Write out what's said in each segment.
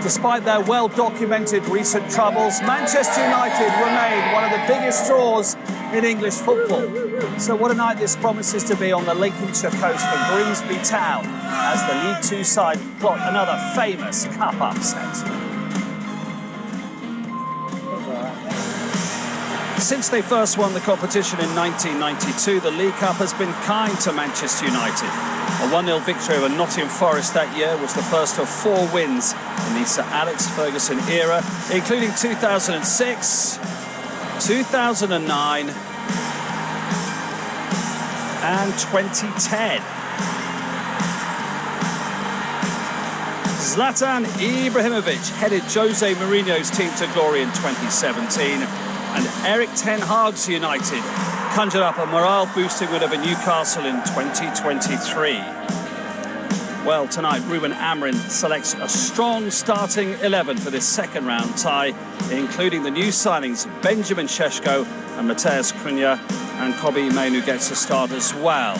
Despite their well-documented recent troubles, Manchester United remain one of the biggest draws in English football. So what a night this promises to be on the Lincolnshire coast for Grimsby Town as the League Two side plot another famous cup upset. Since they first won the competition in 1992, the League Cup has been kind to Manchester United. A 1-0 victory over Nottingham Forest that year was the first of 4 wins in the Sir Alex Ferguson era, including 2006, 2009 and 2010. Zlatan Ibrahimovic headed Jose Mourinho's team to glory in 2017. And Erik ten Hag's United conjured up a morale-boosting win over Newcastle in 2023. Well, tonight, Ruben Amorim selects a strong starting 11 for this second-round tie, including the new signings Benjamin Šeško and Matheus Cunha, and Kobbie Mainoo gets a start as well.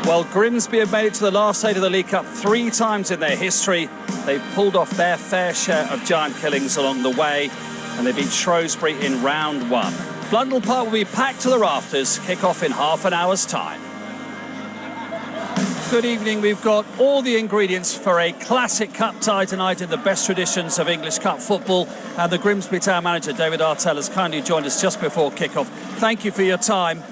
Well, Grimsby have made it to the last 8 of the League Cup 3 times in their history. They've pulled off their fair share of giant killings along the way, and they beat Shrewsbury in round 1. Blundell Park will be packed to the rafters, kick off in half an hour's time. Good evening, we've got all the ingredients for a classic cup tie tonight in the best traditions of English cup football, and the Grimsby Town manager David Artell has kindly joined us just before kick-off. Thank you for your time.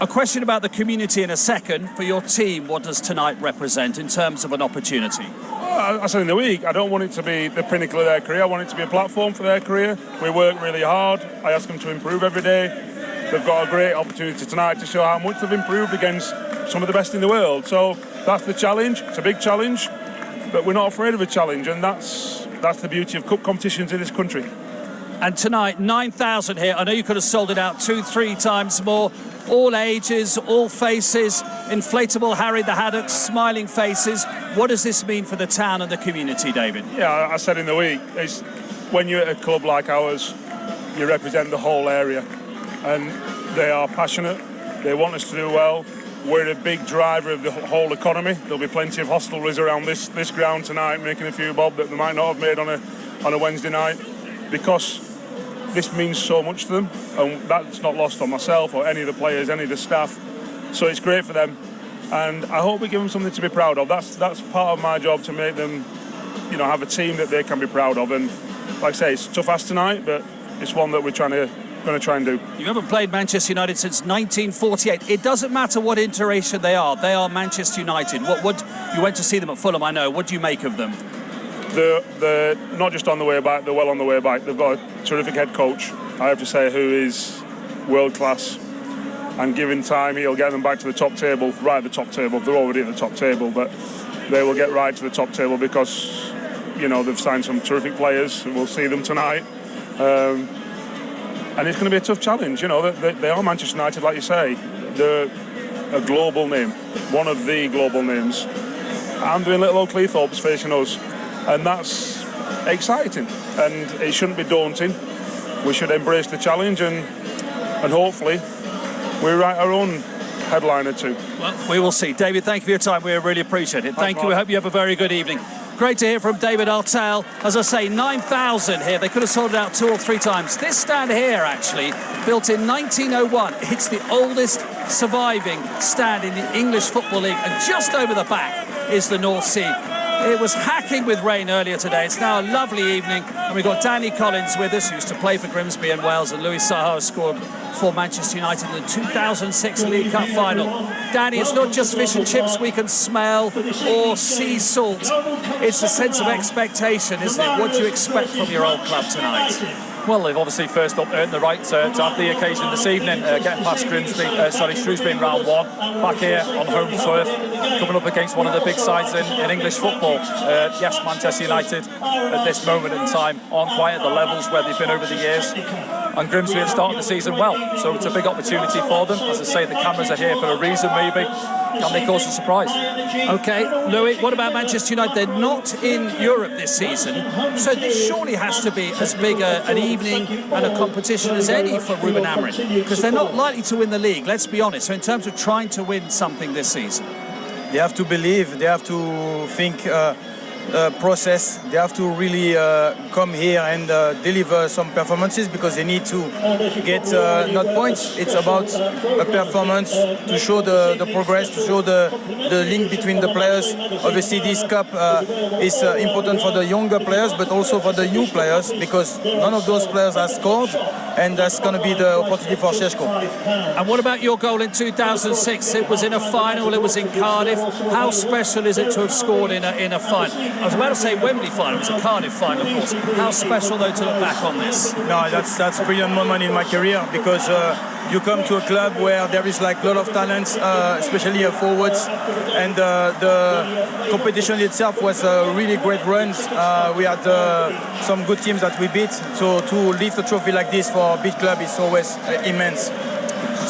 A question about the community in a second. For your team, what does tonight represent in terms of an opportunity? I said in the week, I don't want it to be the pinnacle of their career. I want it to be a platform for their career. We work really hard. I ask them to improve every day. They've got a great opportunity tonight to show how much they've improved against some of the best in the world. So that's the challenge. It's a big challenge, but we're not afraid of a challenge, and that's the beauty of cup competitions in this country. And tonight, 9,000 here. I know you could have sold it out 2-3 times more. All ages, all faces, inflatable Harry the Haddock, smiling faces. What does this mean for the town and the community, David? Yeah, I said in the week, it's when you're at a club like ours, you represent the whole area, and they are passionate. They want us to do well. We're a big driver of the whole economy. There'll be plenty of hostelries around this ground tonight, making a few bob that they might not have made on a Wednesday night, because this means so much to them, and that's not lost on myself or any of the players, any of the staff. So it's great for them, and I hope we give them something to be proud of. That's part of my job, to make them, have a team that they can be proud of. And like I say, it's a tough ask tonight, but it's one that we're going to try and do. You haven't played Manchester United since 1948. It doesn't matter what iteration they are Manchester United. What you went to see them at Fulham, I know. What do you make of them? They're not just on the way back, they're well on the way back. They've got a terrific head coach, I have to say, who is world class, and given time he'll get them back to the top table, right at the top table. They're already at the top table, but they will get right to the top table because they've signed some terrific players, and we'll see them tonight, and it's going to be a tough challenge. They are Manchester United, like you say. They're a global name, one of the global names, and they're in Little Oakleythorpe's facing us. And that's exciting, and it shouldn't be daunting. We should embrace the challenge, and hopefully we write our own headliner too. Well, we will see. David, thank you for your time. We really appreciate it. Thank you. Mark. We hope you have a very good evening. Great to hear from David Artell. As I say, 9,000 here. They could have sold it out 2 or 3 times. This stand here, actually, built in 1901. It's the oldest surviving stand in the English Football League, and just over the back is the North Sea. It was hacking with rain earlier today. It's now a lovely evening, and we've got Danny Collins with us, who used to play for Grimsby and Wales, and Louis Saha scored for Manchester United in the 2006 League Cup final. Danny, it's not just fish and chips we can smell or sea salt. It's a sense of expectation, isn't it? What do you expect from your old club tonight? Well, they've obviously first up earned the right to have the occasion this evening, getting past Shrewsbury in round 1, back here on home turf, coming up against one of the big sides in English football. Yes, Manchester United at this moment in time aren't quite at the levels where they've been over the years, and Grimsby have started the season well, so it's a big opportunity for them. As I say, the cameras are here for a reason, maybe. Can they cause a surprise? OK, Louis, what about Manchester United? They're not in Europe this season, so this surely has to be as big an evening and a competition as any for Ruben Amorim, because they're not likely to win the league, let's be honest. So in terms of trying to win something this season, they have to believe, they have to think process. They have to really come here and deliver some performances because they need to get not points. It's about a performance to show the progress, to show the link between the players. Obviously, this cup is important for the younger players, but also for the new players because none of those players have scored, and that's going to be the opportunity for Šeško. And what about your goal in 2006? It was in a final, it was in Cardiff. How special is it to have scored in a final? I was about to say Wembley final, it was a Cardiff final, of course. How special, though, to look back on this? No, that's a brilliant moment in my career because you come to a club where there is like a lot of talents, especially forwards, and the competition itself was really great runs. We had some good teams that we beat, so to lift a trophy like this for a big club is always immense.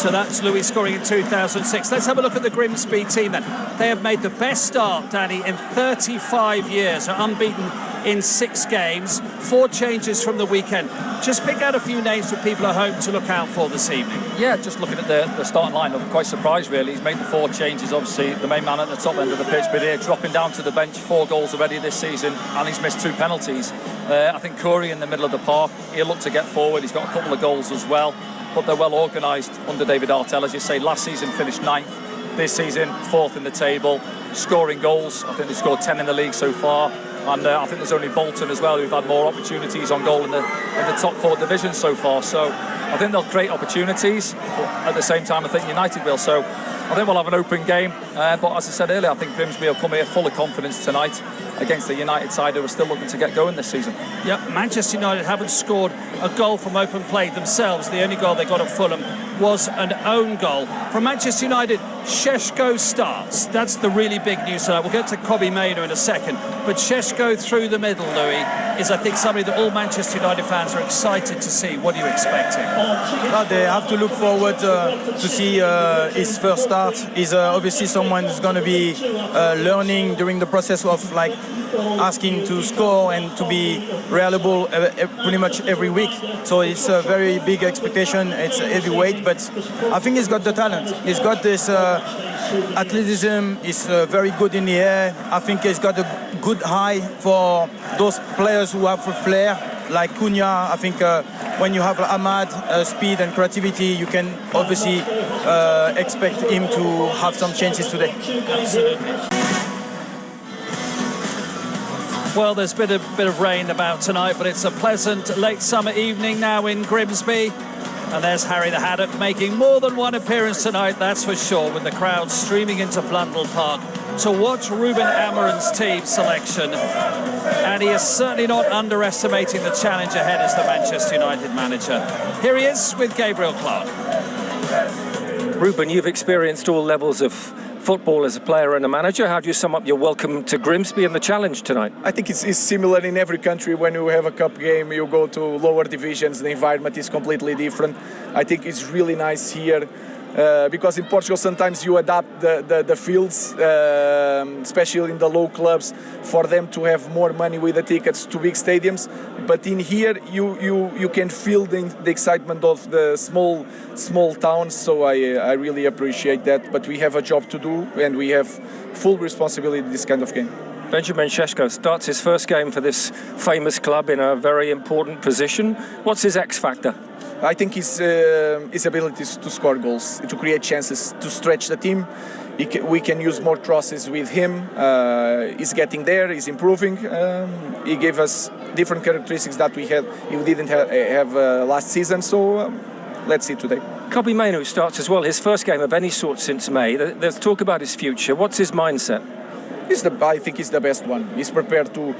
So that's Louis scoring in 2006. Let's have a look at the Grimsby team then. They have made the best start, Danny, in 35 years. Are unbeaten in 6 games. 4 changes from the weekend. Just pick out a few names for people at home to look out for this evening. Yeah, just looking at the starting line, I'm quite surprised really. He's made the 4 changes, obviously the main man at the top end of the pitch, but here dropping down to the bench, 4 goals already this season, and he's missed 2 penalties. I think Curry in the middle of the park, he'll look to get forward. He's got a couple of goals as well, but they're well organised under David Artell. As you say, last season finished 9th, this season 4th in the table, scoring goals. I think they've scored 10 in the league so far. And I think there's only Bolton as well who've had more opportunities on goal in the top 4 divisions so far. So I think they'll create opportunities, but at the same time I think United will. So I think we'll have an open game. But as I said earlier, I think Grimsby will come here full of confidence tonight against the United side who are still looking to get going this season. Yep, Manchester United haven't scored a goal from open play themselves. The only goal they got at Fulham was an own goal. From Manchester United, Šeško starts. That's the really big news tonight. We'll get to Kobbie Mainoo in a second. But Šeško through the middle, Louis, is I think somebody that all Manchester United fans are excited to see. What are you expecting? No, they have to look forward to see his first start. He's obviously someone who's going to be learning during the process of like asking to score and to be reliable pretty much every week. So it's a very big expectation. It's heavyweight, but I think he's got the talent. He's got this athleticism. He's very good in the air. I think he's got a good eye for those players who have flair, like Cunha. I think when you have Ahmad, speed and creativity, you can obviously expect him to have some chances today. Absolutely. Well, there's been a bit of rain about tonight, but it's a pleasant late summer evening now in Grimsby. And there's Harry the Haddock making more than one appearance tonight, that's for sure, with the crowd streaming into Blundell Park to watch Ruben Amorim's team selection. And he is certainly not underestimating the challenge ahead as the Manchester United manager. Here he is with Gabriel Clark. Ruben, you've experienced all levels of football as a player and a manager. How do you sum up your welcome to Grimsby and the challenge tonight? I think it's similar in every country. When you have a cup game, you go to lower divisions, the environment is completely different. I think it's really nice here because in Portugal sometimes you adapt the fields, especially in the low clubs, for them to have more money with the tickets to big stadiums. But in here you can feel the excitement of the small towns, so I really appreciate that. But we have a job to do and we have full responsibility in this kind of game. Benjamin Šeško starts his first game for this famous club in a very important position. What's his X factor? I think his ability to score goals, to create chances, to stretch the team. We can use more crosses with him. He's getting there, he's improving. He gave us different characteristics that we didn't have last season, so let's see today. Kobbie Mainoo starts as well, his first game of any sort since May. There's talk about his future. What's his mindset? I think he's the best one. He's prepared to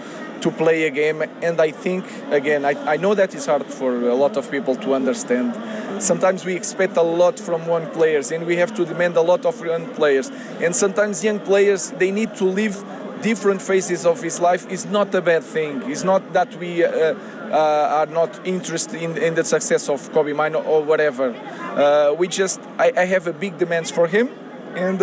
play a game, and I think, again, I know that it's hard for a lot of people to understand. Sometimes we expect a lot from young players, and we have to demand a lot of young players. And sometimes young players, they need to live different phases of his life. It's not a bad thing. It's not that we are not interested in the success of Kobbie Mainoo or whatever. I have a big demands for him, and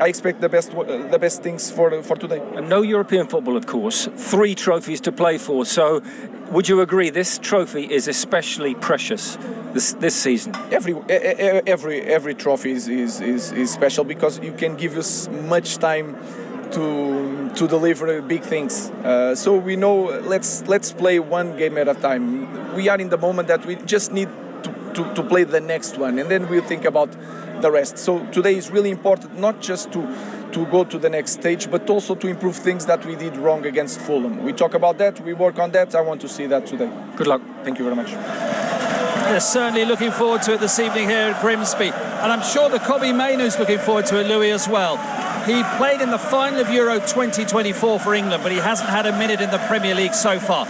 I expect the best things for today. And no European football, of course. 3 trophies to play for. So, would you agree this trophy is especially precious this season? Every trophy is special because you can give us much time to deliver big things. So we know let's play one game at a time. We are in the moment that we just need to play the next one, and then we'll think about the rest. So today is really important, not just to go to the next stage, but also to improve things that we did wrong against Fulham. We talk about that, we work on that. I want to see that today. Good luck. Thank you very much. They're certainly looking forward to it this evening here at Grimsby. And I'm sure that Kobbie Mainoo's looking forward to it, Louis, as well. He played in the final of Euro 2024 for England, but he hasn't had a minute in the Premier League so far.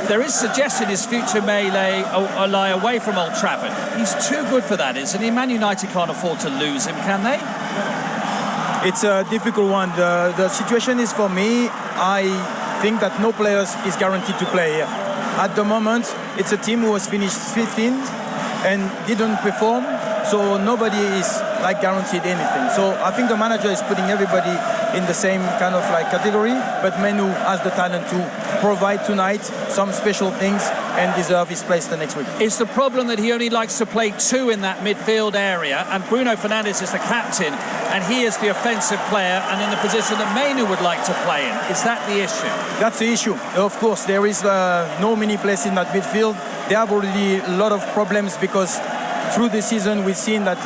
There is suggestion his future may lie away from Old Trafford. He's too good for that, isn't he? Man United can't afford to lose him, can they? It's a difficult one. The situation is, for me, I think that no player is guaranteed to play here. At the moment, it's a team who has finished 15th and didn't perform, so nobody is like guaranteed anything. So I think the manager is putting everybody in the same kind of like category, but Mainoo has the talent to provide tonight some special things and deserve his place the next week. It's the problem that he only likes to play two in that midfield area, and Bruno Fernandes is the captain, and he is the offensive player and in the position that Mainoo would like to play in. Is that the issue? That's the issue. Of course, there is no many place in that midfield. They have already a lot of problems because through the season we've seen that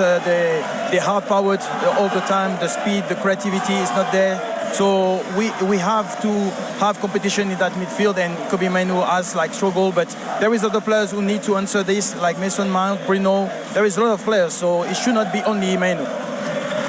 they hard-powered all the time. The speed, the creativity is not there. So we have to have competition in that midfield, and Kobbie Mainoo has like struggle, but there is other players who need to answer this, like Mason Mount, Bruno. There is a lot of players, so it should not be only Mainoo.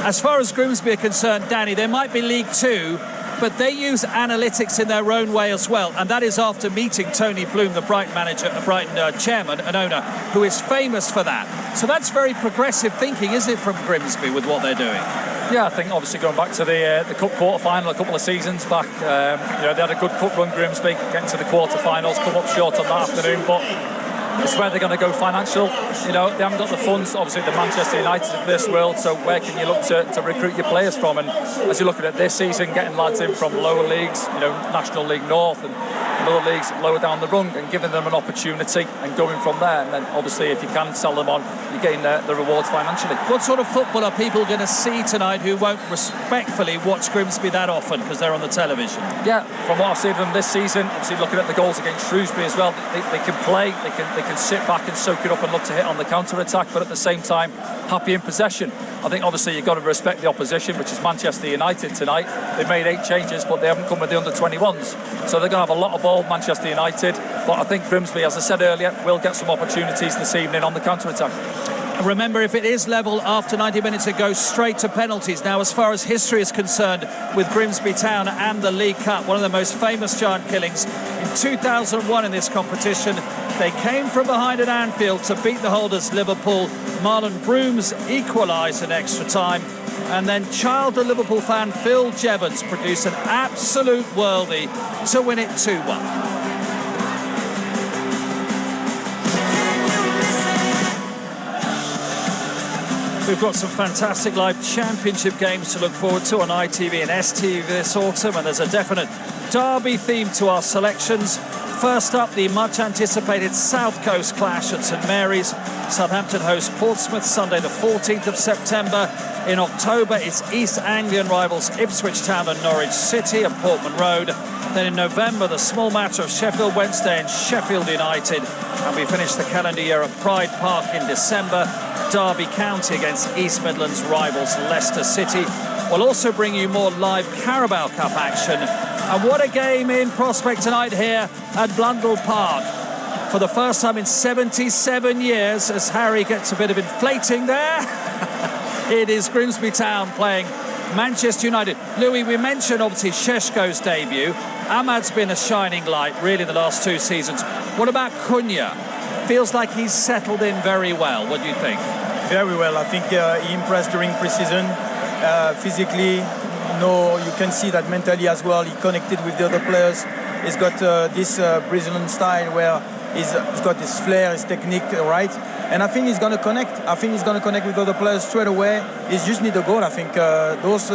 As far as Grimsby are concerned, Danny, there might be League Two, but they use analytics in their own way as well, and that is after meeting Tony Bloom, the Brighton manager, Brighton chairman and owner, who is famous for that. So that's very progressive thinking, is it, from Grimsby with what they're doing? Yeah, I think obviously going back to the cup quarter-final a couple of seasons back, they had a good cup run, Grimsby, getting to the quarter-finals, come up short on that afternoon, but it's where they're going to go financial. They haven't got the funds, obviously the Manchester United of this world, so where can you look to recruit your players from? And as you look at it this season, getting lads in from lower leagues, National League North and other leagues lower down the rung, and giving them an opportunity and going from there. And then obviously if you can sell them on, you gain the rewards financially. What sort of football are people going to see tonight who won't respectfully watch Grimsby that often because they're on the television? Yeah, from what I've seen of them this season, obviously looking at the goals against Shrewsbury as well, they can play, they can sit back and soak it up and look to hit on the counter-attack, but at the same time happy in possession. I think obviously you've got to respect the opposition, which is Manchester United tonight. They've made 8 changes, but they haven't come with the under-21s, so they're going to have a lot of ball, Manchester United. But I think Grimsby, as I said earlier, will get some opportunities this evening on the counter-attack. Remember, if it is level after 90 minutes, it goes straight to penalties. Now, as far as history is concerned with Grimsby Town and the League Cup, one of the most famous giant killings in 2001 in this competition, they came from behind at Anfield to beat the holders Liverpool. Marlon Brooms equalised in extra time, and then childhood Liverpool fan Phil Jevons produced an absolute worldie to win it 2-1. We've got some fantastic live championship games to look forward to on ITV and STV this autumn, and there's a definite derby theme to our selections. First up, the much anticipated South Coast clash at St Mary's. Southampton host Portsmouth Sunday the 14th of September. In October, it's East Anglian rivals Ipswich Town and Norwich City at Portman Road. Then in November, the small match of Sheffield Wednesday and Sheffield United. And we finish the calendar year at Pride Park in December. Derby County against East Midlands rivals Leicester City. We'll also bring you more live Carabao Cup action. And what a game in prospect tonight here at Blundell Park. For the first time in 77 years, as Harry gets a bit of inflating there, it is Grimsby Town playing Manchester United. Louis, we mentioned obviously Šeško's debut. Ahmad's been a shining light really the last 2 seasons. What about Cunha? Feels like he's settled in very well. What do you think? Very well. I think he impressed during pre-season. Physically, you can see that mentally as well. He connected with the other players. He's got this Brazilian style where he's got his flair, his technique, right? And I think he's going to connect. I think he's going to connect with other players straight away. He just need a goal. I think those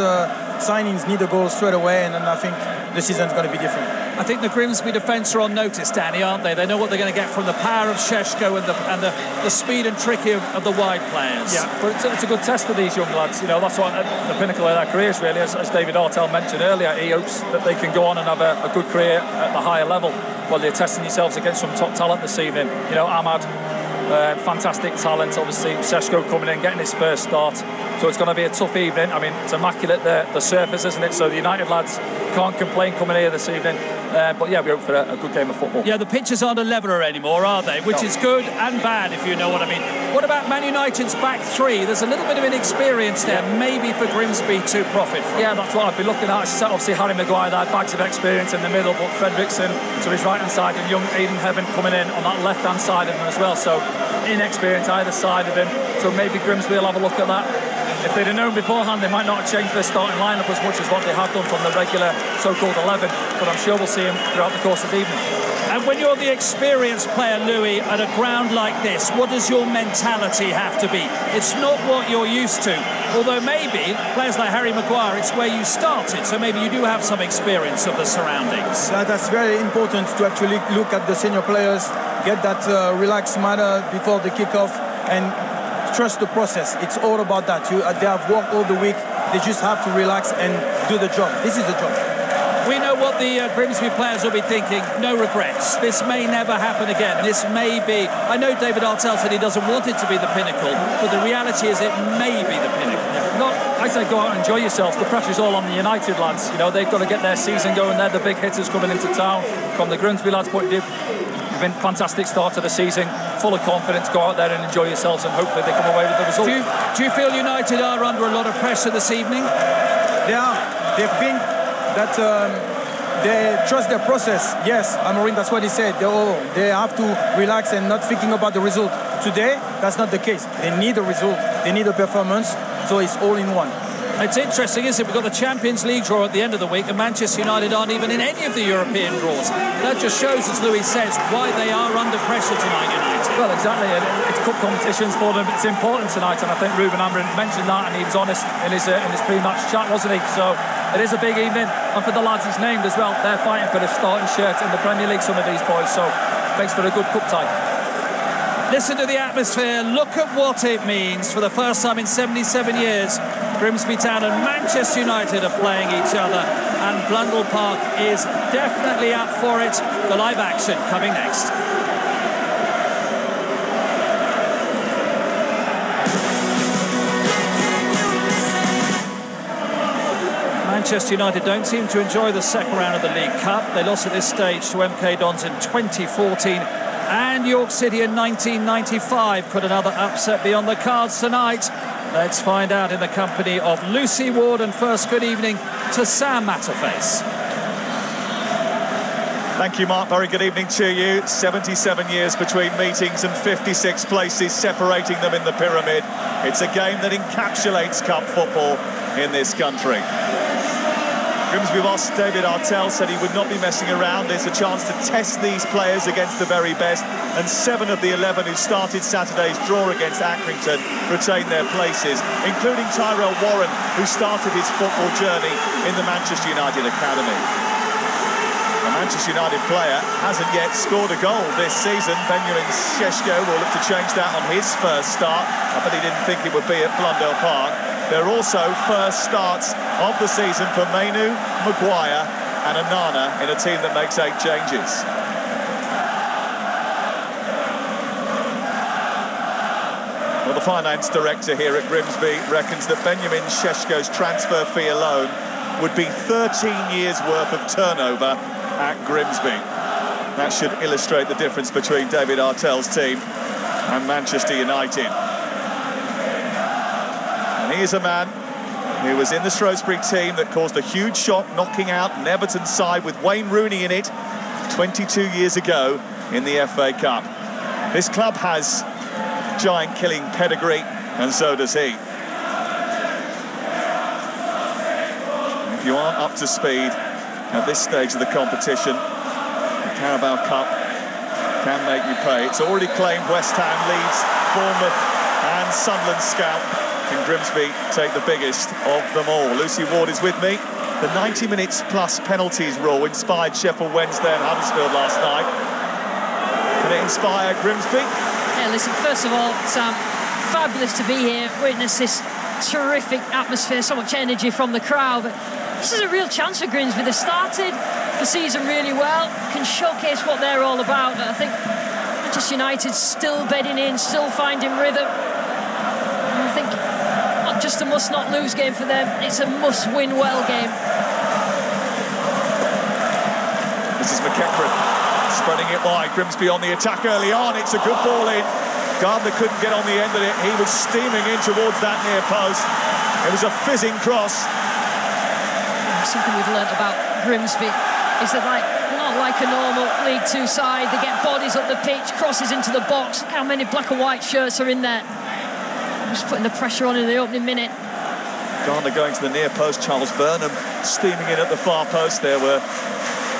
signings need a goal straight away, and then I think the season's going to be different. I think the Grimsby defence are on notice, Danny, aren't they? They know what they're going to get from the power of Šeško and the speed and tricky of the wide players. Yeah, but it's a good test for these young lads. You know, that's what the pinnacle of their careers, really. As David Artell mentioned earlier, he hopes that they can go on and have a good career at the higher level. Well, they're testing themselves against some top talent this evening. You know, Ahmad, fantastic talent. Obviously, Šeško coming in, getting his first start. So it's going to be a tough evening. I mean, it's immaculate, the surface, isn't it? So the United lads can't complain coming here this evening. But yeah, we hope for a good game of football. Yeah, the pitches aren't a leveler anymore, are they? Which is good and bad, if you know what I mean. What about Man United's back three? There's a little bit of inexperience there, maybe for Grimsby to profit from. Yeah, that's what I'd be looking at. Obviously, Harry Maguire, that bags of experience in the middle, but Fredrickson to his right-hand side and young Aidan Heaven coming in on that left-hand side of him as well. So inexperience either side of him. So maybe Grimsby will have a look at that. If they'd have known beforehand, they might not have changed their starting lineup as much as what they have done from the regular so-called 11. But I'm sure we'll see him throughout the course of the evening. And when you're the experienced player, Louis, at a ground like this, what does your mentality have to be? It's not what you're used to. Although maybe, players like Harry Maguire, it's where you started. So maybe you do have some experience of the surroundings. That's very important to actually look at the senior players, get that relaxed manner before the kickoff, and trust the process. It's all about that. They have worked all the week. They just have to relax and do the job. This is the job. We know what the Grimsby players will be thinking. No regrets. This may never happen again. This may be... I know David Artell said he doesn't want it to be the pinnacle, but the reality is it may be the pinnacle. I say go out and enjoy yourselves. The pressure's all on the United lads. You know, they've got to get their season going. They're the big hitters coming into town. From the Grimsby lads' point of view, it's been a fantastic start to the season. Full of confidence. Go out there and enjoy yourselves, and hopefully they come away with the result. Do you feel United are under a lot of pressure this evening? They are. They think that they trust their process. Yes, Amorim, that's what he said. They have to relax and not thinking about the result. Today, that's not the case. They need a result. They need a performance. So it's all in one. It's interesting, isn't it? We've got the Champions League draw at the end of the week, and Manchester United aren't even in any of the European draws. That just shows, as Louis says, why they are under pressure tonight, United. Well, exactly. It's cup competitions for them. It's important tonight, and I think Ruben Amorim mentioned that, and he was honest in his pre-match chat, wasn't he? So it is a big evening, and for the lads he's named as well, they're fighting for the starting shirt in the Premier League, some of these boys. So thanks for a good cup tie. Listen to the atmosphere. Look at what it means. For the first time in 77 years, Grimsby Town and Manchester United are playing each other, and Blundell Park is definitely up for it. The live action coming next. Manchester United don't seem to enjoy the second round of the League Cup. They lost at this stage to MK Dons in 2014. And York City in 1995. Could another upset be on the cards tonight? Let's find out in the company of Lucy Ward, and first good evening to Sam Matterface. Thank you, Mark. Very good evening to you. 77 years between meetings and 56 places separating them in the pyramid. It's a game that encapsulates cup football in this country. Grimsby boss David Artell said he would not be messing around. There's a chance to test these players against the very best, and 7 of the 11 who started Saturday's draw against Accrington retain their places, including Tyrell Warren, who started his football journey in the Manchester United Academy. A Manchester United player hasn't yet scored a goal this season. Benjamin Šeško will look to change that on his first start. I bet he didn't think it would be at Blundell Park. They're also first starts of the season for Mainu, Maguire and Onana in a team that makes 8 changes. Well, the finance director here at Grimsby reckons that Benjamin Šeško's transfer fee alone would be 13 years' worth of turnover at Grimsby. That should illustrate the difference between David Artell's team and Manchester United. And he is a man who was in the Shrewsbury team that caused a huge shock, knocking out an Everton side with Wayne Rooney in it 22 years ago in the FA Cup. This club has giant-killing pedigree, and so does he. If you aren't up to speed at this stage of the competition, the Carabao Cup can make you pay. It's already claimed West Ham, Leeds, Bournemouth and Sunderland's scalp. Can Grimsby take the biggest of them all? Lucy Ward is with me. The 90 minutes plus penalties rule inspired Sheffield Wednesday and Huddersfield last night. Can it inspire Grimsby? Yeah, listen, first of all, Sam, fabulous to be here, witness this terrific atmosphere, so much energy from the crowd. But this is a real chance for Grimsby. They started the season really well, can showcase what they're all about. I think Manchester United still bedding in, still finding rhythm. And I think not just a must-not-lose game for them, it's a must-win-well game. This is McEachran spreading it wide. Grimsby on the attack early on. It's a good ball in. Gardner couldn't get on the end of it. He was steaming in towards that near post. It was a fizzing cross. Something we've learnt about Grimsby is that, not like a normal League Two side. They get bodies up the pitch, crosses into the box. Look how many black and white shirts are in there. Just putting the pressure on in the opening minute. Gardner going to the near post. Charles Burnham steaming in at the far post. There were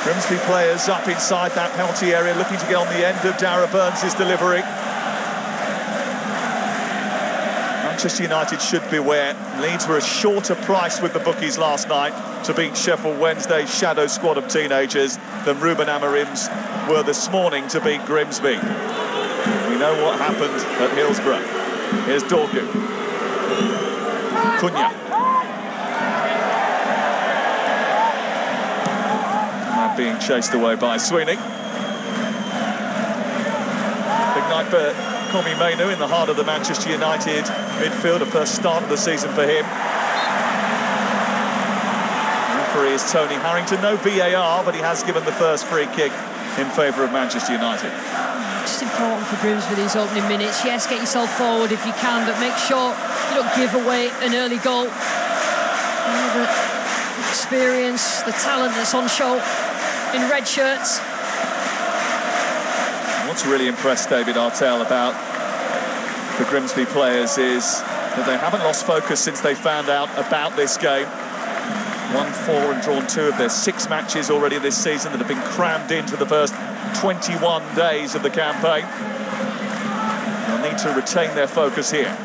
Grimsby players up inside that penalty area looking to get on the end of Darragh Burns' delivery. Manchester United should beware. Leeds were a shorter price with the bookies last night to beat Sheffield Wednesday's shadow squad of teenagers than Ruben Amorim's were this morning to beat Grimsby. We know what happened at Hillsborough. Here's Dorgu. Cunha. Now being chased away by Sweeney. Big night for Kobbie Mainoo in the heart of the Manchester United midfield. A first start of the season for him. The referee is Tony Harrington. No VAR, but he has given the first free kick in favour of Manchester United. Just important for Grimsby these opening minutes. Yes, get yourself forward if you can, but make sure you don't give away an early goal. The experience, the talent that's on show in red shirts. What's really impressed David Artell about the Grimsby players is that they haven't lost focus since they found out about this game. Won 4 and drawn 2 of their 6 matches already this season that have been crammed into the first 21 days of the campaign. They'll need to retain their focus here.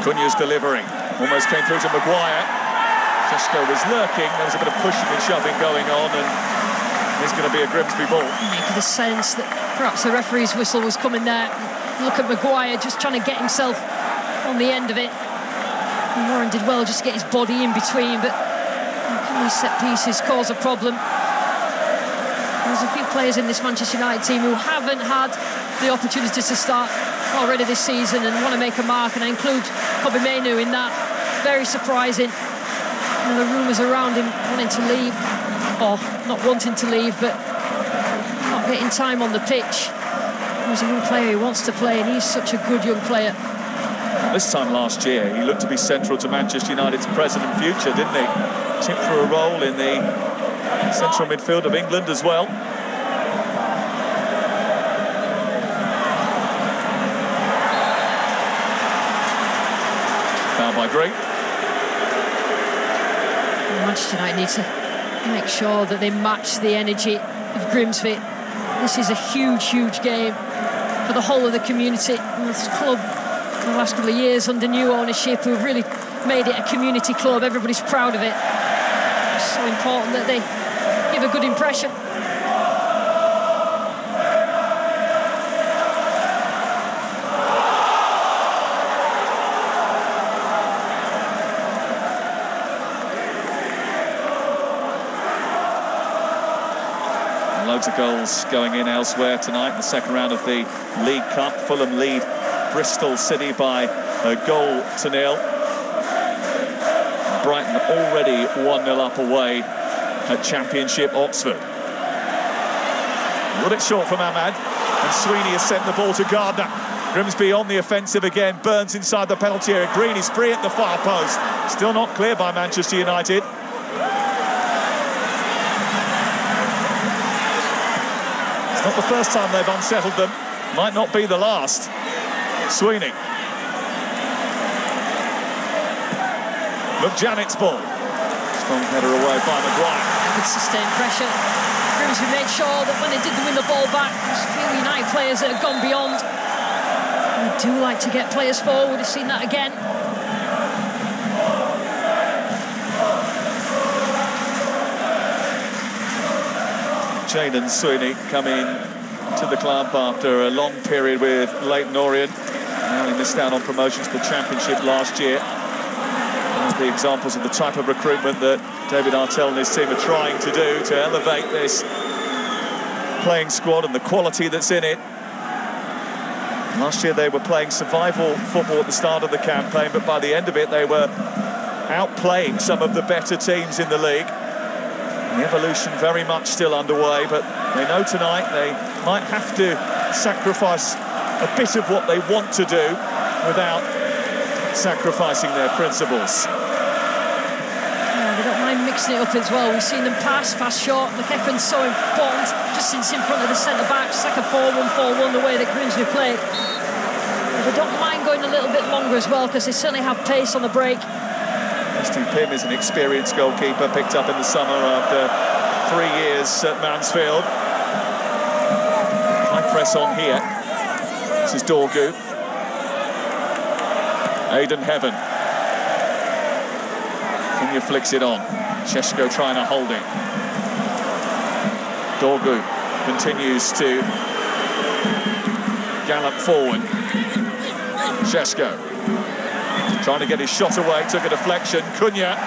Cunha's delivering. Almost came through to Maguire. Sesko was lurking. There was a bit of pushing and shoving going on, and it's going to be a Grimsby ball. Make the sense that perhaps the referee's whistle was coming there. Look at Maguire just trying to get himself on the end of it. And Warren did well just to get his body in between, but can these set pieces cause a problem? There's a few players in this Manchester United team who haven't had the opportunities to start already this season and want to make a mark, and I include Kobbie Mainoo in that. Very surprising. And the rumours around him wanting to leave, or not wanting to leave, but not getting time on the pitch. He's a young player who wants to play, and he's such a good young player. This time last year, he looked to be central to Manchester United's present and future, didn't he? Tipped for a role in the central midfield of England as well. Foul by Green. Manchester United need to make sure that they match the energy of Grimsby. This is a huge, huge game for the whole of the community. And this club, in the last couple of years, under new ownership, who have really made it a community club. Everybody's proud of it. It's so important that they give a good impression. Loads of goals going in elsewhere tonight in the second round of the League Cup. Fulham lead Bristol City by a goal to 0. Brighton already 1-0 up away at Championship Oxford. A little bit short from Ahmad, and Sweeney has sent the ball to Gardner. Grimsby on the offensive again. Burns inside the penalty area. Green is free at the far post. Still not clear by Manchester United. Not the first time they've unsettled them. Might not be the last. Sweeney. McJanet's ball. Strong header away by Maguire. Good sustained pressure. Grimsby made sure that when they did win the ball back, there's a few United players that have gone beyond. We do like to get players forward. We've seen that again. Jayden Sweeney coming to the club after a long period with Leyton Orient. Now he missed out on promotion to the Championship last year. One of the examples of the type of recruitment that David Artell and his team are trying to do to elevate this playing squad and the quality that's in it. Last year they were playing survival football at the start of the campaign, but by the end of it they were outplaying some of the better teams in the league. The evolution very much still underway, but they know tonight they might have to sacrifice a bit of what they want to do without sacrificing their principles. Yeah, they don't mind mixing it up as well. We've seen them pass short. McEachran's so important, just since in front of the centre-back. It's like a 4-1-4-1, the way that Grimsby play. They don't mind going a little bit longer as well, because they certainly have pace on the break. Steve Pym is an experienced goalkeeper, picked up in the summer after 3 years at Mansfield. High press on here. This is Dorgu. Aidan Heaven. Kenya flicks it on. Shesko trying to hold it. Dorgu continues to gallop forward. Shesko trying to get his shot away, took a deflection. Cunha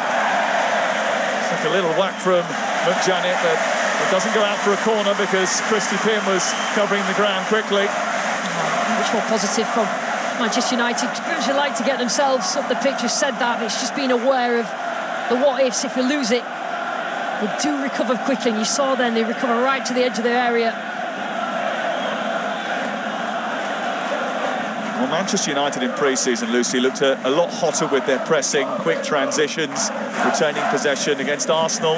took a little whack from McJanet, but it doesn't go out for a corner because Christy Pym was covering the ground quickly. Much more positive from Manchester United. Grimsby like to get themselves up the pitch. We've said that, but it's just being aware of the what-ifs. If we lose it, they do recover quickly, and you saw then they recover right to the edge of their area. Well, Manchester United in pre-season, Lucy, looked a lot hotter with their pressing, quick transitions, retaining possession. Against Arsenal,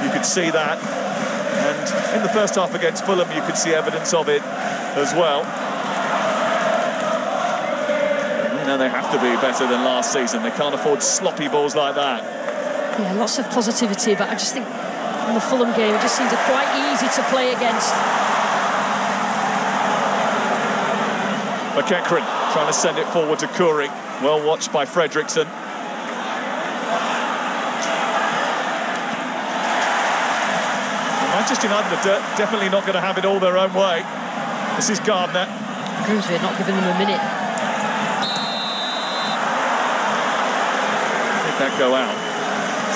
you could see that. And in the first half against Fulham, you could see evidence of it as well. You know, they have to be better than last season. They can't afford sloppy balls like that. Yeah, lots of positivity, but I just think in the Fulham game, it just seems quite easy to play against. McEachran trying to send it forward to Coury. Well watched by Fredrickson. Manchester United are definitely not going to have it all their own way. This is Gardner. Grimsby are not giving them a minute. Did that go out?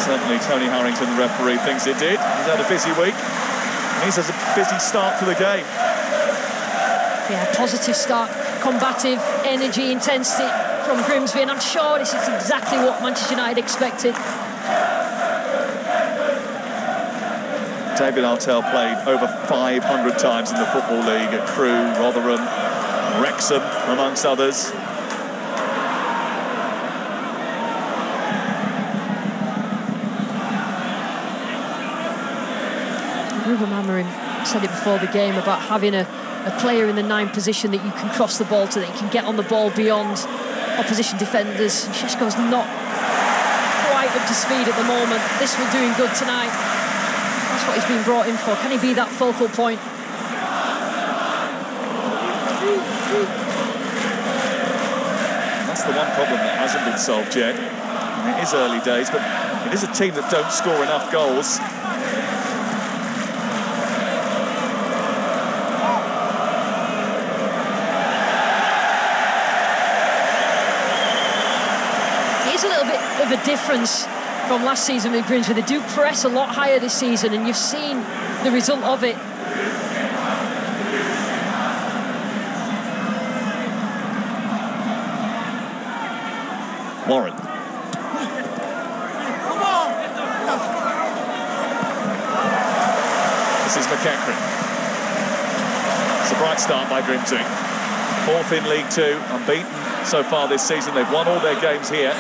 Certainly Tony Harrington, the referee, thinks it did. He's had a busy week. And he's had a busy start to the game. Yeah, positive start. Combative, energy, intensity from Grimsby, and I'm sure this is exactly what Manchester United expected. David Artell played over 500 times in the Football League at Crewe, Rotherham, Wrexham, amongst others. Ruben Amorim said it before the game about having a player in the 9 position that you can cross the ball to, that you can get on the ball beyond opposition defenders. Shesko's not quite up to speed at the moment. This will do him good tonight. That's what he's been brought in for. Can he be that focal point? That's the one problem that hasn't been solved yet. And it is early days, but it is a team that don't score enough goals. Of a difference from last season with Grimsby. They do press a lot higher this season, and you've seen the result of it. Warren. This is McEachran. It's a bright start by Grimsby. 4th in League Two, unbeaten so far this season. They've won all their games here.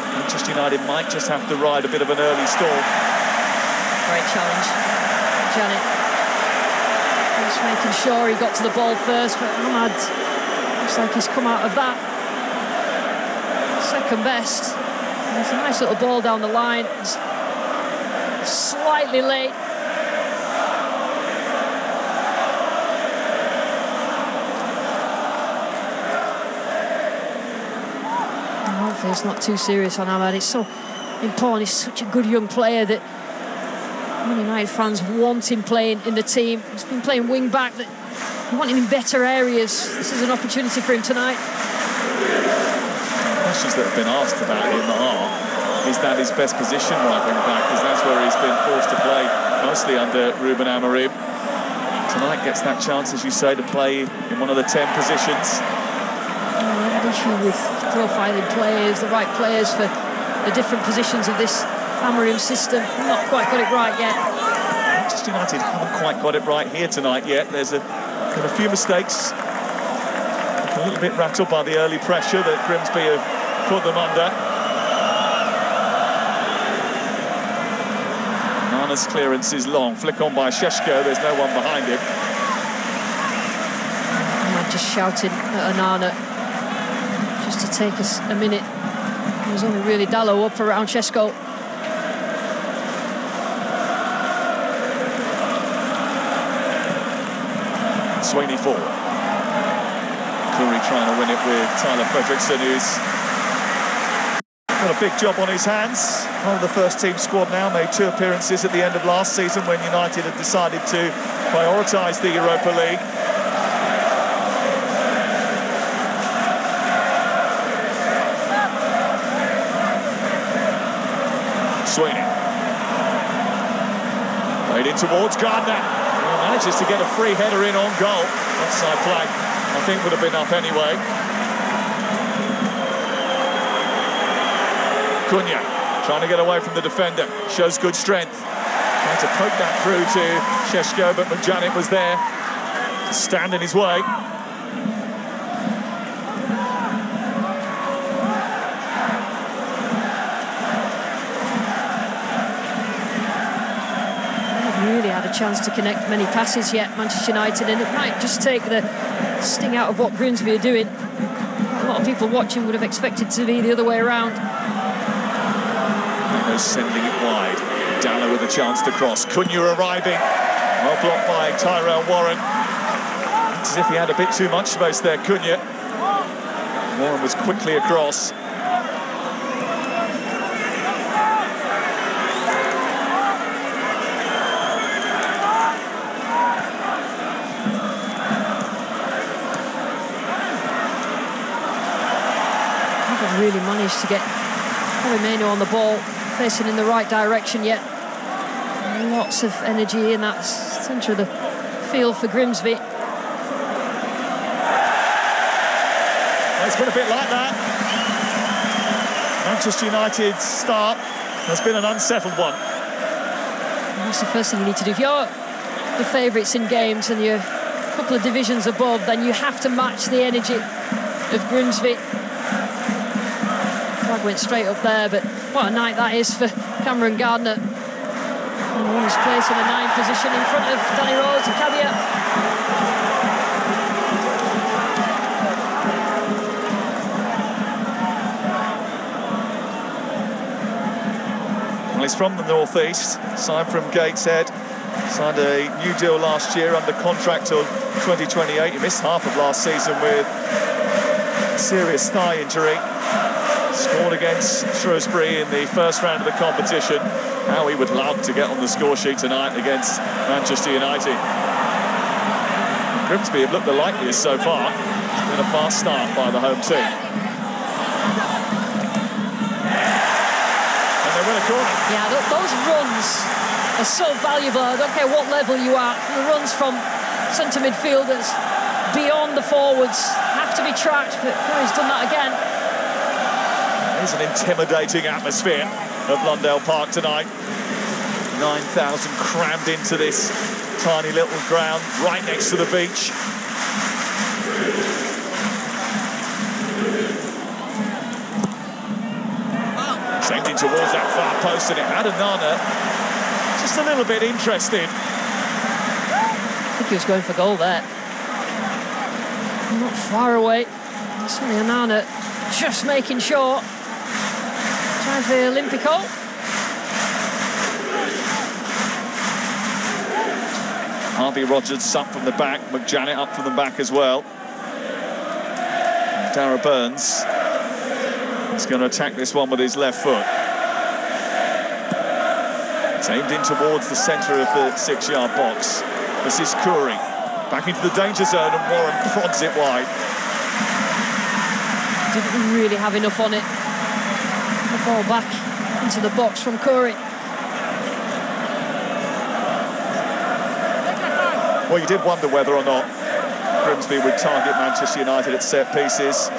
Manchester United might just have to ride a bit of an early storm. Great challenge. Janet just making sure he got to the ball first, but Ahmad looks like he's come out of that second best. There's a nice little ball down the line. It's slightly late. hopefully it's not too serious on Ahmad. It's so important. He's such a good young player that Man United fans want him playing in the team. He's been playing wing back, that they want him in better areas. This is an opportunity for him tonight. Questions that have been asked about him are, is that his best position right wing back? Because that's where he's been forced to play mostly under Ruben Amorim. Tonight gets that chance, as you say, to play in one of the 10 positions. I have an issue with profiling players, the right players for the different positions of this Amorim system. Not quite got it right yet. Manchester United haven't quite got it right here tonight yet. There's been a few mistakes. A little bit rattled by the early pressure that Grimsby have put them under. Nana's clearance is long. Flick on by Šeško. There's no one behind him. I'm just shouting at Onana just to take us a minute. It was only really Dallo up around Šeško. Sweeney forward. Curry trying to win it with Tyler Fredrickson, who's got a big job on his hands. One of the first team squad now, made 2 appearances at the end of last season when United had decided to prioritise the Europa League. Sweeney. Played in towards Gardner. Manages to get a free header in on goal. Offside flag, I think, would have been up anyway. Cunha trying to get away from the defender. Shows good strength. Trying to poke that through to Šeško, but Mrđanić was there to stand in his way. A chance to connect many passes yet, Manchester United, and it might just take the sting out of what Grimsby are doing. A lot of people watching would have expected to be the other way around. Sending it wide. Dallo with a chance to cross. Cunha arriving. Well blocked by Tyrell Warren. It's as if he had a bit too much space there, Cunha. Warren was quickly across. Really managed to get Meno on the ball, facing in the right direction yet. Lots of energy in that centre of the field for Grimsby. It's been a bit like that. Manchester United's start has been an unsettled one. That's the first thing you need to do. If you're the favourites in games and you're a couple of divisions above, then you have to match the energy of Grimsby. Flag went straight up there, but what a night that is for Cameron Gardner. And won his place in a 9 position in front of Danny Rose and Cabia. Well, he's from the northeast, signed from Gateshead, signed a new deal last year under contract till 2028. He missed half of last season with a serious thigh injury. Scored against Shrewsbury in the first round of the competition. Now he would love to get on the score sheet tonight against Manchester United. Grimsby have looked the likeliest so far. It's been a fast start by the home team. And they win a corner. Yeah, those runs are so valuable. I don't care what level you are. The runs from centre midfielders beyond the forwards have to be tracked, but Curry's done that again. There's an intimidating atmosphere at Blundell Park tonight. 9,000 crammed into this tiny little ground right next to the beach. Sending towards that far post, and it had Onana just a little bit interested. I think he was going for goal there. Not far away. It's only Onana just making sure. Trying for Olympico. Harvey Rogers up from the back, Mrđanić up from the back as well. Dara Burns He's going to attack this one with his left foot. It's aimed in towards the centre of the 6-yard box. This is Curry. Back into the danger zone, and Warren prods it wide. Didn't really have enough on it. The ball back into the box from Curry. Well, you did wonder whether or not Grimsby would target Manchester United at set pieces.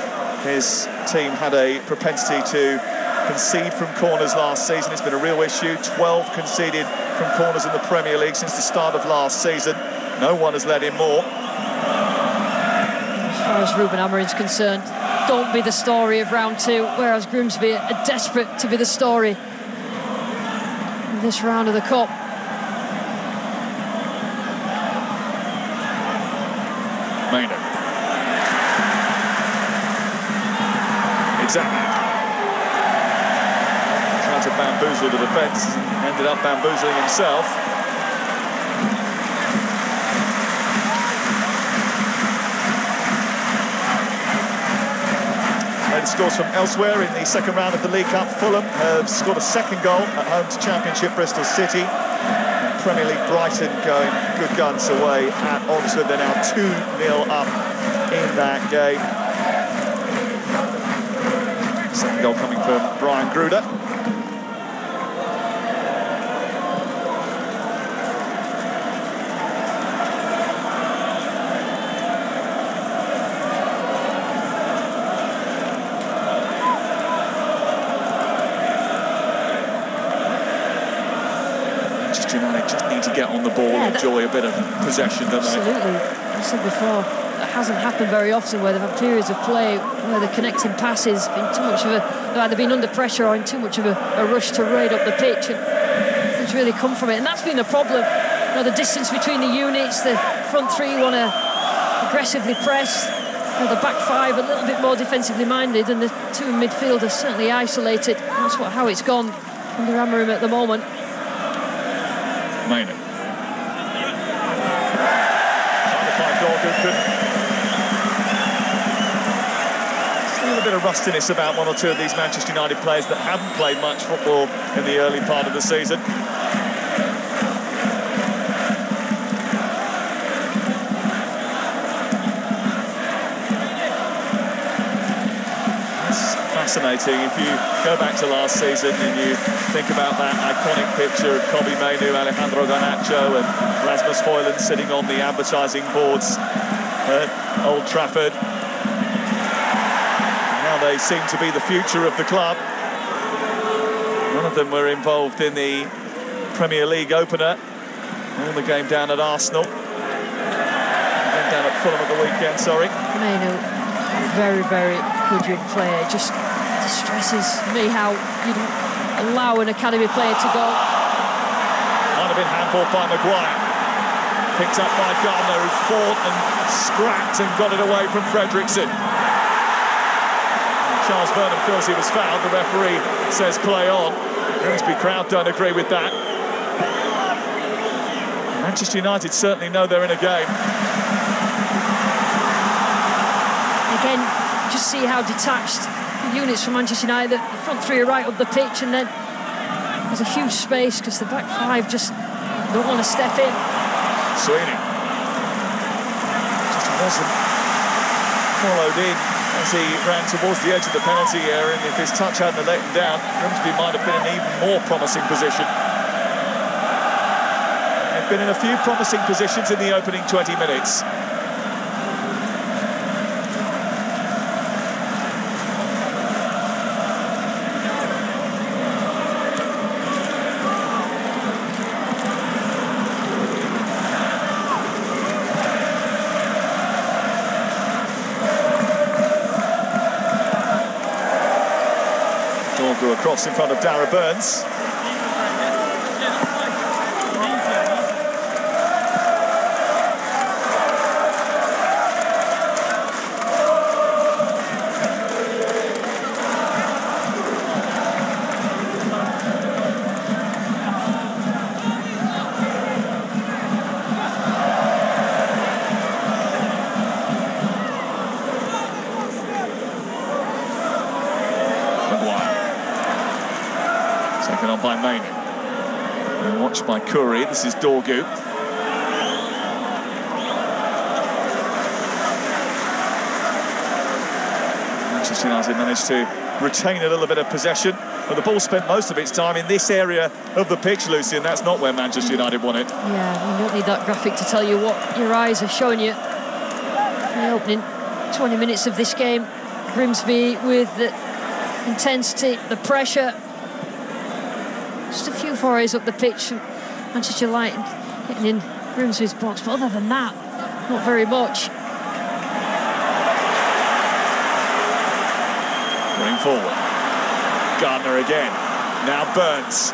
His team had a propensity to concede from corners last season. It's been a real issue. 12 conceded from corners in the Premier League since the start of last season. No one has let in more. As far as Ruben Amorim's concerned, don't be the story of round 2, whereas Grimsby are desperate to be the story in this round of the Cup. Maynard. Examined. Tried to bamboozle the defence, ended up bamboozling himself. And scores from elsewhere in the second round of the League Cup. Fulham have scored a second goal at home to Championship Bristol City. And Premier League Brighton going good guns away at Oxford. They're now 2-0 up in that game. Second goal coming from Brian Gruder. Manchester United just need to get on the ball and enjoy a bit of possession, don't they? Absolutely. I said before, that hasn't happened very often, where they've had periods of play where the connecting passes been too much of a, they've either been under pressure or in too much of a rush to raid up the pitch, and it's really come from it, and that's been the problem. You know, the distance between the units, the front three want to aggressively press, you know, the back five a little bit more defensively minded, and the two in midfield are certainly isolated. That's how it's gone under Amorim at the moment. Maynard. Still a bit of rustiness about one or two of these Manchester United players that haven't played much football in the early part of the season. It's fascinating. If you go back to last season and you think about that iconic picture of Kobbie Mainoo, Alejandro Garnacho and Rasmus Højlund sitting on the advertising boards at Old Trafford. Now they seem to be the future of the club. None of them were involved in the Premier League opener. All the game down at Arsenal. Down at Fulham at the weekend, sorry. Mainoo, very, very good young player. It just distresses me how you don't allow an academy player to go. Might have been handballed by Maguire. Picked up by Gardner, who fought and scrapped and got it away from Fredrickson. Charles Burnham feels he was fouled. The referee says play on. Grimsby crowd don't agree with that. Manchester United certainly know they're in a game. Again, just see how detached the units from Manchester United. The front three are right up the pitch, and then there's a huge space because the back five just don't want to step in. Sweeney just wasn't followed in as he ran towards the edge of the penalty area, and if his touch hadn't let him down, Grimsby might have been in an even more promising position. They've been in a few promising positions in the opening 20 minutes. Across in front of Dara Burns. Taken on by Maynard. And watched by Curry. This is Dorgu. Manchester United managed to retain a little bit of possession, but the ball spent most of its time in this area of the pitch, Lucy, and that's not where Manchester United won it. Yeah, you don't need that graphic to tell you what your eyes are showing you. The opening 20 minutes of this game, Grimsby with the intensity, the pressure. Just a few forays up the pitch. Manchester United getting in Grimsby's box, but other than that, not very much. Going forward. Gardner again. Now Burns.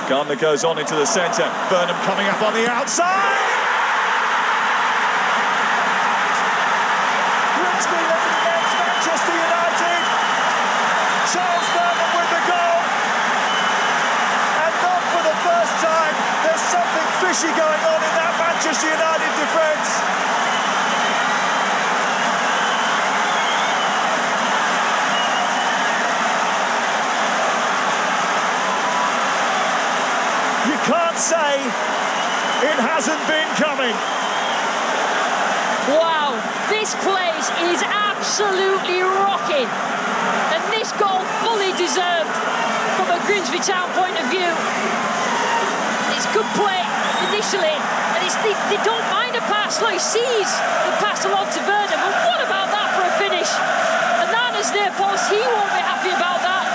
Gardner goes on into the centre. Burnham coming up on the outside. Grimsby leading against Manchester United. Charles Burnham with the goal. And not for the first time. There's something fishy going on in that Manchester United defence. You can't say it hasn't been coming. Wow, this place is absolutely rocking. And this goal fully deserved from a Grimsby Town point of view. It's good play initially, and they don't mind a pass. Like, sees the pass along to Burnham. And what about that for a finish? Anana's near post, he won't be happy about that.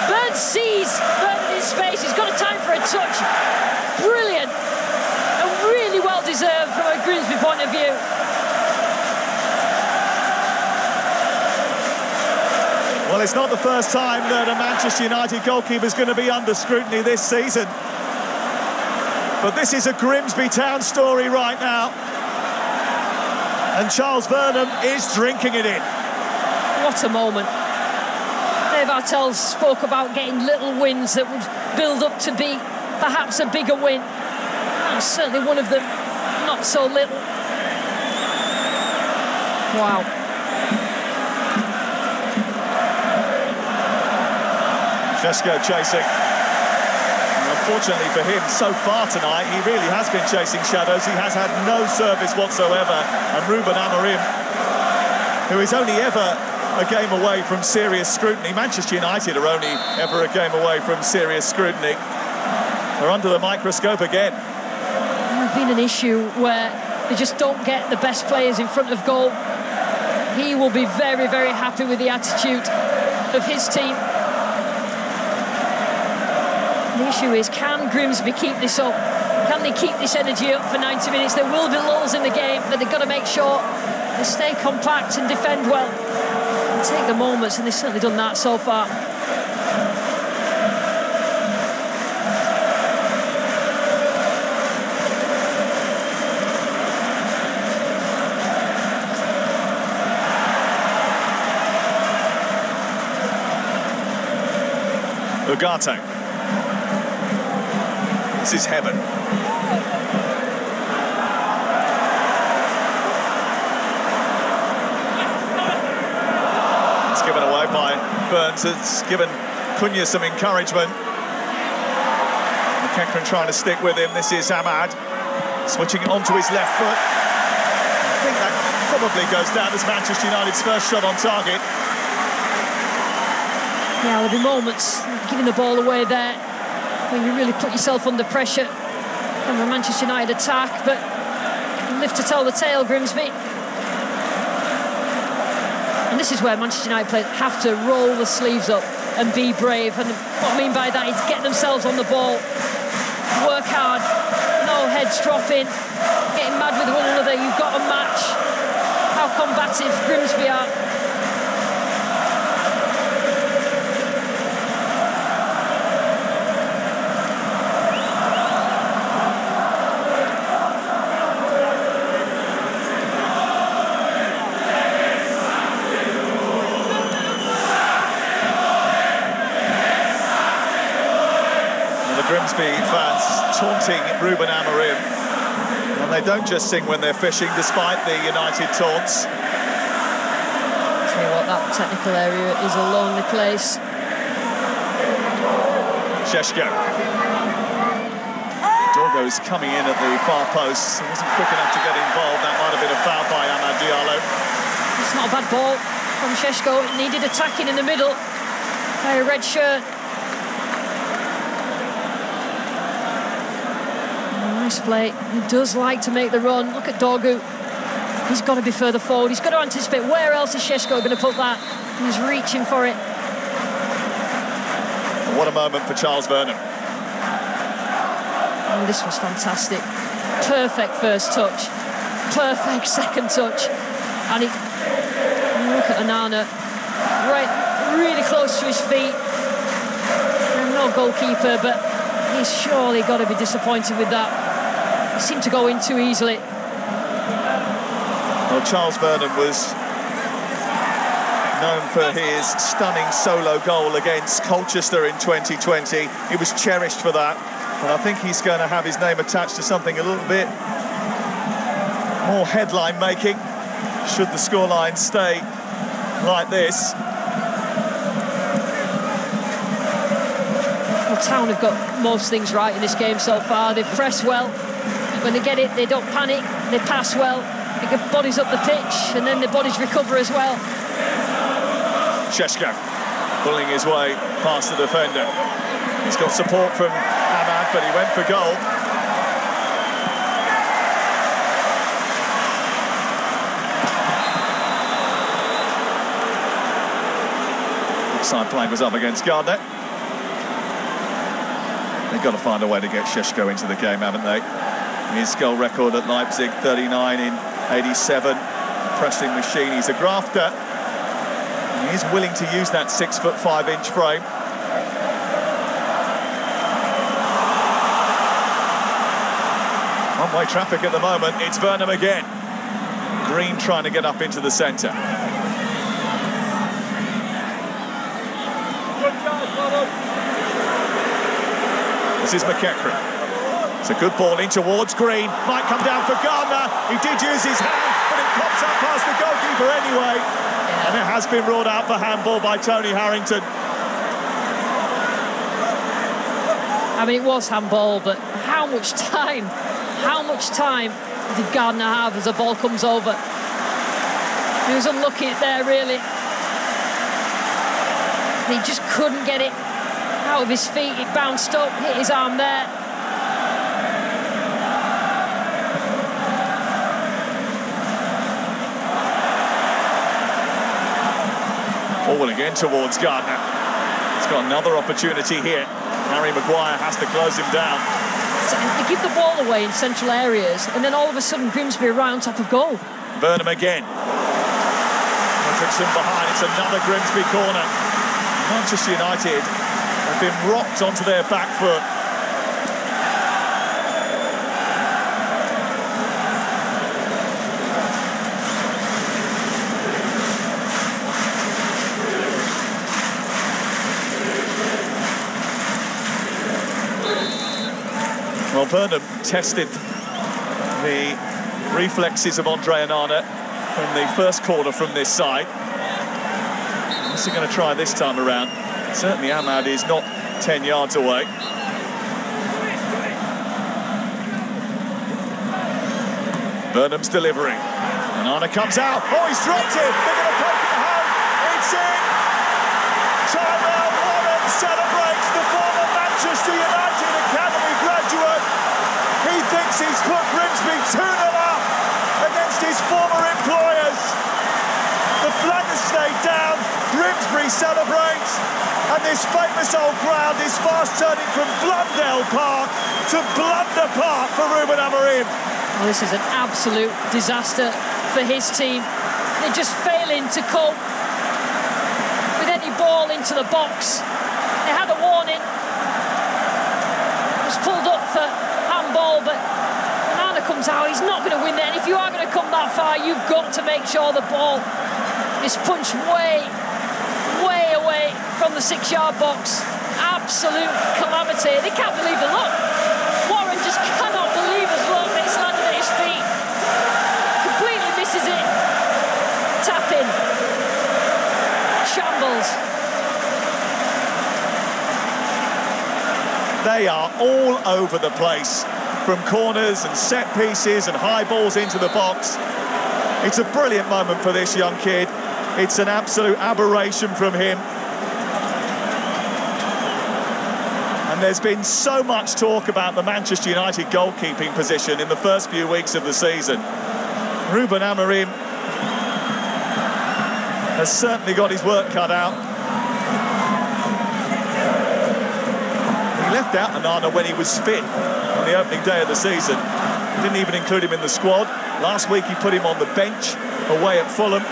Burns sees Burnham in space, he's got a time for a touch. Brilliant, and really well deserved from a Grimsby point of view. Well, it's not the first time that a Manchester United goalkeeper is going to be under scrutiny this season. But this is a Grimsby Town story right now. And Charles Burnham is drinking it in. What a moment. Dave Artell spoke about getting little wins that would build up to be perhaps a bigger win. That's certainly one of them, not so little. Wow. Shesko chasing. And unfortunately for him, so far tonight, he really has been chasing shadows. He has had no service whatsoever. And Ruben Amorim, who is only ever a game away from serious scrutiny. Manchester United are only ever a game away from serious scrutiny. They're under the microscope again. There's been an issue where they just don't get the best players in front of goal. He will be very, very happy with the attitude of his team. The issue is, can Grimsby keep this up? Can they keep this energy up for 90 minutes? There will be lulls in the game, but they've got to make sure they stay compact and defend well. And take the moments, and they've certainly done that so far. Ugarte. This is heaven. It's given away by Burns. It's given Cunha some encouragement. McEachran trying to stick with him. This is Ahmad. Switching it onto his left foot. I think that probably goes down as Manchester United's first shot on target. Yeah, there'll be moments giving the ball away there where you really put yourself under pressure from a Manchester United attack, but live to tell the tale, Grimsby. And this is where Manchester United players have to roll the sleeves up and be brave. And what I mean by that is get themselves on the ball, work hard, no heads dropping, getting mad with one another. You've got to match how combative Grimsby are. Grimsby fans taunting Ruben Amorim, and they don't just sing when they're fishing, despite the United taunts. Tell you what, that technical area is a lonely place. Šeško. Dorgo's coming in at the far post. He wasn't quick enough to get involved. That might have been a foul by Amad Diallo. It's not a bad ball from Šeško. It needed attacking in the middle by a red shirt. Nice play. He does like to make the run. Look at Dorgu. He's got to be further forward. He's got to anticipate where else is Šeško going to put that. He's reaching for it. What a moment for Charles Vernon. Oh, this was fantastic. Perfect first touch. Perfect second touch. And he... Look at Onana. Right, really close to his feet. No goalkeeper, but he's surely got to be disappointed with that. He seemed to go in too easily. Well, Charles Vernon was known for his stunning solo goal against Colchester in 2020. He was cherished for that, and I think he's going to have his name attached to something a little bit more headline making, should the scoreline stay like this. Well, Town have got most things right in this game so far. They've pressed well. When they get it, they don't panic. They pass well. They get bodies up the pitch, and then the bodies recover as well. Šeško pulling his way past the defender. He's got support from Amad, but he went for goal. Side flag was up against Gardner. They've got to find a way to get Šeško into the game, haven't they? His goal record at Leipzig, 39 in 87. Pressing machine. He's a grafter. And he is willing to use that 6'5" frame. One-way traffic at the moment. It's Burnham again. Green trying to get up into the centre. This is McEachran. It's a good ball in towards Green. Might come down for Gardner. He did use his hand, but it pops up past the goalkeeper anyway. And it has been ruled out for handball by Tony Harrington. I mean, it was handball, but how much time did Gardner have as the ball comes over? He was unlucky there, really. He just couldn't get it out of his feet. It bounced up, hit his arm there. Forward again towards Gardner. He's got another opportunity here. Harry Maguire has to close him down. So they give the ball away in central areas, and then all of a sudden Grimsby are right on top of goal. Burnham again. Hendrickson behind. It's another Grimsby corner. Manchester United have been rocked onto their back foot. Well, Burnham tested the reflexes of Andre Onana from the first corner from this side. What's he going to try this time around? Certainly Amad is not 10 yards away. Burnham's delivering. Onana comes out. Oh, he's dropped it. They're going to poke it home. It's in. Tyrell Warren celebrates, the former Manchester United Academy graduate. He thinks he's put Grimsby 2-0 up against his former employers. The flag has stayed down. Grimsby celebrates, and this famous old ground is fast turning from Blundell Park to Blunder Park for Ruben Amorim. Well, this is an absolute disaster for his team. They're just failing to cope with any ball into the box. They had a warning. It was pulled up for handball, but Onana comes out. He's not going to win there. And if you are going to come that far, you've got to make sure the ball is punched way away from the 6-yard box. Absolute calamity. They can't believe the luck. Warren just cannot believe his luck. It's landed at his feet. Completely misses it. Tap in. Shambles. They are all over the place, from corners and set pieces and high balls into the box. It's a brilliant moment for this young kid. It's an absolute aberration from him. And there's been so much talk about the Manchester United goalkeeping position in the first few weeks of the season. Ruben Amorim has certainly got his work cut out. He left out Onana when he was fit on the opening day of the season. Didn't even include him in the squad. Last week he put him on the bench away at Fulham.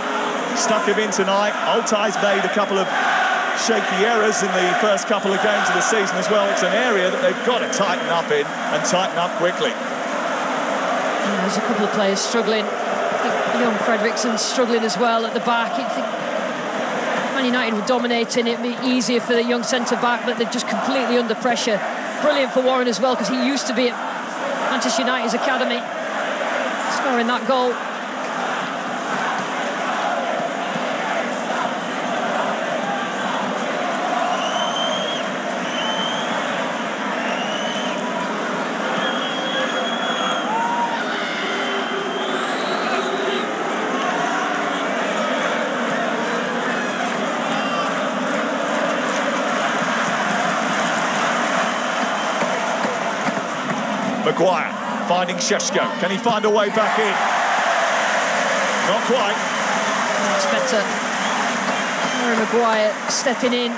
Stuck him in tonight. Altay's made a couple of shaky errors in the first couple of games of the season as well. It's an area that they've got to tighten up in, and tighten up quickly. Yeah, there's a couple of players struggling. Young Fredrickson struggling as well at the back. I think Man United were dominating. It'd be easier for the young centre-back, but they're just completely under pressure. Brilliant for Warren as well, because he used to be at Manchester United's academy, scoring that goal. Maguire finding Šeško. Can he find a way back in? Not quite. That's better. Harry Maguire stepping in.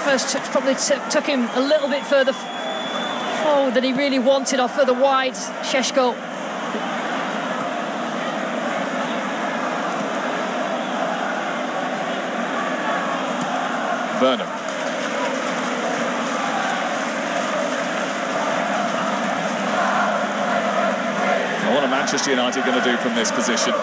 First touch probably took him a little bit further forward than he really wanted, or further wide. Šeško. Burnham. What are Manchester United going to do from this position?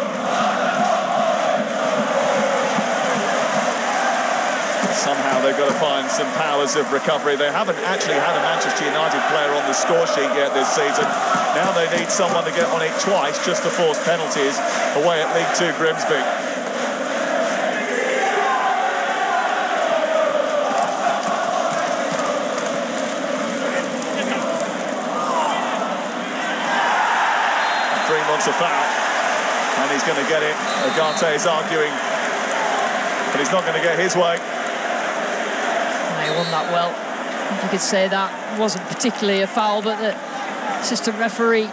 Somehow they've got to find some powers of recovery. They haven't actually had a Manchester United player on the score sheet yet this season. Now they need someone to get on it twice just to force penalties away at League 2 Grimsby. Wants a foul, and he's going to get it. Agate is arguing, but he's not going to get his way. He won that well. I think you could say that wasn't particularly a foul, but the assistant referee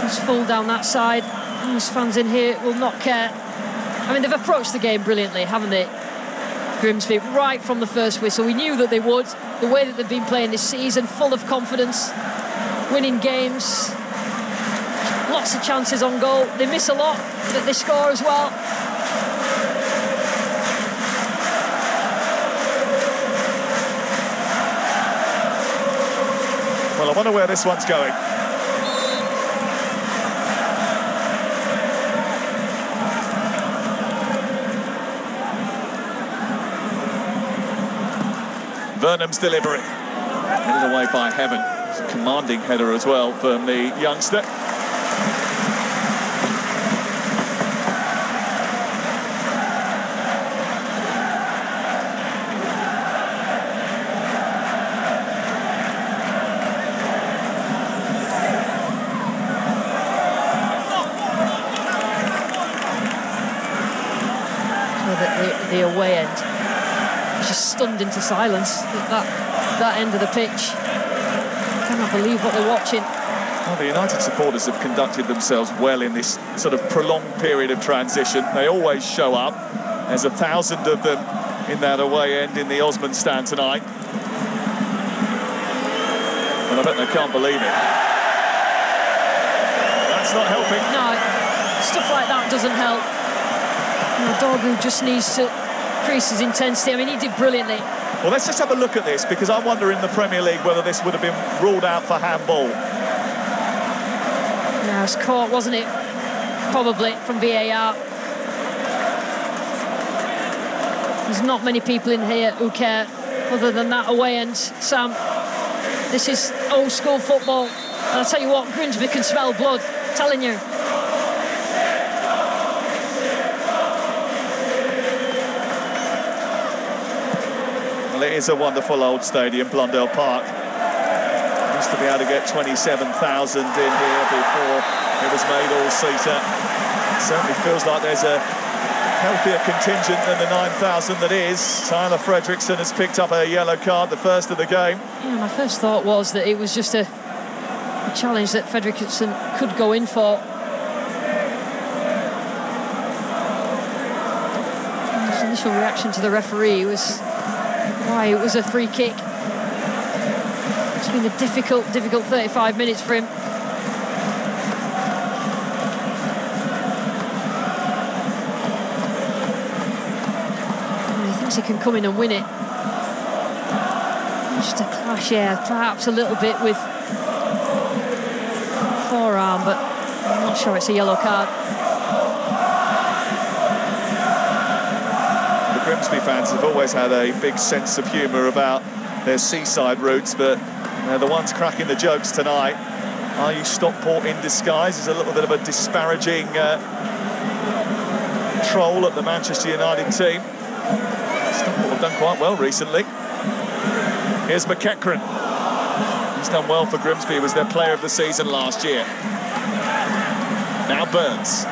was full down that side. These fans in here will not care. I mean, they've approached the game brilliantly, haven't they? Grimsby, right from the first whistle. We knew that they would. The way that they've been playing this season, full of confidence, winning games. Lots of chances on goal. They miss a lot, but they score as well. Well, I wonder where this one's going. Burnham's delivery. Headed away by Heaven. It's a commanding header as well from the youngster. The away end was just stunned into silence at that end of the pitch. I cannot believe what they're watching. Well, the United supporters have conducted themselves well in this sort of prolonged period of transition. They always show up. There's 1,000 of them in that away end in the Osman stand tonight. And I bet they can't believe it. That's not helping. No, stuff like that doesn't help. Dogu just needs to increase his intensity. I mean, he did brilliantly. Well, let's just have a look at this, because I wonder in the Premier League whether this would have been ruled out for handball. Yeah, it was caught, wasn't it? Probably from VAR. There's not many people in here who care other than that away end, Sam. This is old school football. And I'll tell you what, Grimsby can smell blood. I'm telling you. Well, it is a wonderful old stadium, Blundell Park. Used to be able to get 27,000 in here before it was made all-seater. It certainly feels like there's a healthier contingent than the 9,000 that is. Tyler Fredrickson has picked up a yellow card, the first of the game. Yeah, my first thought was that it was just a challenge that Fredrickson could go in for. His initial reaction to the referee was why it was a free kick. It's been a difficult 35 minutes for him. He can come in and win it. Just a clash, yeah, perhaps a little bit with forearm, but I'm not sure it's a yellow card. The Grimsby fans have always had a big sense of humour about their seaside roots, but they're the ones cracking the jokes tonight. Are you Stockport in disguise? Is a little bit of a disparaging troll at the Manchester United team. Stockport have done quite well recently. Here's McEachran. He's done well for Grimsby. He was their player of the season last year. Now Burns.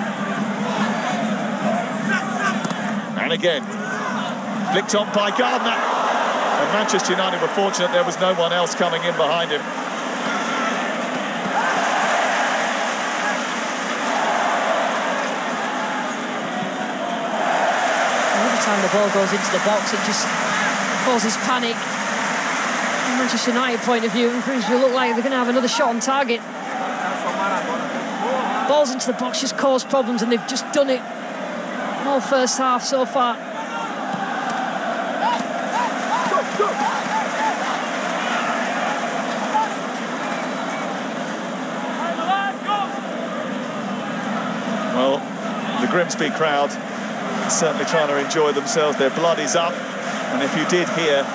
And again. Flicked on by Gardner. And Manchester United were fortunate there was no one else coming in behind him. Time the ball goes into the box, it just causes panic. From Manchester United point of view, and Grimsby look like they're going to have another shot on target. Balls into the box just cause problems, and they've just done it all first half so far. Well, the Grimsby crowd certainly trying to enjoy themselves. Their blood is up, and if you did hear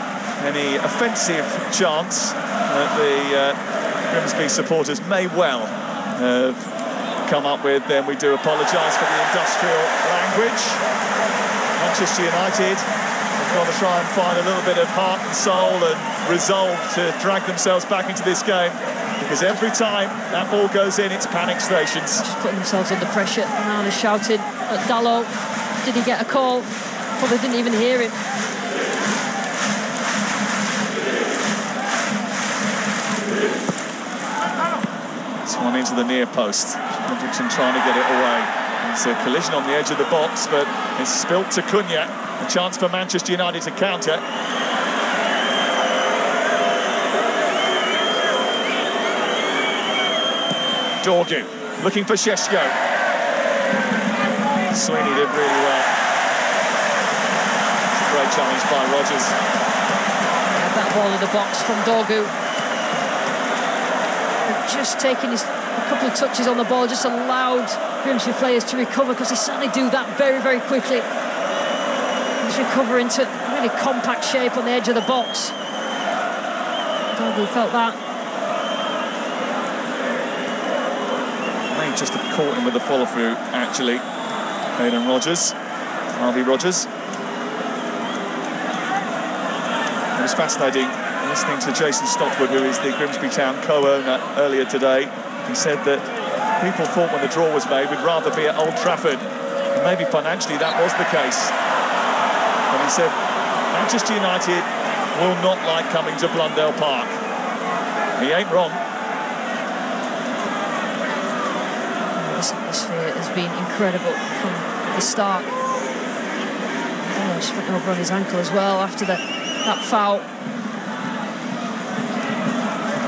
any offensive chants that the Grimsby supporters may well have come up with, then we do apologise for the industrial language. Manchester United have got to try and find a little bit of heart and soul and resolve to drag themselves back into this game, because every time that ball goes in, it's panic stations. Just putting themselves under pressure. Nana shouted at Dallo. Did he get a call? Probably didn't even hear him. This one into the near post. Hendrickson trying to get it away. It's a collision on the edge of the box, but it's spilt to Cunha. A chance for Manchester United to counter. Dorgu looking for Sheshko. Sweeney did really well. It's a great challenge by Rodgers. Had that ball in the box from Dorgu. Just taking a couple of touches on the ball, just allowed Grimsby players to recover, because they certainly do that very, very quickly. Just recover into really compact shape on the edge of the box. Dorgu felt that. May just have caught him with the follow-through, actually. Aidan Rodgers, Harvey Rodgers. It was fascinating listening to Jason Stopwood, who is the Grimsby Town co-owner, earlier today. He said that people thought when the draw was made we'd rather be at Old Trafford, and maybe financially that was the case. But he said Manchester United will not like coming to Blundell Park. He ain't wrong. This atmosphere has been incredible from the start. Oh, just went over on his ankle as well after that foul.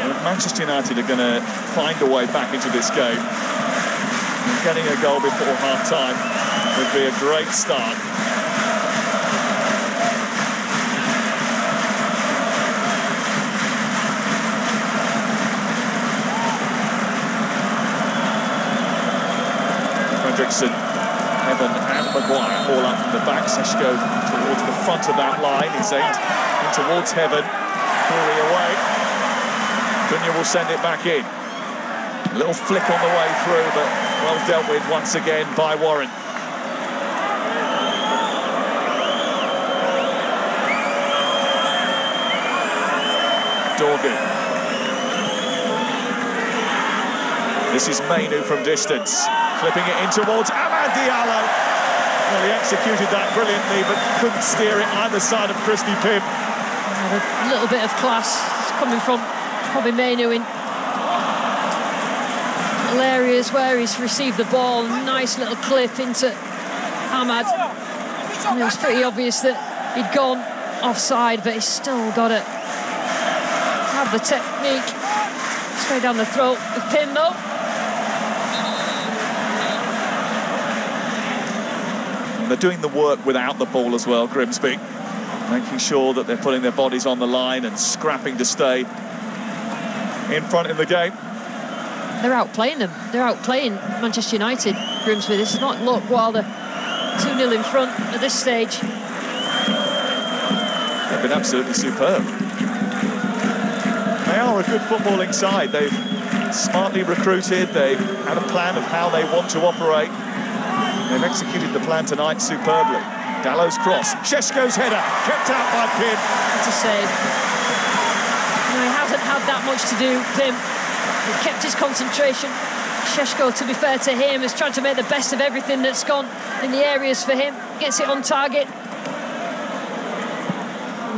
If Manchester United are going to find a way back into this game, and getting a goal before half-time would be a great start. Fredrickson, Evan and Maguire all up from the back. Seshko towards the front of that line. He's aimed in towards Heaven. Corey away. Cunha will send it back in. A little flick on the way through, but well dealt with once again by Warren. Dorgu. This is Mainu from distance, clipping it in towards Amad Diallo. Well, he executed that brilliantly, but couldn't steer it either side of Christy Pym. A little bit of class coming from probably Mainu in little areas where he's received the ball. Nice little clip into Ahmad. And it was pretty obvious that he'd gone offside, but he's still got to have the technique. Straight down the throat of Pym, though. They're doing the work without the ball as well, Grimsby. Making sure that they're putting their bodies on the line and scrapping to stay in front in the game. They're outplaying them. They're outplaying Manchester United, Grimsby. This is not luck while they're 2-0 in front at this stage. They've been absolutely superb. They are a good footballing side. They've smartly recruited. They've had a plan of how they want to operate. They've executed the plan tonight superbly. Dallo's cross, Šeško's header, kept out by Pym. It's a save. No, he hasn't had that much to do, Pym. He kept his concentration. Šeško, to be fair to him, has tried to make the best of everything that's gone in the areas for him. Gets it on target.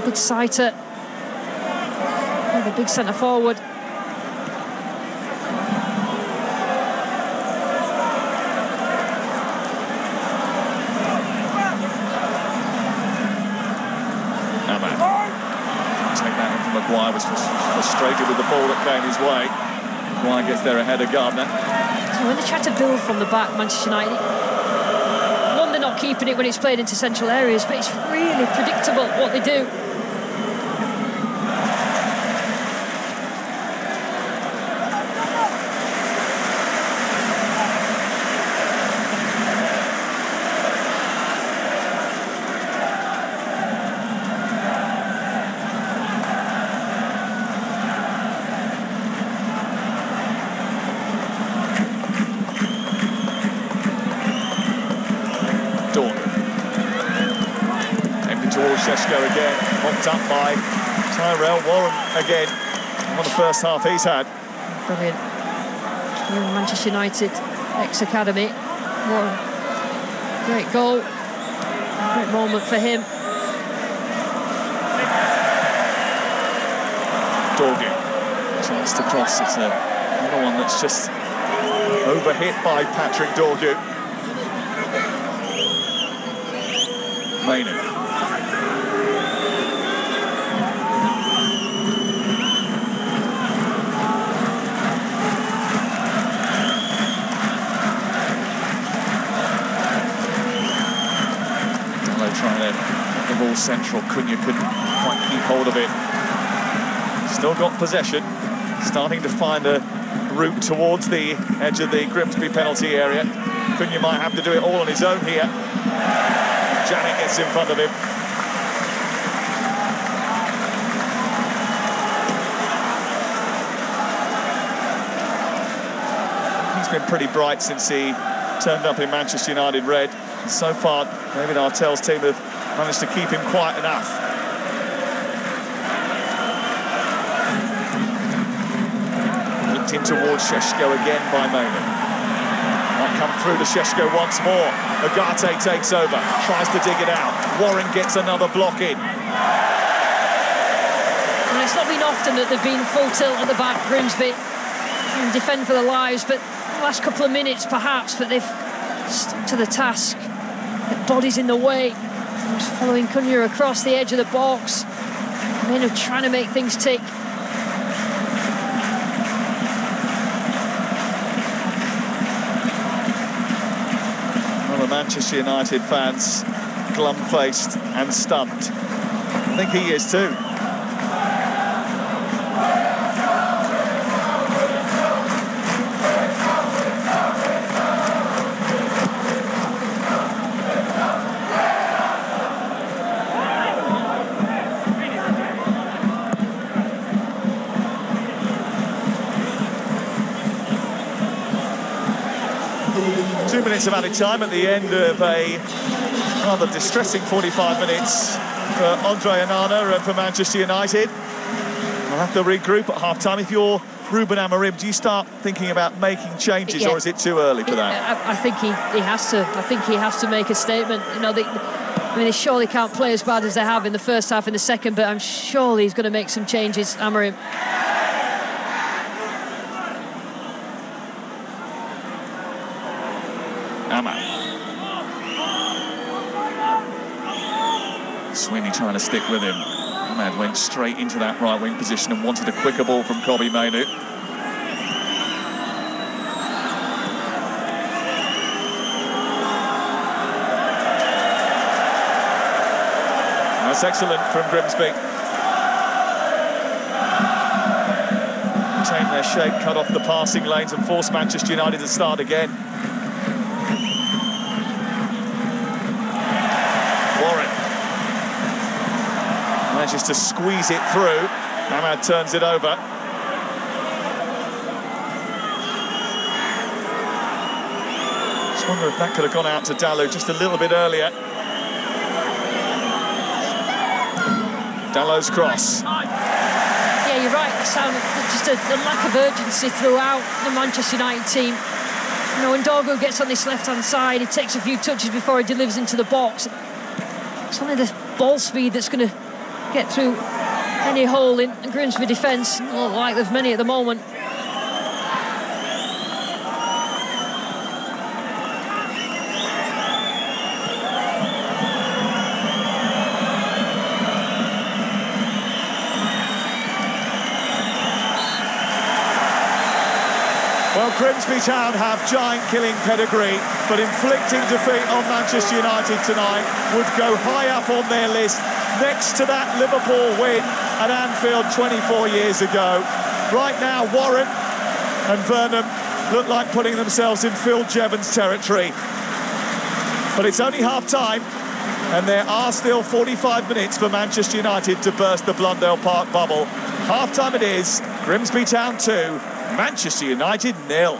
Good sighter. The big centre forward. Maguire was frustrated with the ball that came his way. Maguire gets there ahead of Gardner. So when they try to build from the back, Manchester United, one, they're not keeping it when it's played into central areas, but it's really predictable what they do. Šeško again, mopped up by Tyrell Warren again. On the first half he's had. Brilliant. Young Manchester United ex-academy. Warren. Great goal. Great moment for him. Dorgu. Chance to cross. It's another one that's just overhit by Patrick Dorgu. Mainu. Trying to get the ball central. Cunha couldn't quite keep hold of it. Still got possession. Starting to find a route towards the edge of the Grimsby penalty area. Cunha might have to do it all on his own here. Janet gets in front of him. He's been pretty bright since he turned up in Manchester United red. And so far, David Artell's team have managed to keep him quiet enough. Flicked in towards Šeško again by Mainu. Might come through to Šeško once more. Agate takes over, tries to dig it out. Warren gets another block in. And it's not been often that they've been full tilt at the back, Grimsby, and defend for their lives, but the last couple of minutes perhaps, but they've stuck to the task. The body's in the way. Just following Cunha across the edge of the box. Men are trying to make things tick. Well, the Manchester United fans glum-faced and stunned. I think he is too. Of added time at the end of a rather distressing 45 minutes for Andre Onana and for Manchester United. We'll have to regroup at half-time. If you're Ruben Amorim, do you start thinking about making changes, or is it too early for that? I think he has to. I think he has to make a statement. You know, they surely can't play as bad as they have in the first half in the second, but I'm surely he's going to make some changes, Amorim. Ahmad. Sweeney trying to stick with him. Ahmad went straight into that right wing position and wanted a quicker ball from Kobbie Mainoo. That's excellent from Grimsby. Retain their shape, cut off the passing lanes and force Manchester United to start again. Warren manages to squeeze it through. Ahmad turns it over. Just wonder if that could have gone out to Dalot just a little bit earlier. Dallow's cross. Yeah, you're right, Sam. Just a lack of urgency throughout the Manchester United team. You know, when Dorgo gets on this left-hand side, he takes a few touches before he delivers into the box. It's only the ball speed that's going to get through any hole in Grimsby defence. Not like there's many at the moment. Well, Grimsby Town have giant-killing pedigree, but inflicting defeat on Manchester United tonight would go high up on their list, next to that Liverpool win at Anfield 24 years ago. Right now, Warren and Vernon look like putting themselves in Phil Jevons territory. But it's only half-time, and there are still 45 minutes for Manchester United to burst the Blundell Park bubble. Half-time it is, Grimsby Town 2, Manchester United 0.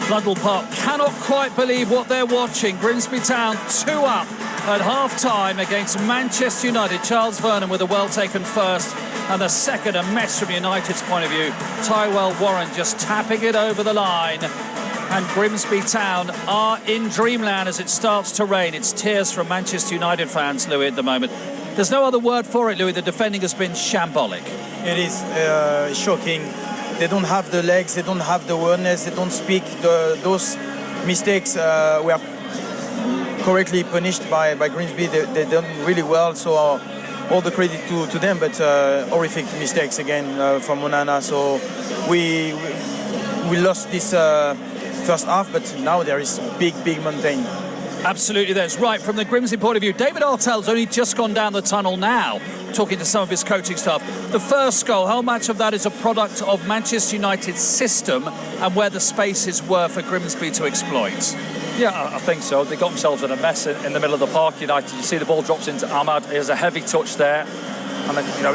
Blundell Park cannot quite believe what they're watching. Grimsby Town 2 up at half-time against Manchester United. Charles Vernon with a well-taken first, and the second a mess from United's point of view. Tyrell Warren just tapping it over the line. And Grimsby Town are in dreamland as it starts to rain. It's tears from Manchester United fans, Louis, at the moment. There's no other word for it, Louis. The defending has been shambolic. It is shocking. They don't have the legs, they don't have the awareness, they don't speak. Those mistakes were correctly punished by Grimsby. They done really well, so all the credit to them, but horrific mistakes again from Onana. So we lost this first half, but now there is big mountain. Absolutely, that's right. From the Grimsby point of view, David Artell's only just gone down the tunnel now, talking to some of his coaching staff. The first goal, how much of that is a product of Manchester United's system and where the spaces were for Grimsby to exploit? Yeah, I think so. They got themselves in a mess in the middle of the park. United, you see the ball drops into Ahmad. There's a heavy touch there. And then, you know,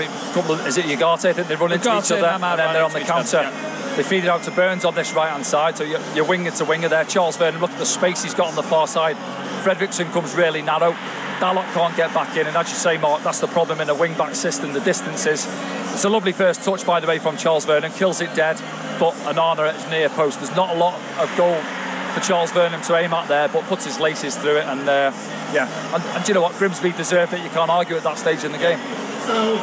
is it Ugarte? I think they run into each other, and then they're on the counter. Yeah. They feed it out to Burns on this right-hand side, so you're winger to winger there. Charles Vernon, look at the space he's got on the far side. Fredrickson comes really narrow. Dalot can't get back in, and as you say, Mark, that's the problem in a wing-back system, the distances. It's a lovely first touch, by the way, from Charles Vernon, kills it dead, but Onana at his near post. There's not a lot of goal for Charles Vernon to aim at there, but puts his laces through it, and and do you know what? Grimsby deserved it. You can't argue at that stage in the game.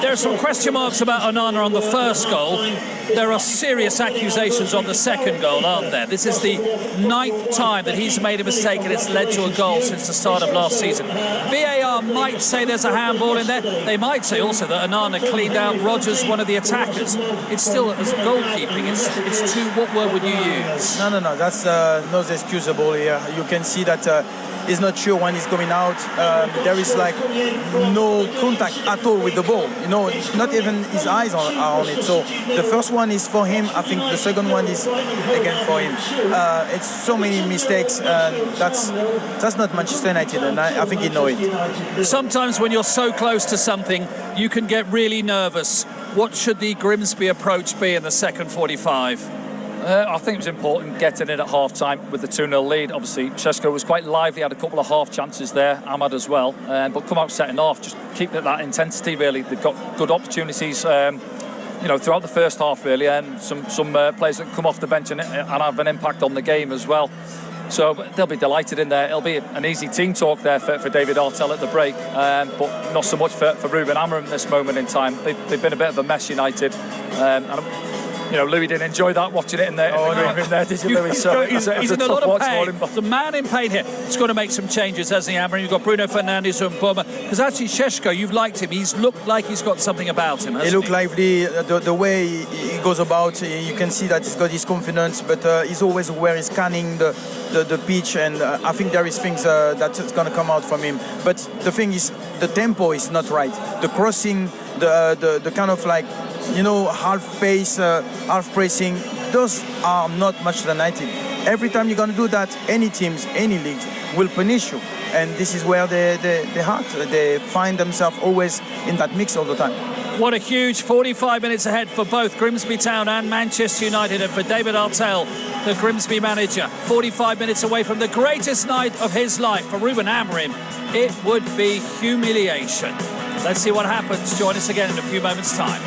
There are some question marks about Onana on the first goal. There are serious accusations on the second goal, aren't there? This is the 9th time that he's made a mistake and it's led to a goal since the start of last season. VAR might say there's a handball in there. They might say also that Onana cleaned out Rodgers, one of the attackers. It's still, as goalkeeping, it's too, what word would you use? No, that's not excusable here. You can see that he's not sure when he's coming out. There is like no contact at all with the ball. You know, not even his eyes are on it. So the first one is for him. I think the second one is again for him. It's so many mistakes. That's not Manchester United, and I think he knows it. Sometimes when you're so close to something, you can get really nervous. What should the Grimsby approach be in the second 45? I think it was important getting in at half-time with the 2-0 lead. Obviously, Šeško was quite lively, had a couple of half chances there, Ahmad as well. But come out second half, just keep that intensity, really. They've got good opportunities, throughout the first half, really, and some players that come off the bench and have an impact on the game as well. So they'll be delighted in there. It'll be an easy team talk there for David Artell at the break, but not so much for Ruben Amorim at this moment in time. They've been a bit of a mess, United. Louis didn't enjoy that, watching it in the green room there, did you, Louis? So he's in a lot of pain. The man in pain here. He's got to make some changes, hasn't he, Amorim? You've got Bruno Fernandes and Mboma. Because actually, Šeško, you've liked him. He's looked like he's got something about him, hasn't he? He looked lively. The way he goes about, you can see that he's got his confidence, but he's always aware, he's scanning the pitch, and I think there is things that's going to come out from him. But the thing is, the tempo is not right. The crossing, the kind of like, half pace, half pressing, those are not much United. Every time you're going to do that, any teams, any leagues will punish you. And this is where they find themselves always in that mix all the time. What a huge 45 minutes ahead for both Grimsby Town and Manchester United, and for David Artell, the Grimsby manager. 45 minutes away from the greatest night of his life. For Ruben Amorim, it would be humiliation. Let's see what happens. Join us again in a few moments' time.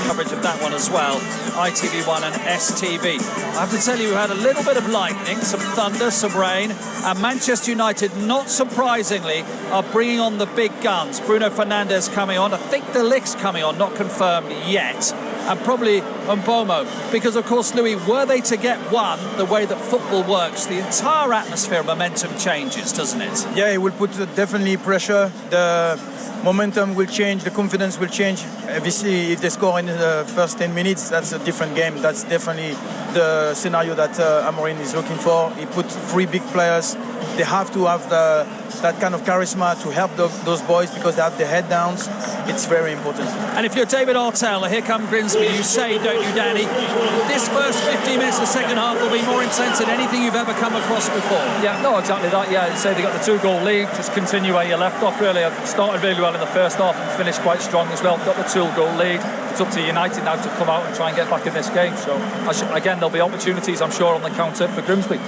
Coverage of that one as well, ITV1 and STV. I have to tell you, we had a little bit of lightning, some thunder, some rain, and Manchester United, not surprisingly, are bringing on the big guns. Bruno Fernandes coming on, I think De Ligt's coming on, not confirmed yet, and probably Mboma, because of course, Louis, were they to get one, the way that football works, the entire atmosphere and momentum changes, doesn't it? Yeah, it will put definitely pressure. The momentum will change, the confidence will change. Obviously, if they score in the first 10 minutes, that's a different game. That's definitely the scenario that Amorim is looking for. He put 3 big players. They have to have that kind of charisma to help those boys, because they have their head downs. It's very important. And if you're David Artell, here come Grimsby, you say, don't you, Danny, this first 15 minutes of the second half will be more intense than anything you've ever come across before. Yeah, no, exactly that. Yeah, you say they got the 2-goal lead, just continue where you left off, really. I've started really well in the first half and finished quite strong as well. Got the 2-goal lead. It's up to United now to come out and try and get back in this game. So, again, there'll be opportunities, I'm sure, on the counter for Grimsby.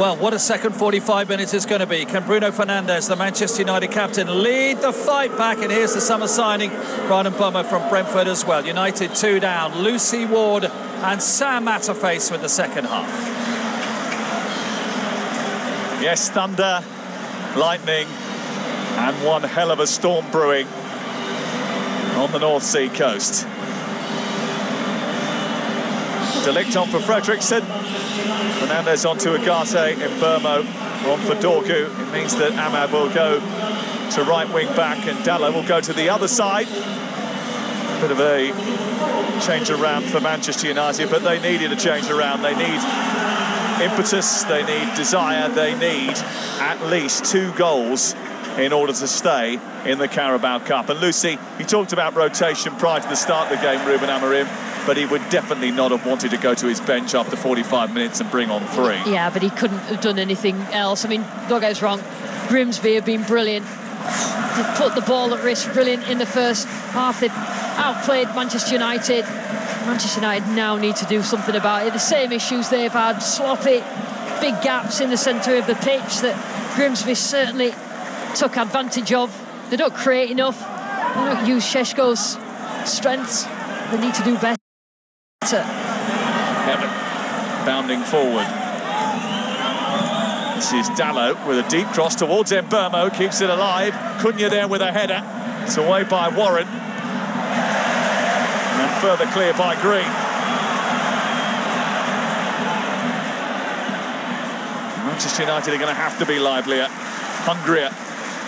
Well, what a second 45 minutes is going to be. Can Bruno Fernandes, the Manchester United captain, lead the fight back? And here's the summer signing, Brian Mboma from Brentford as well. United 2 down. Lucy Ward and Sam Matterface with the second half. Yes, thunder, lightning, and one hell of a storm brewing on the North Sea coast. De Ligt on for Fredriksson. Fernandes on to Agate, Mboma on for Dorgu. It means that Ahmad will go to right wing back and Dalot will go to the other side. Bit of a change around for Manchester United, but they needed a change around. They need impetus, they need desire, they need at least 2 goals in order to stay in the Carabao Cup. And Lucy, he talked about rotation prior to the start of the game, Ruben Amorim, but he would definitely not have wanted to go to his bench after 45 minutes and bring on 3. Yeah, but he couldn't have done anything else. I mean, don't get us wrong, Grimsby have been brilliant. They put the ball at risk, brilliant in the first half. They've outplayed Manchester United. Manchester United now need to do something about it. The same issues they've had, sloppy, big gaps in the centre of the pitch that Grimsby certainly took advantage of. They don't create enough. They don't use Šeško's strengths. They need to do better. Evan bounding forward. This is Dalot with a deep cross towards Mboma, keeps it alive. Cunha there with a header. It's away by Warren. And further clear by Green. Manchester United are going to have to be livelier, hungrier,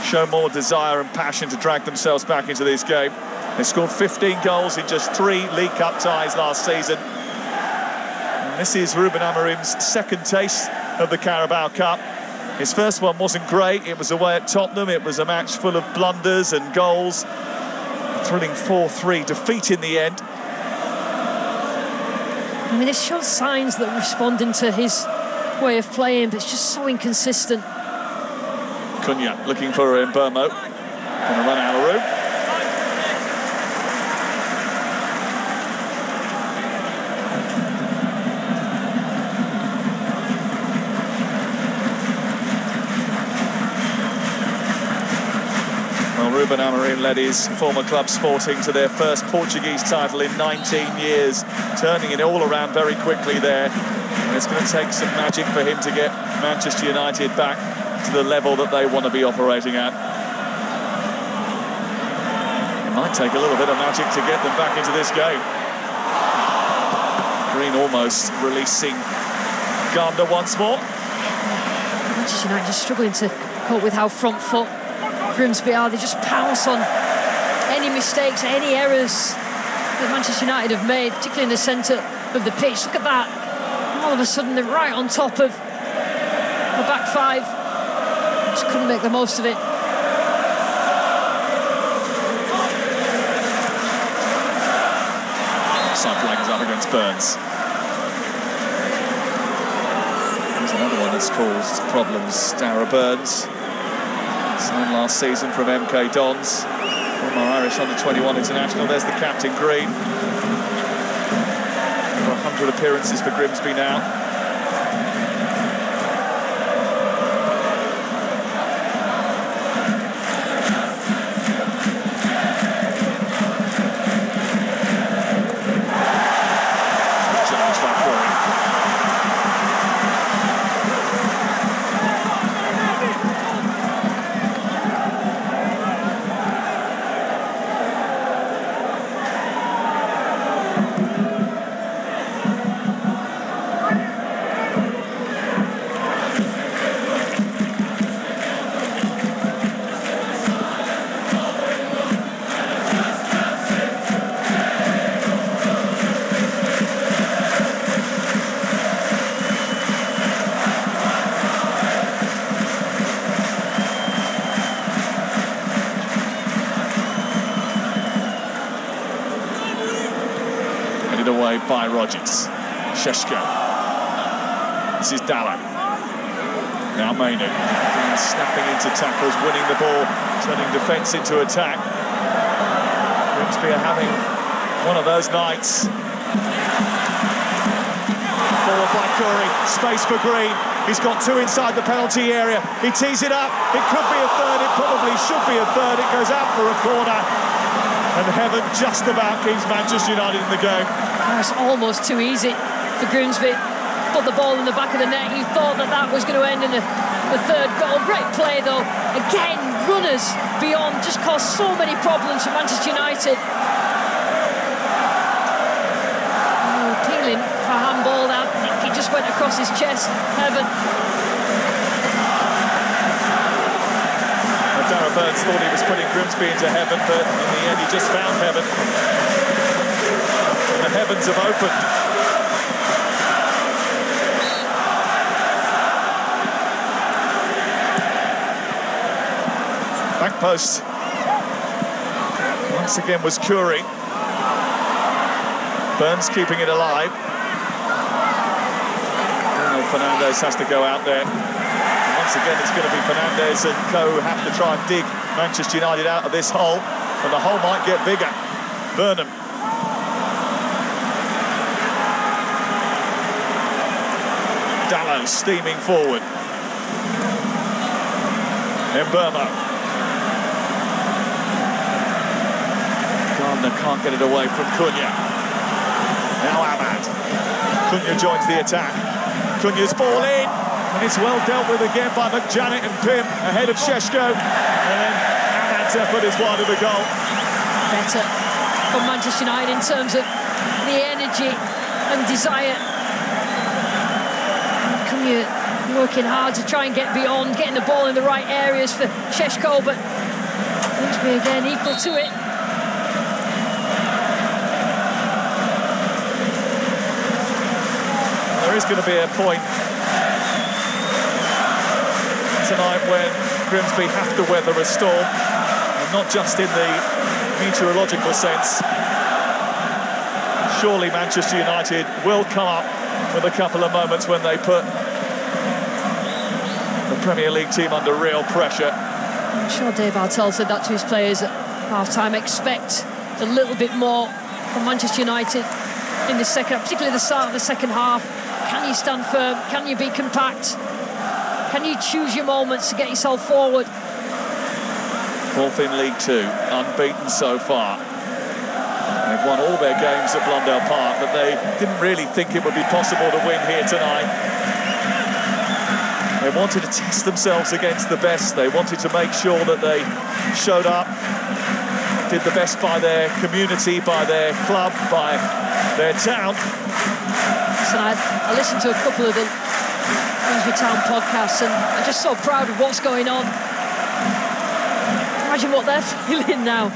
show more desire and passion to drag themselves back into this game. They scored 15 goals in just 3 League Cup ties last season. And this is Ruben Amorim's second taste of the Carabao Cup. His first one wasn't great. It was away at Tottenham. It was a match full of blunders and goals. A thrilling 4-3 defeat in the end. I mean, it shows signs that responding to his way of playing, but it's just so inconsistent. Cunha looking for Mboma. Going to run out of room. Ruben Amorim led his former club Sporting to their first Portuguese title in 19 years, turning it all around very quickly there. And it's going to take some magic for him to get Manchester United back to the level that they want to be operating at. It might take a little bit of magic to get them back into this game. Green almost releasing Gardner once more. Manchester United just struggling to cope with how front foot Grimsby are. They just pounce on any mistakes, any errors that Manchester United have made, particularly in the centre of the pitch. Look at that. All of a sudden, they're right on top of the back five. Just couldn't make the most of it. Side flag is up against Burns. There's another one that's caused problems, Darragh Burns. Signed last season from MK Dons. Former Irish under-21 international. There's the captain, Green. Over 100 appearances for Grimsby now. Away by Rodgers. Šeško. This is Dallow. Now Mainu. Snapping into tackles, winning the ball, turning defence into attack. Grimsby are having one of those nights. Forward by Curry. Space for Green. He's got two inside the penalty area. He tees it up. It could be a third. It probably should be a third. It goes out for a corner. And Heaven just about keeps Manchester United in the game. It's almost too easy for Grimsby. Put the ball in the back of the net. You thought that that was going to end in the third goal. Great play, though. Again, runners beyond just caused so many problems for Manchester United. Oh, appealing for handball. I think he just went across his chest. Heaven. Darragh Burns thought he was putting Grimsby into heaven, but in the end he just found heaven. And the heavens have opened. Back post. Once again was Curry. Burns keeping it alive. Fernandez has to go out there. Once again, it's going to be Fernandez and co have to try and dig Manchester United out of this hole, and the hole might get bigger. Burnham. Dallow steaming forward. Mbeumo. Gardner can't get it away from Cunha. Now Ahmad. Cunha joins the attack. Cunha's ball in. And it's well dealt with again by McJanet and Pym ahead of Šeško. And then Ahmad's effort is wide of the goal. Better for Manchester United in terms of the energy and desire. Cunha working hard to try and get beyond, getting the ball in the right areas for Šeško, but Grimsby again equal to it. There is going to be a point tonight when Grimsby have to weather a storm, and not just in the meteorological sense. Surely Manchester United will come up with a couple of moments when they put the Premier League team under real pressure. I'm sure Dave Artell said that to his players at half-time. Expect a little bit more from Manchester United in the second, particularly the start of the second half. Can you stand firm? Can you be compact? Can you choose your moments to get yourself forward? Fourth in League Two, unbeaten so far. They've won all their games at Blundell Park, but they didn't really think it would be possible to win here tonight. They wanted to test themselves against the best. They wanted to make sure that they showed up, did the best by their community, by their club, by their town. So I listened to a couple of the Grimsby Town podcasts and I'm just so proud of what's going on. Imagine what they're feeling now.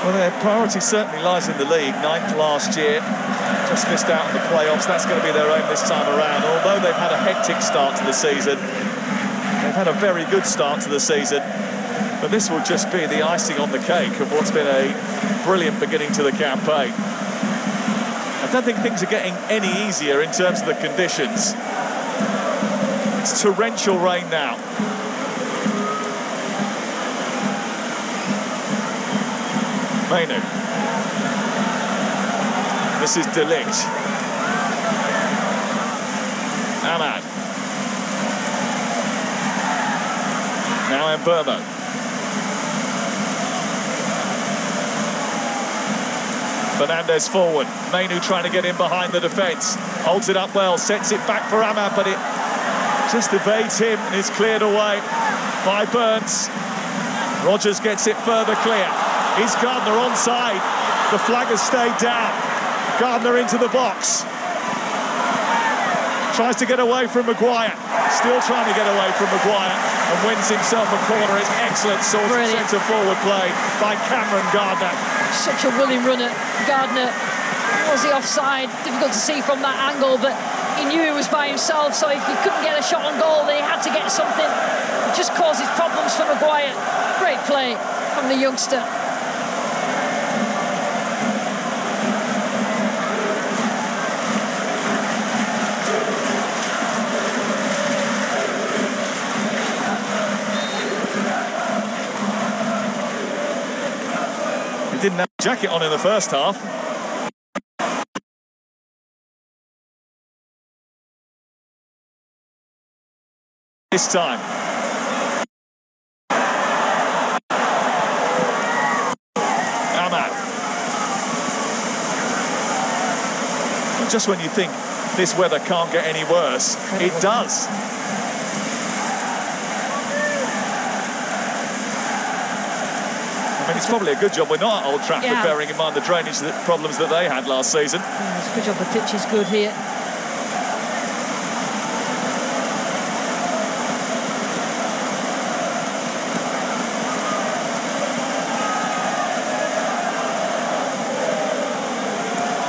Well, their priority certainly lies in the league. 9th last year, just missed out on the playoffs. That's going to be their aim this time around. Although they've had a hectic start to the season, they've had a very good start to the season. But this will just be the icing on the cake of what's been a brilliant beginning to the campaign. I don't think things are getting any easier in terms of the conditions. It's torrential rain now. Mainu. This is De Ligt. Ahmad. Now Mbeumo. Fernandez forward. Mainu trying to get in behind the defence. Holds it up well, sets it back for Ahmad, but it just evades him and is cleared away by Burns. Rogers gets it further clear. Is Gardner onside? The flag has stayed down. Gardner into the box. Tries to get away from Maguire. Still trying to get away from Maguire and wins himself a corner. It's excellent sort of centre-forward play by Cameron Gardner. Such a willing runner. Gardner, was he offside? Difficult to see from that angle, but he knew he was by himself, so if he couldn't get a shot on goal, then he had to get something. It just causes problems for Maguire. Great play from the youngster. Didn't have a jacket on in the first half. This time. Ahmad. And just when you think this weather can't get any worse, it does. I mean, it's probably a good job we're not at Old Trafford, bearing in mind the drainage problems that they had last season. It's a good job the pitch is good here.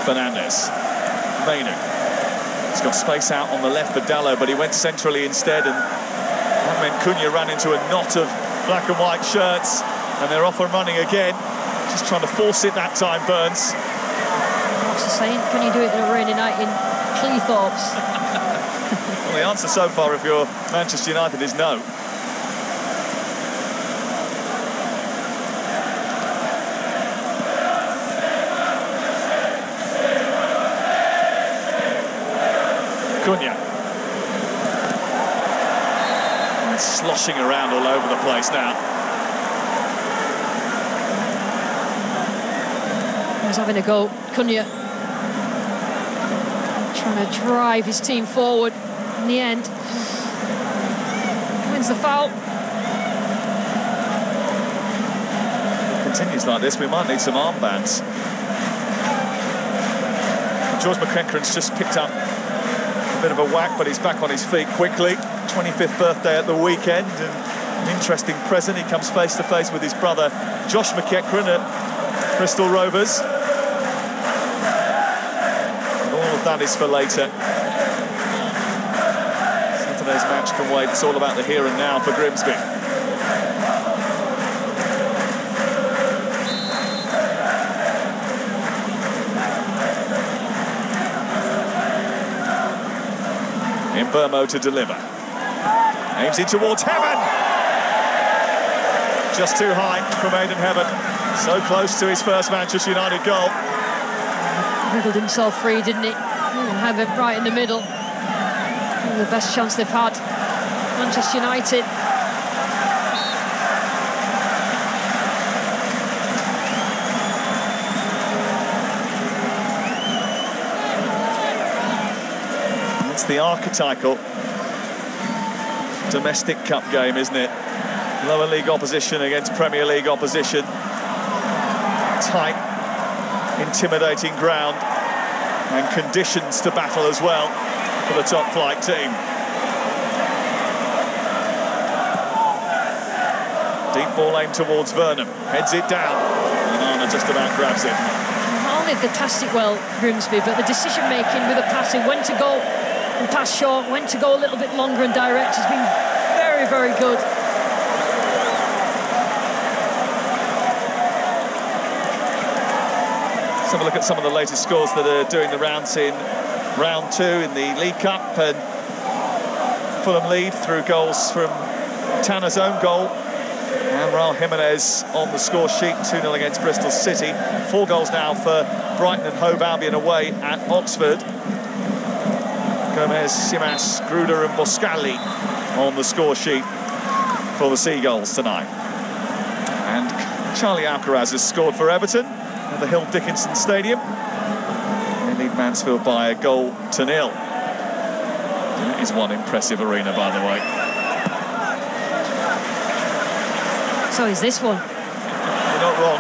Fernandez. Mainu. He's got space out on the left for Dallo, but he went centrally instead, and that meant Cunha ran into a knot of black and white shirts. And they're off and running again. Just trying to force it that time, Burns. What's the saying? Can you do it on a rainy night in Cleethorpes? Well, the answer so far, if you're Manchester United, is no. Cunha. And sloshing around all over the place now. He's having a go. Cunha trying to drive his team forward. In the end, wins the foul. Continues like this, we might need some armbands. George McEachran's just picked up a bit of a whack, but he's back on his feet quickly. 25th birthday at the weekend, and an interesting present. He comes face to face with his brother Josh McEachran at Bristol Rovers. That is for later. Saturday's match can wait. It's all about the here and now for Grimsby. Mbeumo to deliver. Aims it towards Heaven. Just too high from Aidan Heaven. So close to his first Manchester United goal. Wriggled himself free, didn't he? Have it right in the middle. The best chance they've had, Manchester United. the archetypal domestic cup game, isn't it? Lower league opposition against Premier League opposition. Tight, intimidating ground, and conditions to battle as well for the top flight team. Deep ball aimed towards Vernon, heads it down, and Arna just about grabs it. Not only have they passed it well, Grimsby, but the decision making with the passing, when to go and pass short, when to go a little bit longer and direct, has been very, very good. Let's have a look at some of the latest scores that are doing the rounds in round 2 in the League Cup. And Fulham lead through goals from Tanner's own goal and Raul Jimenez on the score sheet, 2-0 against Bristol City. 4 goals now for Brighton and Hove Albion away at Oxford. Gomez, Simas, Gruder and Boscali on the score sheet for the Seagulls tonight. And Charlie Alcaraz has scored for Everton at the Hill Dickinson Stadium. They lead Mansfield by a goal to 0. That is one impressive arena, by the way. So is this one. You're not wrong.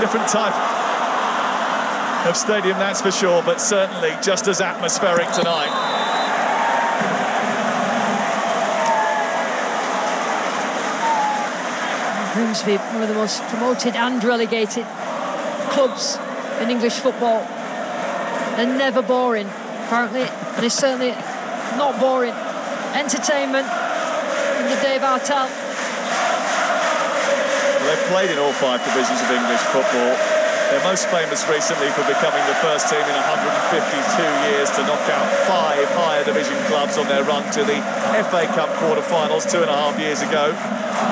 Different type of stadium, that's for sure, but certainly just as atmospheric tonight. Grimsby, one of the most promoted and relegated clubs in English football, and never boring, apparently, and it's certainly not boring. Entertainment in the Dave Artell. They've played in all 5 divisions of English football. They're most famous recently for becoming the first team in 152 years to knock out 5 higher division clubs on their run to the FA Cup quarter-finals 2.5 years ago,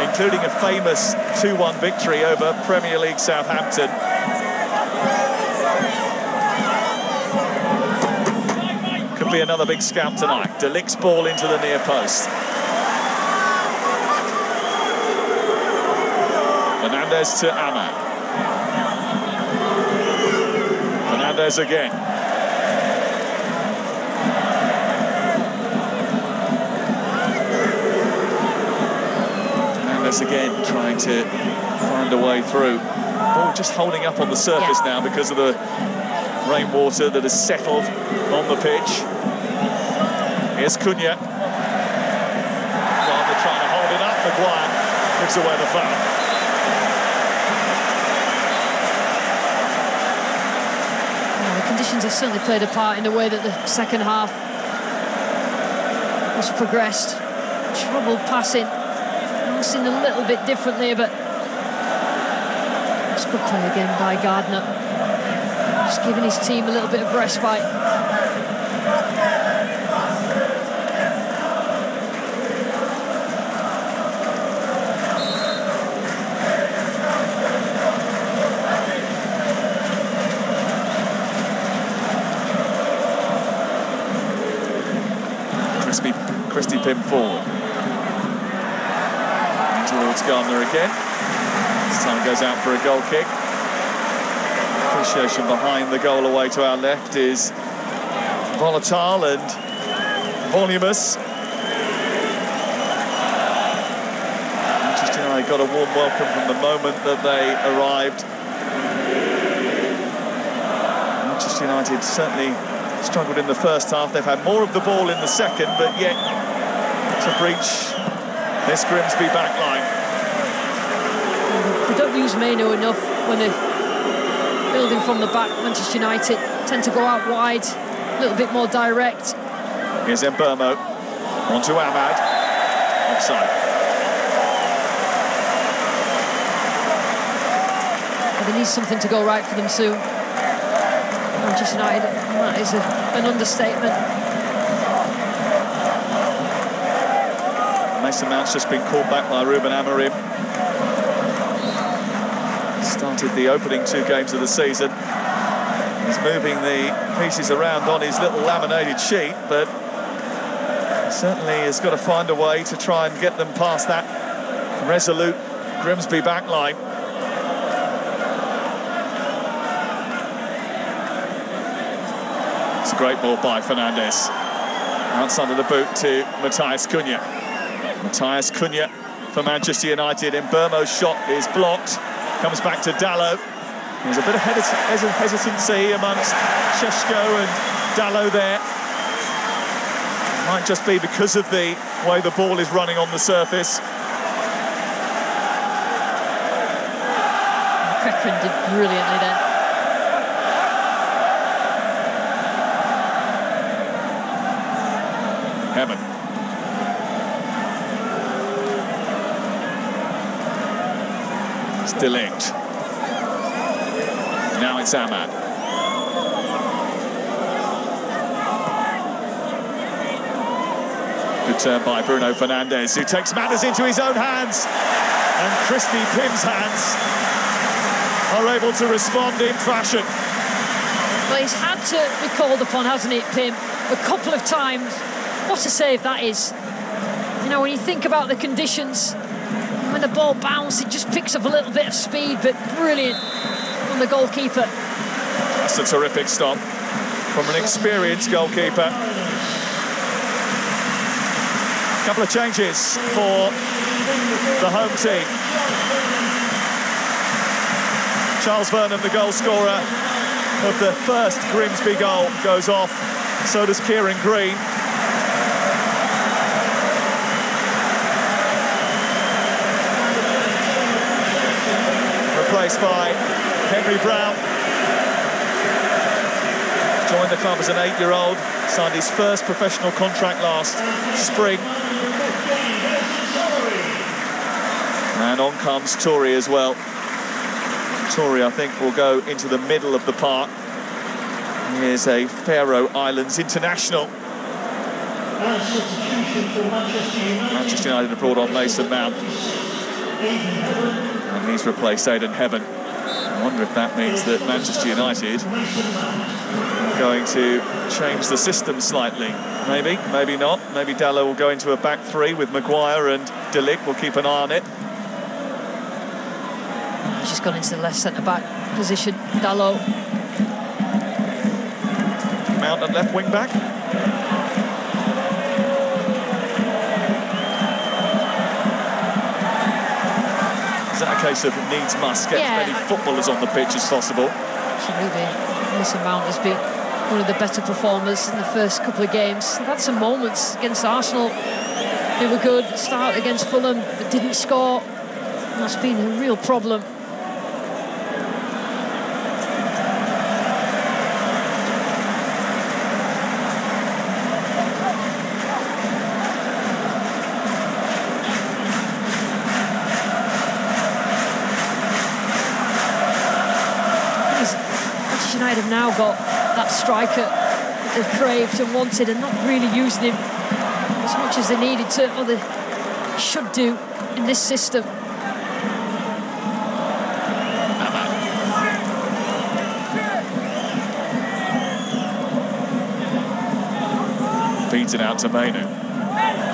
including a famous 2-1 victory over Premier League Southampton. Could be another big scout tonight. De Ligt's ball into the near post. Fernandez to Ahmad. Fernandez again. Fernandez again trying to find a way through. Ball just holding up on the surface now because of the rainwater that has settled on the pitch. Here's Cunha. While they're trying to hold it up, Maguire gives away the foul. Conditions have certainly played a part in the way that the second half was progressed. Trouble passing, seen a little bit differently, but it's good play again by Gardner. Just giving his team a little bit of respite. Christie pin forward. And towards Gardner again. This time goes out for a goal kick. Appreciation behind the goal away to our left is volatile and voluminous. Manchester United got a warm welcome from the moment that they arrived. Manchester United certainly struggled in the first half. They've had more of the ball in the second, but yet to breach this Grimsby back line. They don't use Maino enough when they're building from the back. Manchester United tend to go out wide, a little bit more direct. Here's Mbermo, onto Ahmad, offside. But they need something to go right for them soon. Manchester United, that is an understatement. Mason Mount's just been called back by Ruben Amorim. Started the opening 2 games of the season. He's moving the pieces around on his little laminated sheet, but he certainly has got to find a way to try and get them past that resolute Grimsby back line. It's a great ball by Fernandez. Outside of the boot to Matthias Cunha. Matthias Cunha for Manchester United. And Burmo's shot is blocked. Comes back to Dalot. There's a bit of hesitancy amongst Šeško and Dalot there. Might just be because of the way the ball is running on the surface. Cochrane did brilliantly then. Heaven. It's De Ligt. Now it's Ahmad. Good turn by Bruno Fernandes, who takes matters into his own hands. And Christy Pim's hands are able to respond in fashion. Well, he's had to be called upon, hasn't it, Pim? A couple of times. What a save that is. You know, when you think about the conditions, when the ball bounces, it just picks up a little bit of speed, but brilliant from the goalkeeper. That's a terrific stop from an experienced goalkeeper. A couple of changes for the home team. Charles Vernon, the goal scorer of the first Grimsby goal, goes off. So does Kieran Green. Replaced by Henry Brown. Joined the club as an 8-year-old. Signed his first professional contract last spring. And on comes Toure as well. Toure, I think, will go into the middle of the park. He is a Faroe Islands international. Manchester United have brought on Mason Mount. And he's replaced Aidan Heaven. I wonder if that means that Manchester United are going to change the system slightly. Maybe, maybe not. Maybe Dalot will go into a back three with Maguire and De Ligt. We'll keep an eye on it. He's just gone into the left centre-back position, Dalot. Mount at left wing-back. Is that a case of needs must get as many footballers on the pitch as possible? Absolutely. Mason Mount has been one of the better performers in the first couple of games. They've had some moments against Arsenal. They were good. Start against Fulham, but didn't score. And that's been a real problem. United have now got that striker that they've craved and wanted and not really using him as much as they needed to, or they should do in this system. Feeds it out to Mainu.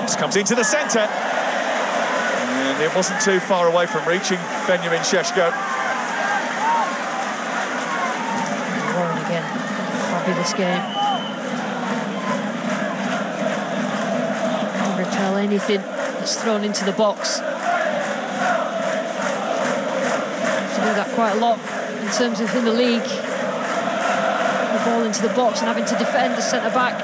Just comes into the centre. And it wasn't too far away from reaching Benjamin Šeško. Fabulous game. Can repel anything that's thrown into the box. Have to do that quite a lot in terms of in the league. The ball into the box and having to defend the centre-back.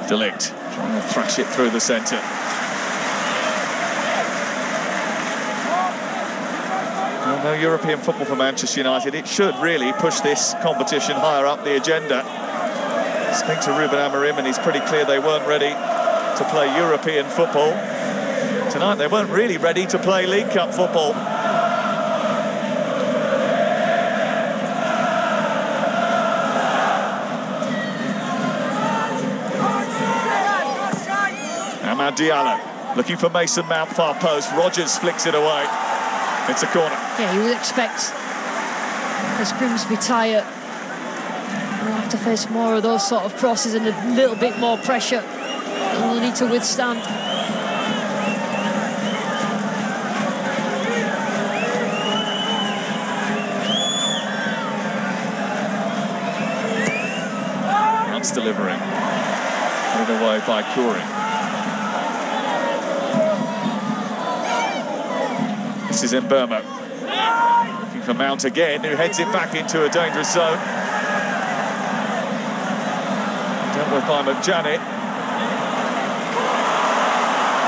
De Ligt trying to thrash it through the centre. No European football for Manchester United. It should really push this competition higher up the agenda. Speak to Ruben Amorim and he's pretty clear they weren't ready to play European football. Tonight they weren't really ready to play League Cup football. Amad Diallo looking for Mason Mount, far post. Rodgers flicks it away. It's a corner. Yeah, you would expect as Grimsby tire, they'll have to face more of those sort of crosses and a little bit more pressure that they'll need to withstand. Marks delivering. Put it away by Coury. This is Mbeumo. Looking for Mount again, who heads it back into a dangerous zone. Dealt with by McJanet.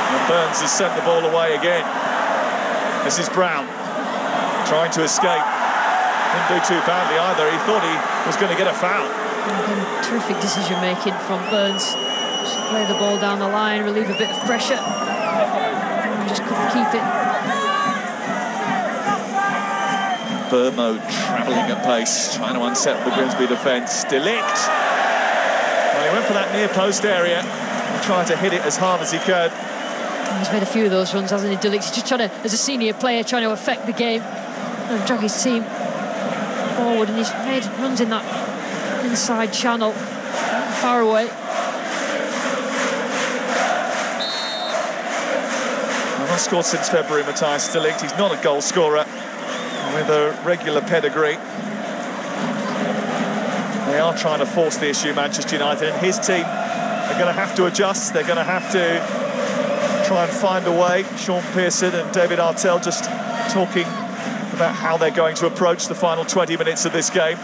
And Burns has sent the ball away again. This is Brown, trying to escape. Didn't do too badly either. He thought he was going to get a foul. Again, terrific decision making from Burns. Just play the ball down the line, relieve a bit of pressure. Just couldn't keep it. Mbeumo travelling at pace, trying to unsettle the Grimsby defence. Delict. Well, he went for that near post area and tried to hit it as hard as he could. He's made a few of those runs, hasn't he, Delict? He's just trying to, as a senior player, trying to affect the game and drag his team forward, and he's made runs in that inside channel, far away. Well, not scored since February, Matthias Delict. He's not a goal scorer with a regular pedigree. They are trying to force the issue, Manchester United, and his team are going to have to adjust. They're going to have to try and find a way. Sean Pearson and David Artell just talking about how they're going to approach the final 20 minutes of this game.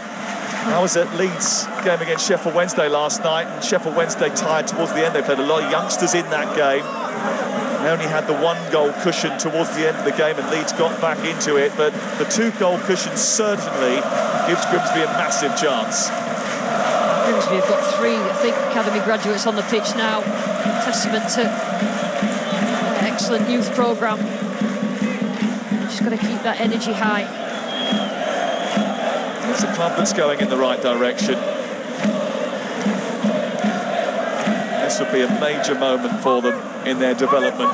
I was at Leeds' game against Sheffield Wednesday last night, and Sheffield Wednesday tired towards the end. They played a lot of youngsters in that game. They only had the 1-goal cushion towards the end of the game, and Leeds got back into it. But the 2-goal cushion certainly gives Grimsby a massive chance. Grimsby have got 3, I think, academy graduates on the pitch now. Testament to an excellent youth programme. Just got to keep that energy high. It's a club that's going in the right direction. This would be a major moment for them in their development.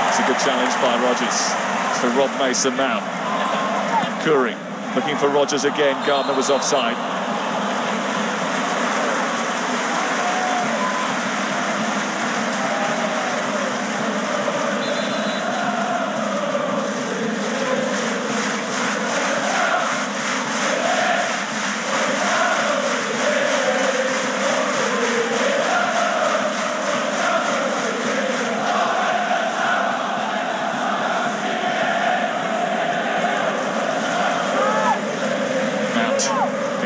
It's a good challenge by Rodgers to Rob Mason-Mount. Coury looking for Rodgers again. Gardner was offside.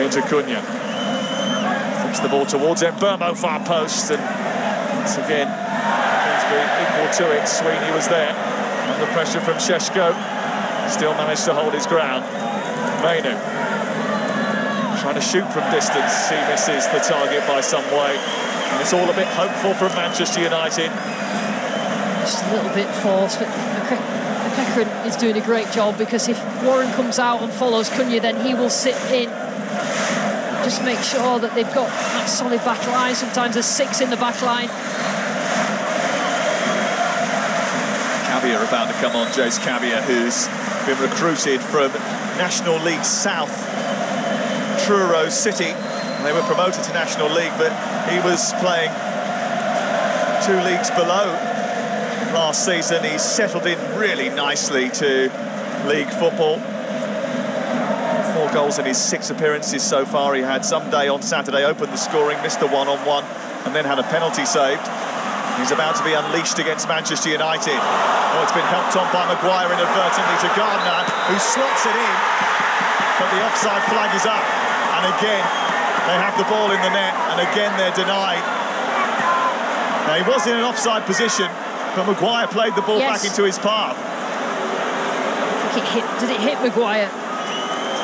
Into Cunha. Flips the ball towards Mbeumo, far post, and once again Grimsby equal to it. Sweeney was there under pressure from Šeško, still managed to hold his ground. Mainu trying to shoot from distance, he misses the target by some way, and it's all a bit hopeful from Manchester United. Just a little bit forced, but McEachran is doing a great job, because if Warren comes out and follows Cunha, then he will sit in. Just make sure that they've got that solid back line. Sometimes there's 6 in the back line. Cabia about to come on, Jace Cabia, who's been recruited from National League South, Truro City. They were promoted to National League, but he was playing 2 leagues below last season. He's settled in really nicely to league football. 4 goals in his 6 appearances so far. He had some day on Saturday, opened the scoring, missed a 1-on-1, and then had a penalty saved. He's about to be unleashed against Manchester United. Oh, it's been helped on by Maguire inadvertently to Gardner, who slots it in, but the offside flag is up. And again, they have the ball in the net, and again they're denied. Now, he was in an offside position, but Maguire played the ball back into his path. I think did it hit Maguire?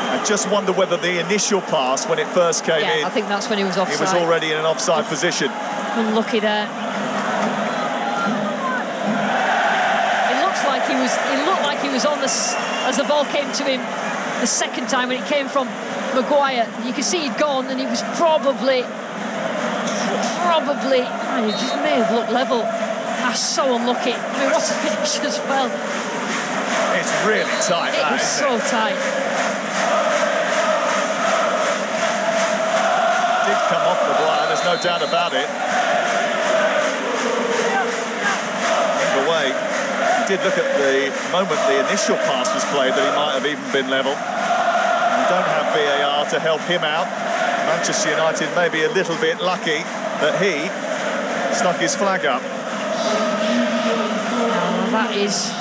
I just wonder whether the initial pass, when it first came in, I think that's when he was offside. He was already in an offside position. Unlucky there. It looked like he was on this as the ball came to him the second time when it came from Maguire. You could see he'd gone, and he was probably, he just may have looked level. That's so unlucky. I mean, what a finish as well. It's really tight. It was so tight. Come off Maguire, there's no doubt about it. Either way, did look at the moment the initial pass was played that he might have even been level. We don't have VAR to help him out. Manchester United may be a little bit lucky that he stuck his flag up. Oh, that is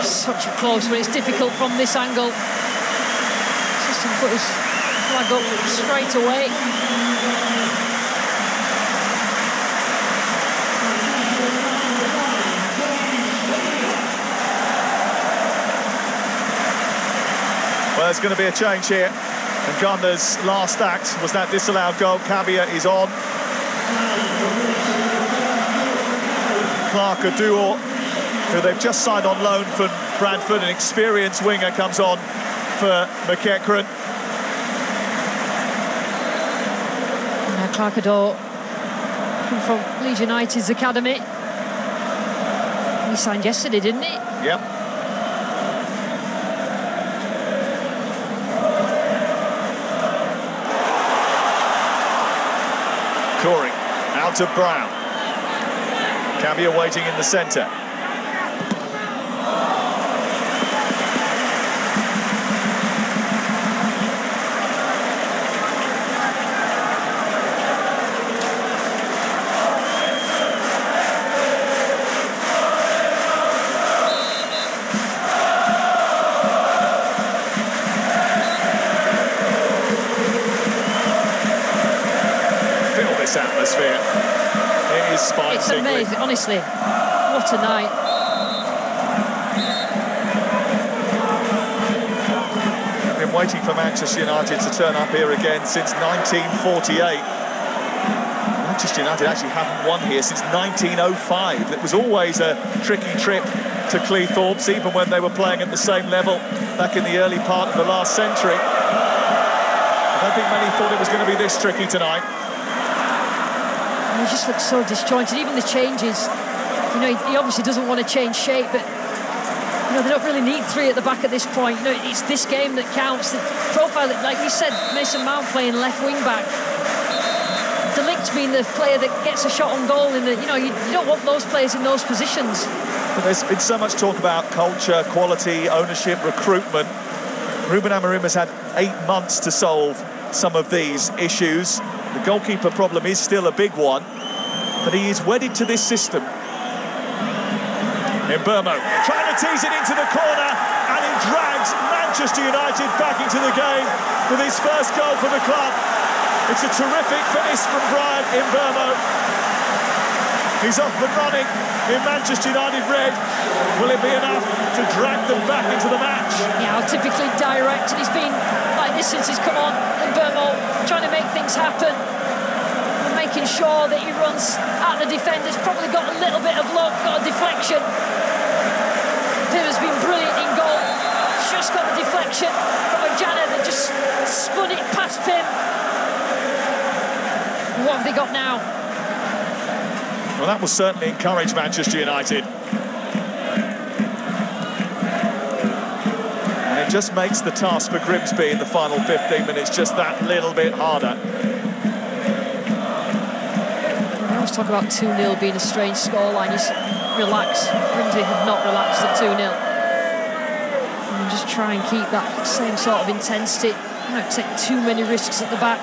such a close one. It's difficult from this angle. Just to put his flag up straight away. Well, there's going to be a change here. And Gunner's last act was that disallowed goal. Cabia is on. Clark Aduor, who they've just signed on loan from Bradford, an experienced winger, comes on for McEachran. Clark Aduor from Leeds United's academy. He signed yesterday, didn't he? Yep. Corey out to Brown. Cabia waiting in the centre. Atmosphere. It is spine It's amazing, honestly. What a night. I've been waiting for Manchester United to turn up here again since 1948. Manchester United actually haven't won here since 1905. It was always a tricky trip to Cleethorpes, even when they were playing at the same level back in the early part of the last century. I don't think many thought it was going to be this tricky tonight. He just looks so disjointed. Even the changes, you know, he obviously doesn't want to change shape, but you know, they don't really need three at the back at this point. You know, it's this game that counts. The profile, like you said, Mason Mount playing left wing back. De Ligt being the player that gets a shot on goal. In the, you know, you don't want those players in those positions. But there's been so much talk about culture, quality, ownership, recruitment. Ruben Amorim has had 8 months to solve some of these issues. The goalkeeper problem is still a big one, but he is wedded to this system. Mbeumo trying to tease it into the corner, and he drags Manchester United back into the game with his first goal for the club. It's a terrific finish from Brian Mbeumo. He's off and running in Manchester United red. Will it be enough to drag them back into the match? Yeah, typically direct, and he's been like this since he's come on. Mbeumo trying to make things happen, and making sure that he runs at the defenders. Probably got a little bit of luck, got a deflection. Pim has been brilliant in goal. Just got a deflection from Ojana that just spun it past Pim. What have they got now? Well, that will certainly encourage Manchester United. And it just makes the task for Grimsby in the final 15 minutes just that little bit harder. I always talk about 2-0 being a strange scoreline. You relax. Grimsby have not relaxed at 2-0. And just try and keep that same sort of intensity. Don't take too many risks at the back.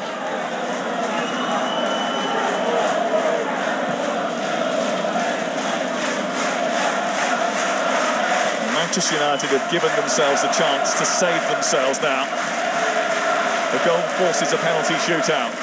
Manchester United have given themselves a chance to save themselves now. The goal forces a penalty shootout.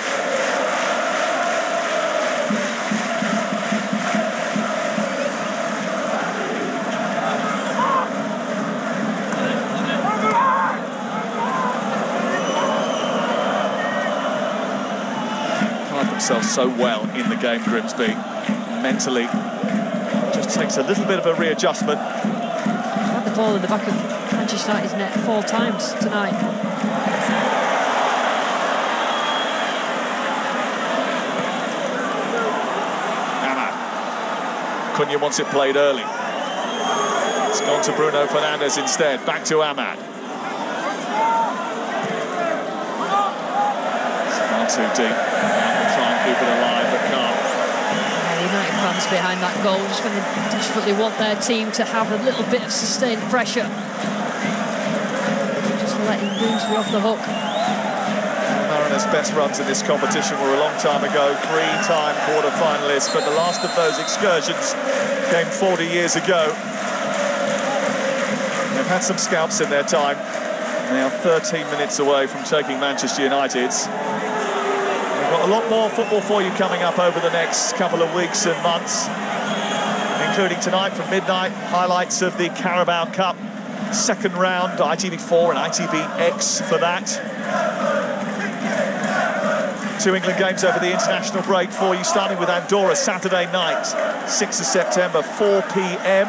Played themselves so well in the game, Grimsby. Mentally, just takes a little bit of a readjustment. Ball in the back of Manchester United's net 4 times tonight. Ahmad. Cunha wants it played early. It's gone to Bruno Fernandes instead. Back to Ahmad. It's far too deep. Ahmad will try and keep it alive, but can't. United fans behind that goal, just when they desperately want their team to have a little bit of sustained pressure. Just letting Grimsby off the hook. Mariners' best runs in this competition were a long time ago, 3-time quarter-finalists, but the last of those excursions came 40 years ago. They've had some scalps in their time. They are 13 minutes away from taking Manchester United's. We've got a lot more football for you coming up over the next couple of weeks and months, including tonight from midnight, highlights of the Carabao Cup second round, ITV4 and ITVX for that. 2 England games over the international break for you, starting with Andorra Saturday night, 6th of September, 4 p.m.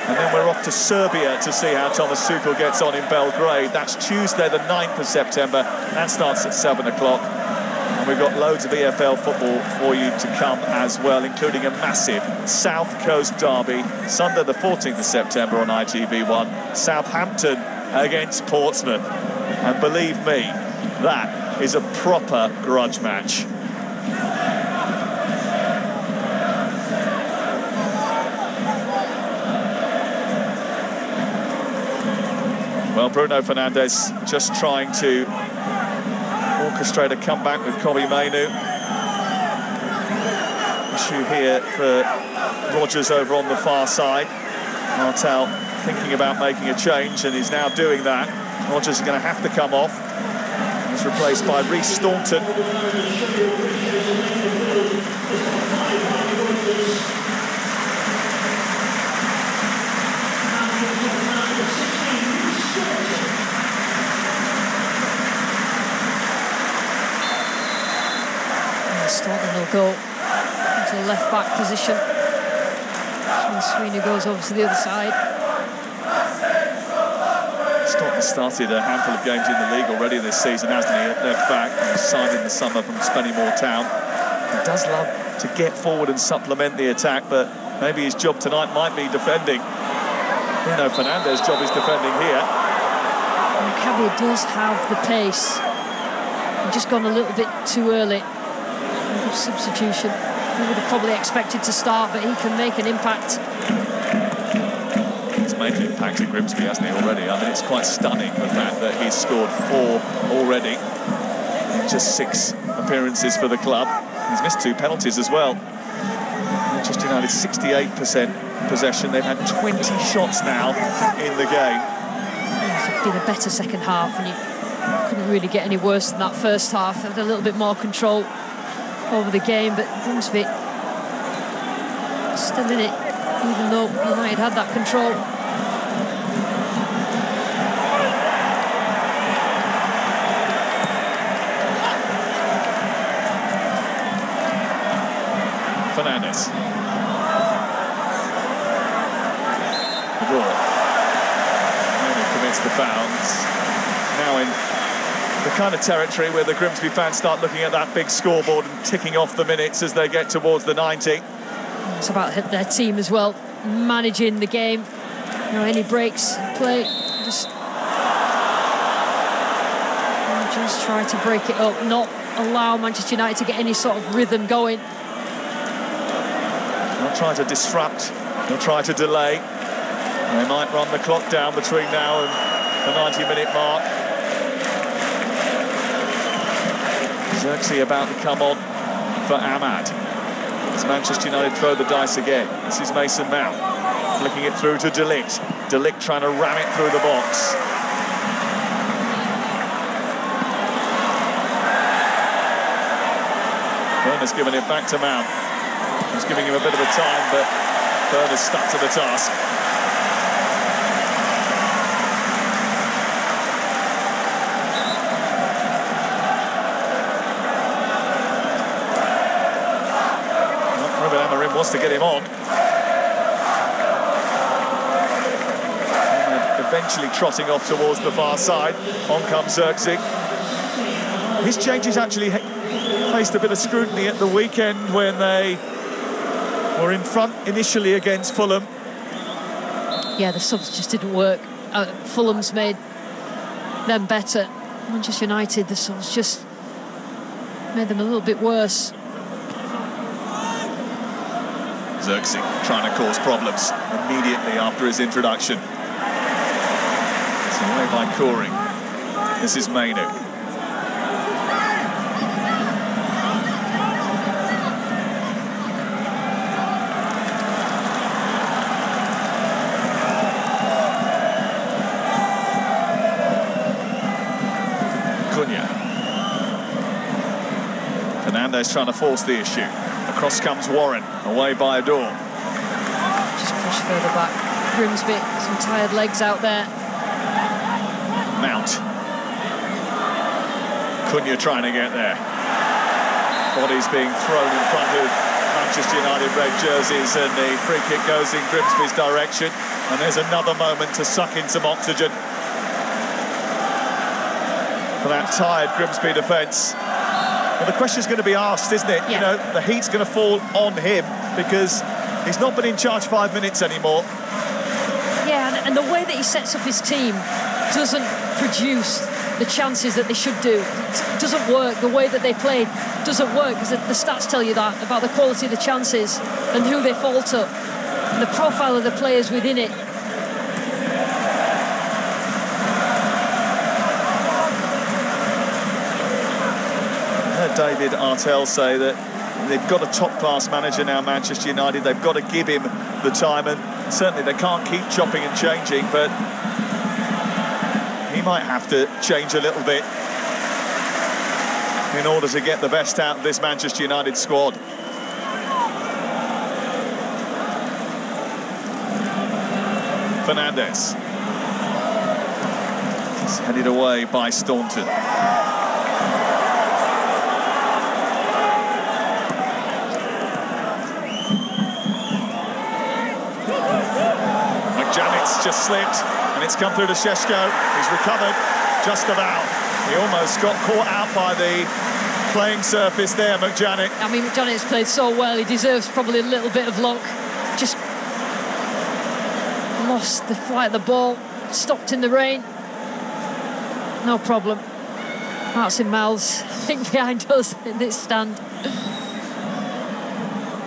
And then we're off to Serbia to see how Thomas Tuchel gets on in Belgrade. That's Tuesday, the 9th of September. That starts at 7 o'clock. And we've got loads of EFL football for you to come as well, including a massive South Coast derby, Sunday the 14th of September on ITV1. Southampton against Portsmouth. And believe me, that is a proper grudge match. Well, Bruno Fernandes just trying to orchestrate a comeback with Kobbie Mainoo. Issue here for Rodgers over on the far side. Martel thinking about making a change, and he's now doing that. Rodgers is going to have to come off. He's replaced by Reece Staunton. Staunton will go into the left-back position. And Sweeney goes over to the other side. Staunton started a handful of games in the league already this season, hasn't he, at left back. He signed in the summer from Spennymoor Town. He does love to get forward and supplement the attack, but maybe his job tonight might be defending. Bruno Fernandes' job is defending here. Maccabi does have the pace. He's just gone a little bit too early. Good substitution. He would have probably expected to start, but he can make an impact. He's made an impact at Grimsby, hasn't he, already? I mean, it's quite stunning, the fact that he's scored 4 already in just 6 appearances for the club. He's missed 2 penalties as well. Manchester United 68% possession. They've had 20 shots now in the game. It's been a better second half, and you couldn't really get any worse than that first half. They had a little bit more control over the game, but Grimsby still in it, even though United had that control. Fernandes. Commits the bounds. Now in the kind of territory where the Grimsby fans start looking at that big scoreboard and ticking off the minutes as they get towards the 90. It's about their team as well, managing the game. You know, any breaks, play, just try to break it up, not allow Manchester United to get any sort of rhythm going. Not try to disrupt, not try to delay. They might run the clock down between now and the 90-minute mark. Xerxes about to come on for Ahmad. As Manchester United throw the dice again. This is Mason Mount flicking it through to De Ligt. De Ligt trying to ram it through the box. Berners giving it back to Mount. He's giving him a bit of a time, but Berners stuck to the task. Wants to get him on. And eventually trotting off towards the far side. On comes Xerxes. His changes actually faced a bit of scrutiny at the weekend when they were in front initially against Fulham. Yeah, the subs just didn't work. Fulham's made them better. Manchester United, the subs just made them a little bit worse. Xerxes trying to cause problems immediately after his introduction. It's away by Corey. This is Mainu. Fernandez trying to force the issue. Across comes Warren, away by Adore. Just push further back. Grimsby, some tired legs out there. Mount. Cunha trying to get there. Bodies being thrown in front of Manchester United red jerseys, and the free kick goes in Grimsby's direction. And there's another moment to suck in some oxygen for that tired Grimsby defence. Well, the question's going to be asked, isn't it? Yeah. You know, the heat's going to fall on him because he's not been in charge 5 minutes anymore. Yeah, and the way that he sets up his team doesn't produce the chances that they should do. It doesn't work. The way that they play doesn't work, because the stats tell you that about the quality of the chances and who they fall to, and the profile of the players within it. David Artell say that they've got a top-class manager now, Manchester United. They've got to give him the time, and certainly they can't keep chopping and changing, but he might have to change a little bit in order to get the best out of this Manchester United squad. Fernandez. He's headed away by Staunton. Janet's just slipped, and it's come through to Šeško. He's recovered just about. He almost got caught out by the playing surface there, McJanet. I mean, McJanet's played so well. He deserves probably a little bit of luck. Just lost the flight of the ball, stopped in the rain. No problem. Martin Miles, I think, behind us in this stand.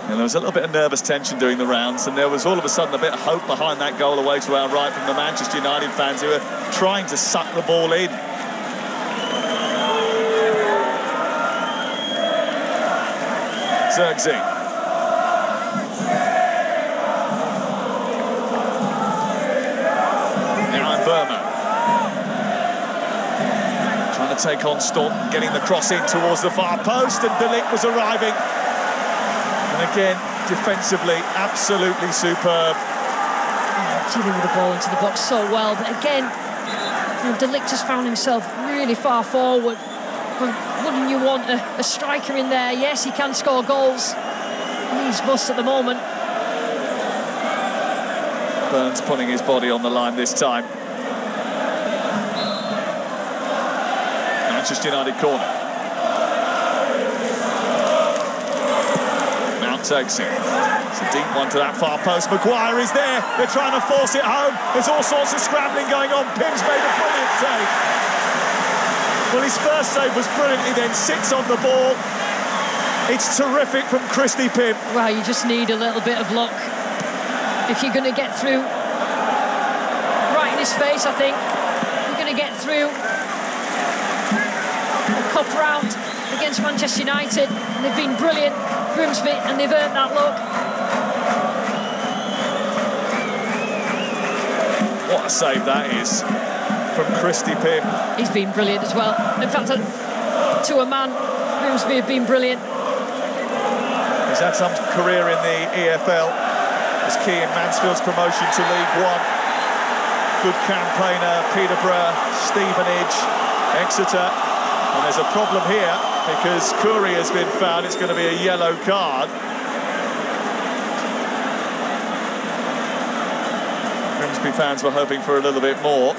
And there was a little bit of nervous tension during the rounds, and there was all of a sudden a bit of hope behind that goal away to our right from the Manchester United fans who were trying to suck the ball in. Xerxes. Now in Burma. Trying to take on Staunton, getting the cross in towards the far post, and De Ligt was arriving. And again, defensively, absolutely superb. Dealing with the ball into the box so well, but again, De Ligt has found himself really far forward. Wouldn't you want a striker in there? Yes, he can score goals. Needs must at the moment. Burns putting his body on the line this time. Manchester United corner. Takes it. It's a deep one to that far post. Maguire is there. They're trying to force it home. There's all sorts of scrambling going on. Pim's made a brilliant save. Well, his first save was brilliant. He then sits on the ball. It's terrific from Christy Pim. Well, you just need a little bit of luck if you're going to get through. Right in his face, I think. You're going to get through the cup round against Manchester United. And they've been brilliant, Grimsby, and they've earned that look. What a save that is from Christy Pim. He's been brilliant as well. In fact, to a man, Grimsby have been brilliant. He's had some career in the EFL. Was key in Mansfield's promotion to League One. Good campaigner, Peterborough, Stevenage, Exeter. And there's a problem here because Curry has been fouled. It's going to be a yellow card. Grimsby fans were hoping for a little bit more.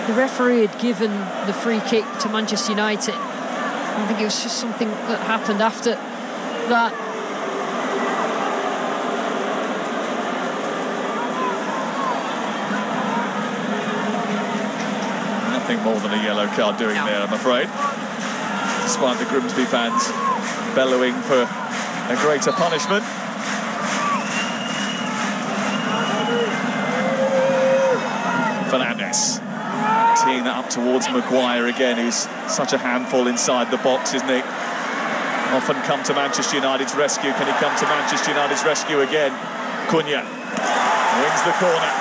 The referee had given the free kick to Manchester United. I think it was just something that happened after that. Nothing more than a yellow card doing there, I'm afraid. Despite the Grimsby fans bellowing for a greater punishment. press. Teeing that up towards Maguire again, who's such a handful inside the box, isn't he? Often come to Manchester United's rescue. Can he come to Manchester United's rescue again? Cunha wins the corner.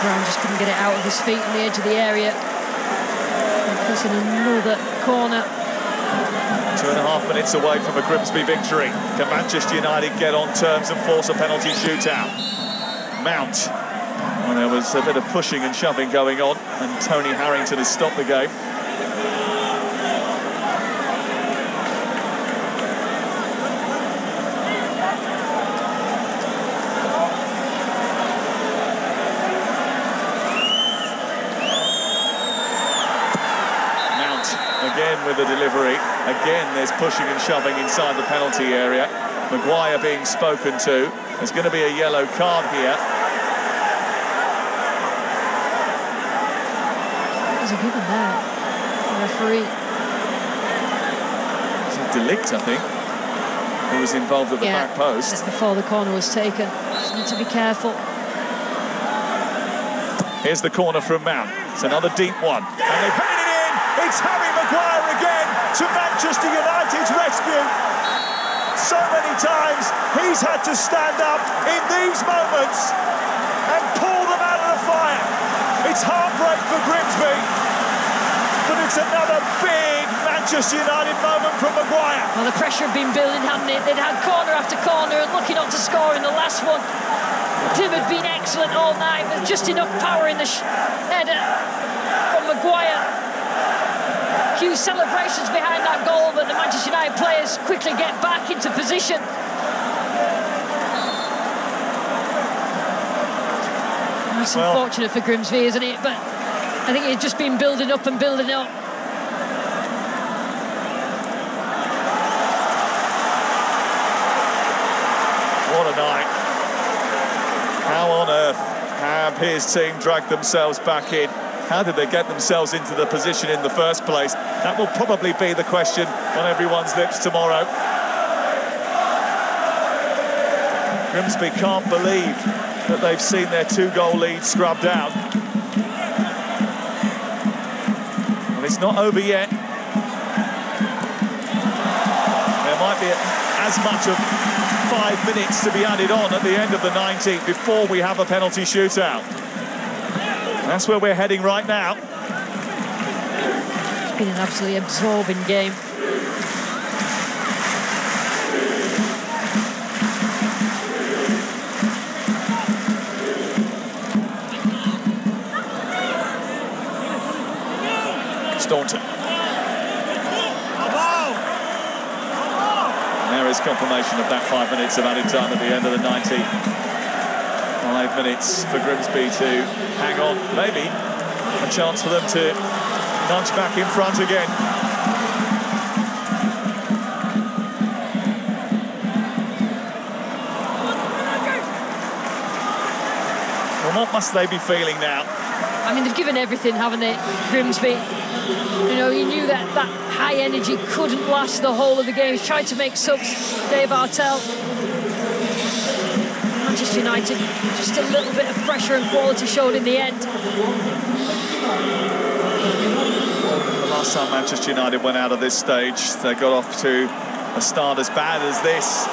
Brown just couldn't get it out of his feet on the edge of the area. Facing another corner. 2.5 minutes away from a Grimsby victory. Can Manchester United get on terms and force a penalty shootout? Mount. Well, there was a bit of pushing and shoving going on, and Tony Harrington has stopped the game. Again with the delivery. Again, there's pushing and shoving inside the penalty area. Maguire being spoken to. There's going to be a yellow card here. There's a given there. The referee. It's a Delict, I think, who was involved at the back post. Before the corner was taken. Just need to be careful. Here's the corner from Mount. It's another deep one. And they've headed it in. It's Harry Maguire again to Manchester United's rescue. So many times he's had to stand up in these moments and pull them out of the fire. It's heartbreak for Grimsby, but it's another big Manchester United moment from Maguire. Well, the pressure had been building, hadn't it? They'd had corner after corner and lucky not to score in the last one. Tim had been excellent all night with just enough power in the header from Maguire. Few celebrations behind that goal, but the Manchester United players quickly get back into position. That's unfortunate for Grimsby, isn't it? But I think it's just been building up and building up. What a night. How on earth have his team dragged themselves back in? How did they get themselves into the position in the first place? That will probably be the question on everyone's lips tomorrow. Grimsby can't believe that they've seen their 2-goal lead scrubbed out. And it's not over yet. There might be as much of 5 minutes to be added on at the end of the 90 before we have a penalty shootout. That's where we're heading right now. It's been an absolutely absorbing game. Staunton. And there is confirmation of that 5 minutes of added time at the end of the 90. 5 minutes for Grimsby to hang on, maybe a chance for them to nudge back in front again. Well, what must they be feeling now? I mean, they've given everything, haven't they, Grimsby? You know, you knew that high energy couldn't last the whole of the game. He's tried to make subs, Dave Artell. Manchester United, just a little bit of pressure and quality showed in the end. The last time Manchester United went out of this stage, they got off to a start as bad as this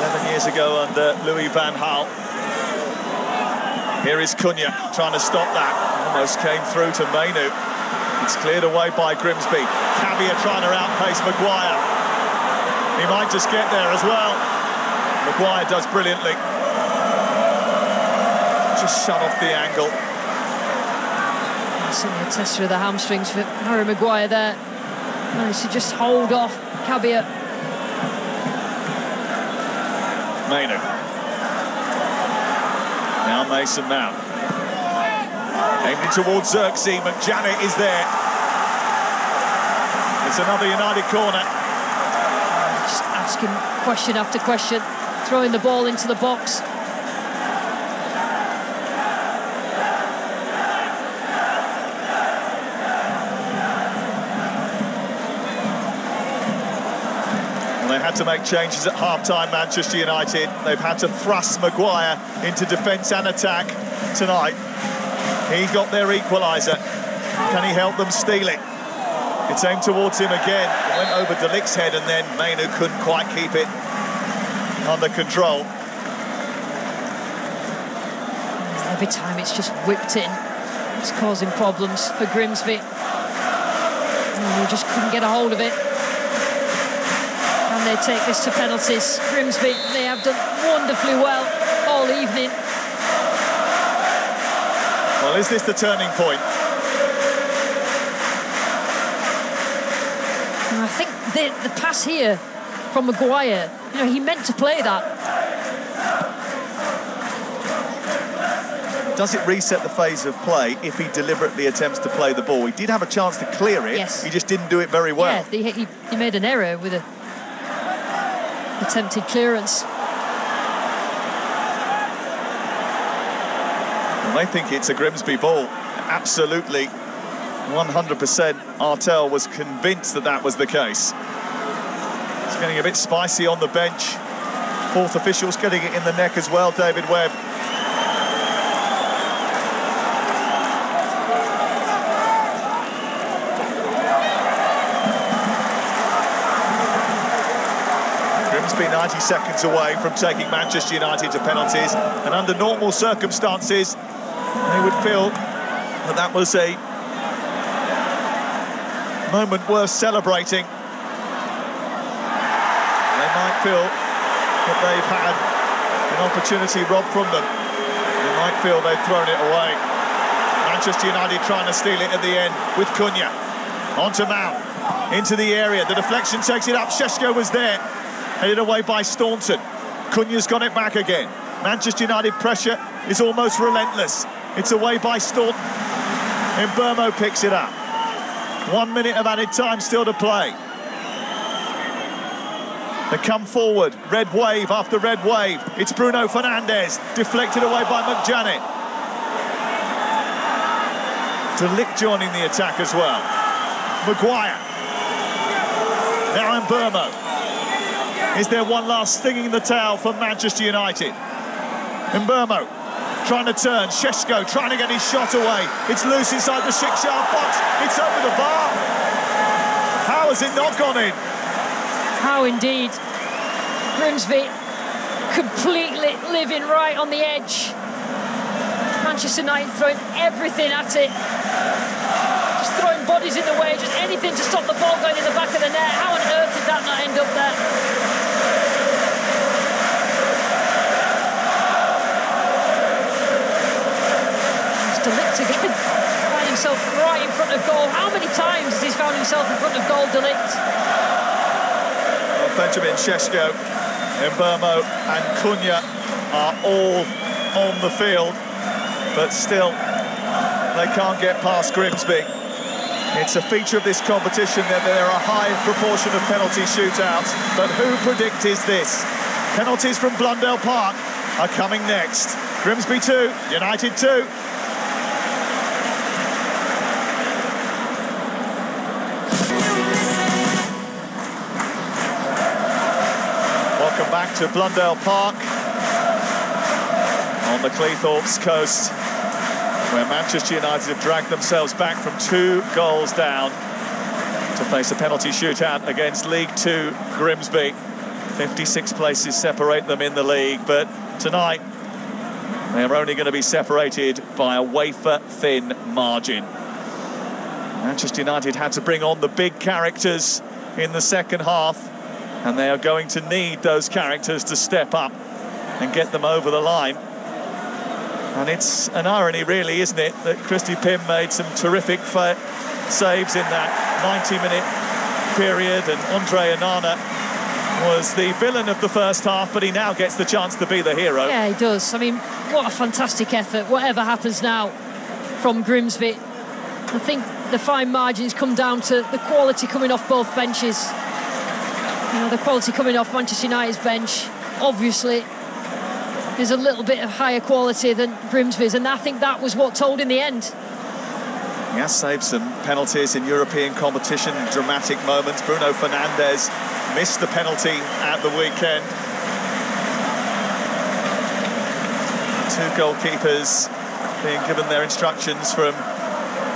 11 years ago under Louis van Gaal. Here is Cunha trying to stop that. Almost came through to Mainu. It's cleared away by Grimsby. Cabia trying to outpace Maguire. He might just get there as well. Maguire does brilliantly. Just shut off the angle. Certainly a tester of the hamstrings for Harry Maguire there. Managed to just hold off Cabia. Mainu. Now Mason Mount. Aiming towards Xerxes. McJanet is there. It's another United corner. Just asking question after question, throwing the ball into the box. They had to make changes at half-time, Manchester United. They've had to thrust Maguire into defence and attack. tonight. He got their equaliser. Can he help them steal it? It's aimed towards him again. It went over De Ligt's head, and then Mainu couldn't quite keep it under control. Every time it's just whipped in, it's causing problems for Grimsby. And they just couldn't get a hold of it. And they take this to penalties. Grimsby, they have done wonderfully well all evening. Well, is this the turning point? And I think the pass here from Maguire, you know, he meant to play that. Does it reset the phase of play if he deliberately attempts to play the ball? He did have a chance to clear it, yes. He just didn't do it very well. Yeah, he made an error with a attempted clearance. Well, they think it's a Grimsby ball. Absolutely, 100%. Artel was convinced that that was the case. It's getting a bit spicy on the bench. Fourth official's getting it in the neck as well, David Webb. Grimsby 90 seconds away from taking Manchester United to penalties, and under normal circumstances they would feel that that was a moment worth celebrating. They might feel that they've had an opportunity robbed from them. They might feel they've thrown it away. Manchester United trying to steal it at the end with Cunha. Onto Mount, into the area. The deflection takes it up. Šeško was there. Headed away by Staunton. Cunha's got it back again. Manchester United pressure is almost relentless. It's away by Staunton. And Burmo picks it up. 1 minute of added time still to play. They come forward. Red wave after red wave. It's Bruno Fernandes. Deflected away by McJanet. De Ligt joining the attack as well. Maguire. Now in Burmo. Is there one last stinging in the towel for Manchester United? Mbeumo trying to turn. Šeško trying to get his shot away. It's loose inside the 6-yard box. It's over the bar. How has it not gone in? How indeed. Grimsby completely living right on the edge. Manchester United throwing everything at it. Just throwing bodies in the way, just anything to stop the ball going in the back of the net. How on earth did that not end up there? De Ligt again, find himself right in front of goal. How many times has he found himself in front of goal, De Ligt? Well, Benjamin Šeško, Mbeumo and Cunha are all on the field, but still they can't get past Grimsby. It's a feature of this competition that there are a high proportion of penalty shootouts, but who predicted this? Penalties from Blundell Park are coming next. Grimsby 2, United 2. Welcome back to Blundell Park on the Cleethorpes coast, where Manchester United have dragged themselves back from 2 goals down to face a penalty shootout against League 2 Grimsby. 56 places separate them in the league, but tonight they are only going to be separated by a wafer-thin margin. Manchester United had to bring on the big characters in the second half, and they are going to need those characters to step up and get them over the line. And it's an irony, really, isn't it, that Christy Pym made some terrific saves in that 90-minute period, and Andre Onana was the villain of the first half, but he now gets the chance to be the hero. Yeah, he does. I mean, what a fantastic effort. Whatever happens now from Grimsby, I think the fine margins come down to the quality coming off both benches. You know, the quality coming off Manchester United's bench, obviously, is a little bit of higher quality than Grimsby's, and I think that was what told in the end. He has saved some penalties in European competition, dramatic moments. Bruno Fernandes missed the penalty at the weekend. 2 goalkeepers being given their instructions from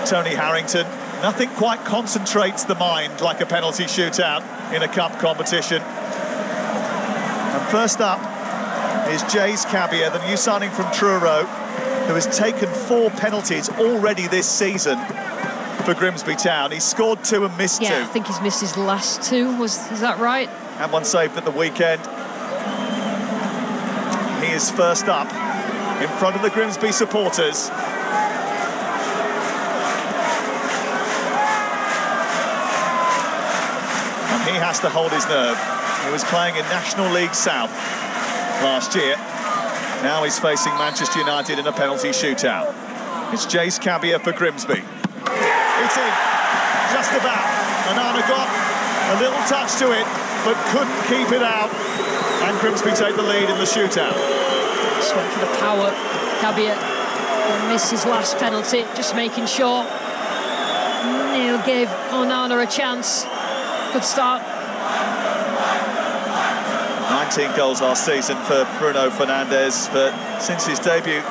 Tony Harrington. Nothing quite concentrates the mind like a penalty shootout in a cup competition. And first up is Jays Cabia, the new signing from Truro, who has taken 4 penalties already this season for Grimsby Town. He's scored 2 and missed 2. Yeah, I think he's missed his last 2. Is that right? And one saved at the weekend. He is first up in front of the Grimsby supporters. And he has to hold his nerve. He was playing in National League South last year. Now he's facing Manchester United in a penalty shootout. It's Jace Cabia for Grimsby. It's in, just about. Onana got a little touch to it, but couldn't keep it out. And Grimsby take the lead in the shootout. Just went for the power. Cabia missed his last penalty, just making sure. Neil gave Onana a chance. Good start. 19 goals last season for Bruno Fernandes, but since his debut,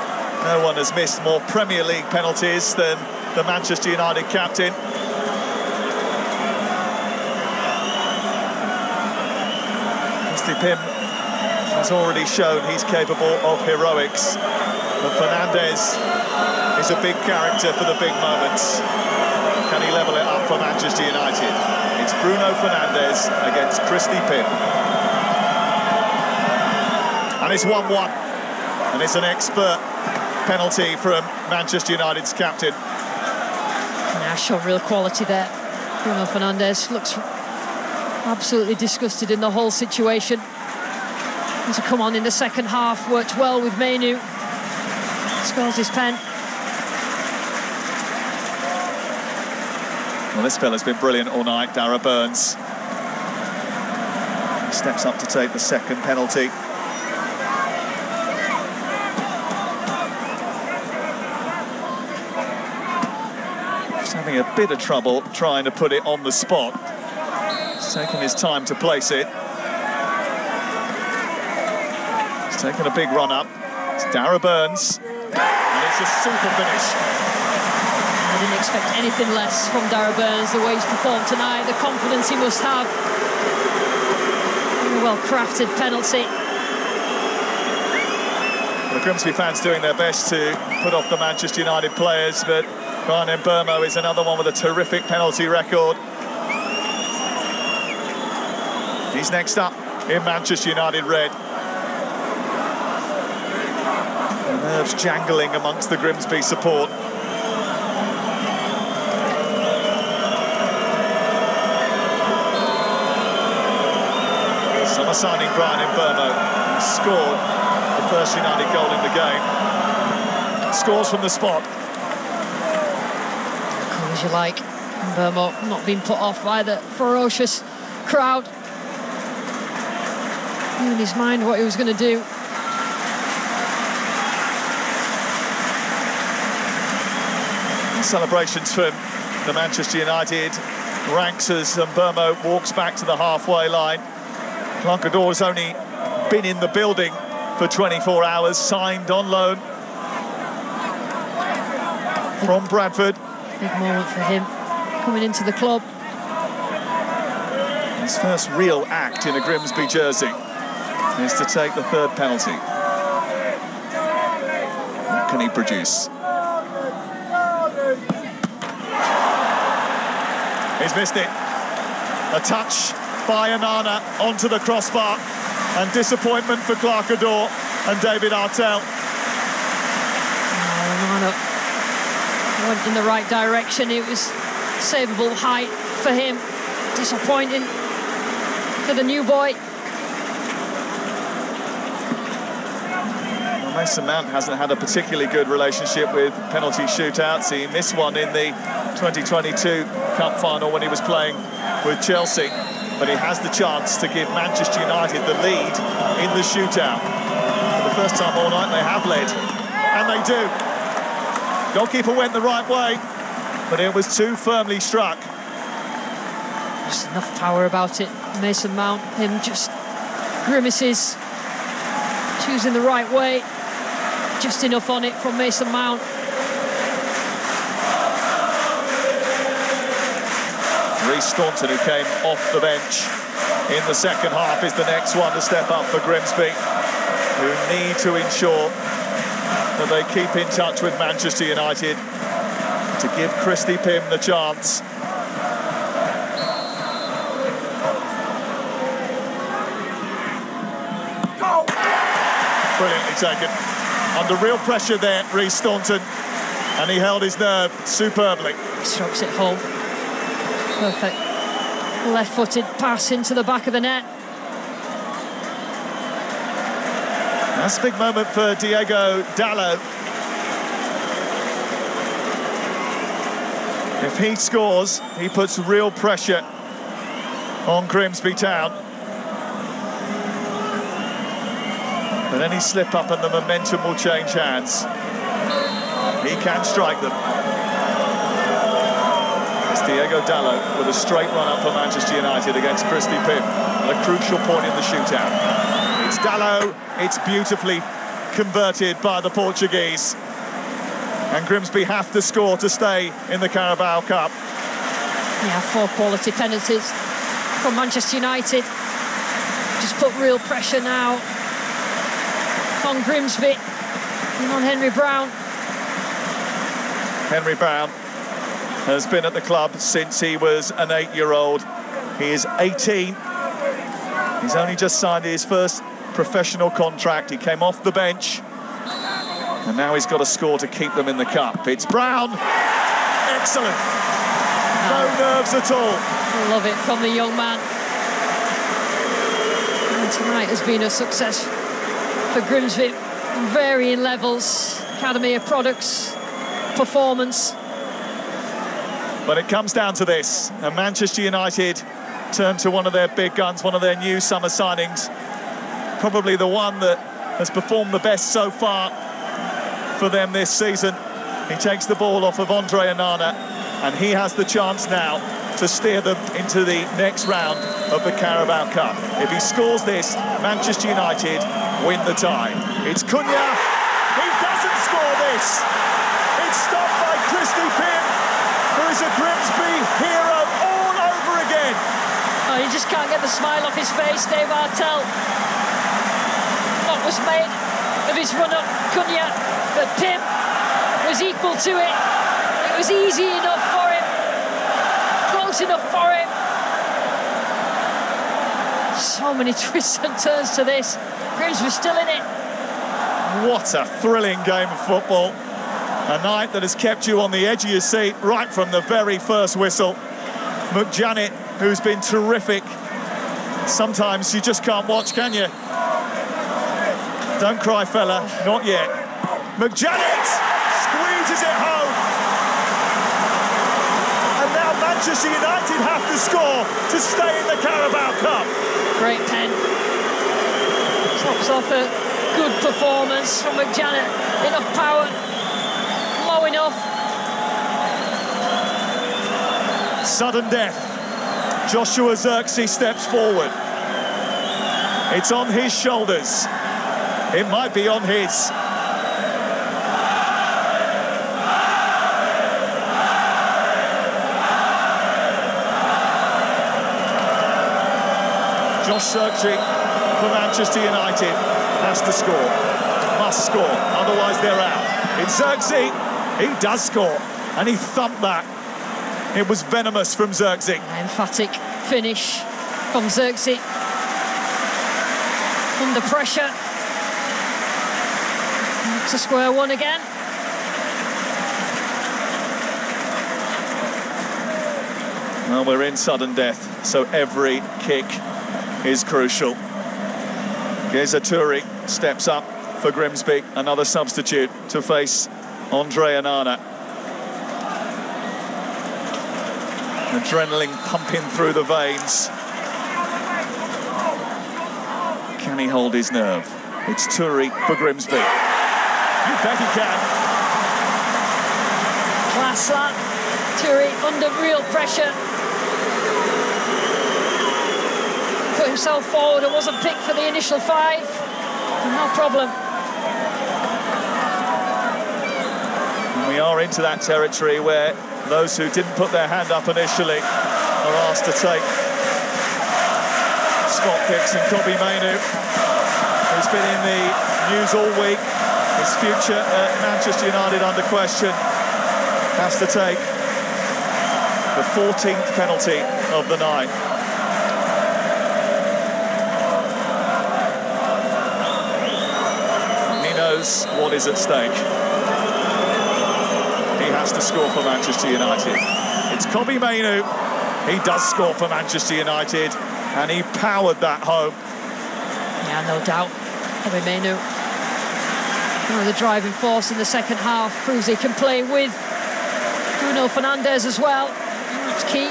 no one has missed more Premier League penalties than the Manchester United captain. Mr. Pym has already shown he's capable of heroics, but Fernandes is a big character for the big moments. Can he level it up for Manchester United? It's Bruno Fernandes against Christy Pym. And it's 1-1, and it's an expert penalty from Manchester United's captain. Now showed real quality there. Bruno Fernandes looks absolutely disgusted in the whole situation. And to come on in the second half, worked well with Mainu. Scores his pen. Well, this fella's been brilliant all night, Dara Burns. He steps up to take the second penalty. Having a bit of trouble trying to put it on the spot. He's taken his time to place it. He's taken a big run up. It's Dara Burns, and it's a super finish. I didn't expect anything less from Dara Burns, the way he's performed tonight, the confidence he must have. A well-crafted penalty. The Grimsby fans doing their best to put off the Manchester United players, but Brian Mbeumo is another one with a terrific penalty record. He's next up in Manchester United red. The nerves jangling amongst the Grimsby support. Summer signing Brian Mbeumo, who scored the first United goal in the game. Scores from the spot. As you like, Mbeumo not being put off by the ferocious crowd. Knew in his mind what he was going to do. Celebrations from the Manchester United ranks as Mbeumo walks back to the halfway line. Clark Ador's only been in the building for 24 hours, signed on loan from Bradford. Big moment for him, coming into the club. His first real act in a Grimsby jersey is to take the third penalty. What can he produce? He's missed it. A touch by Onana onto the crossbar, and disappointment for Clark Ador and David Artell. Onana went in the right direction. It was savable height for him. Disappointing for the new boy. Well, Mason Mount hasn't had a particularly good relationship with penalty shootouts. He missed one in the 2022 Cup final when he was playing with Chelsea, but he has the chance to give Manchester United the lead in the shootout. For the first time all night they have led, and they do. Goalkeeper went the right way, but it was too firmly struck. Just enough power about it. Mason Mount, him just grimaces, choosing the right way, just enough on it from Mason Mount. Rhys Staunton, who came off the bench in the second half, is the next one to step up for Grimsby, who need to ensure that they keep in touch with Manchester United to give Christy Pym the chance. Brilliantly taken. Under real pressure there, Rhys Staunton, and he held his nerve superbly. Strokes it home. Perfect left-footed pass into the back of the net. That's a big moment for Diego Dallo. If he scores, he puts real pressure on Grimsby Town. But any slip up and the momentum will change hands. He can strike them. It's Diego Dallo with a straight run up for Manchester United against Christy Pym at a crucial point in the shootout. It's Dallo, it's beautifully converted by the Portuguese. And Grimsby have to score to stay in the Carabao Cup. Yeah, 4 quality penalties from Manchester United. Just put real pressure now on Grimsby and on Henry Brown. Henry Brown has been at the club since he was an 8-year-old. He is 18. He's only just signed his first professional contract. He came off the bench, and now he's got to score to keep them in the cup. It's Brown. Excellent. No nerves at all. I love it from the young man. And tonight has been a success for Grimsby on varying levels. Academy of Products, performance. But it comes down to this, and Manchester United turn to one of their big guns, one of their new summer signings, probably the one that has performed the best so far for them this season. He takes the ball off of Andre Onana, and he has the chance now to steer them into the next round of the Carabao Cup. If he scores this, Manchester United win the tie. It's Cunha. He doesn't score this. It's stopped by Christy Pym, who is a Grimsby hero all over again. Oh, you just can't get the smile off his face, Dave Artell. What was made of his run-up, Cunha, but Pym was equal to it. It was easy enough for him, close enough for him. So many twists and turns to this. Grimsby's still in it. What a thrilling game of football. A night that has kept you on the edge of your seat right from the very first whistle. McJanet, who's been terrific. Sometimes you just can't watch, can you? Don't cry, fella. Not yet. McJanet squeezes it home. And now Manchester United have to score to stay in the Carabao Cup. Great pen. Tops off a good performance from McJanet. Enough power. Low enough. Sudden death. Joshua Zirkzee steps forward. It's on his shoulders. It might be on his. Josh Zirkzee for Manchester United has to score. Must score, otherwise they're out. It's Zirkzee. He does score, and he thumped that. It was venomous from Zirkzee. Emphatic finish from Zirkzee. Under pressure. To square one again. Well, we're in sudden death, so every kick is crucial. Geza Toure steps up for Grimsby, another substitute to face Andre Onana. Adrenaline pumping through the veins. Can he hold his nerve? It's Toure for Grimsby. You bet he can. Class that. Toure under real pressure. Put himself forward and wasn't picked for the initial 5. No problem. We are into that territory where those who didn't put their hand up initially are asked to take spot kicks. And Kobbie Mainoo, who's been in the news all week, his future at Manchester United under question, has to take the 14th penalty of the night. He knows what is at stake. He has to score for Manchester United. It's Kobbie Mainoo. He does score for Manchester United, and he powered that home. Yeah, no doubt. Kobbie Mainoo, one of the driving force in the second half, proves he can play with Bruno Fernandes as well. That's key.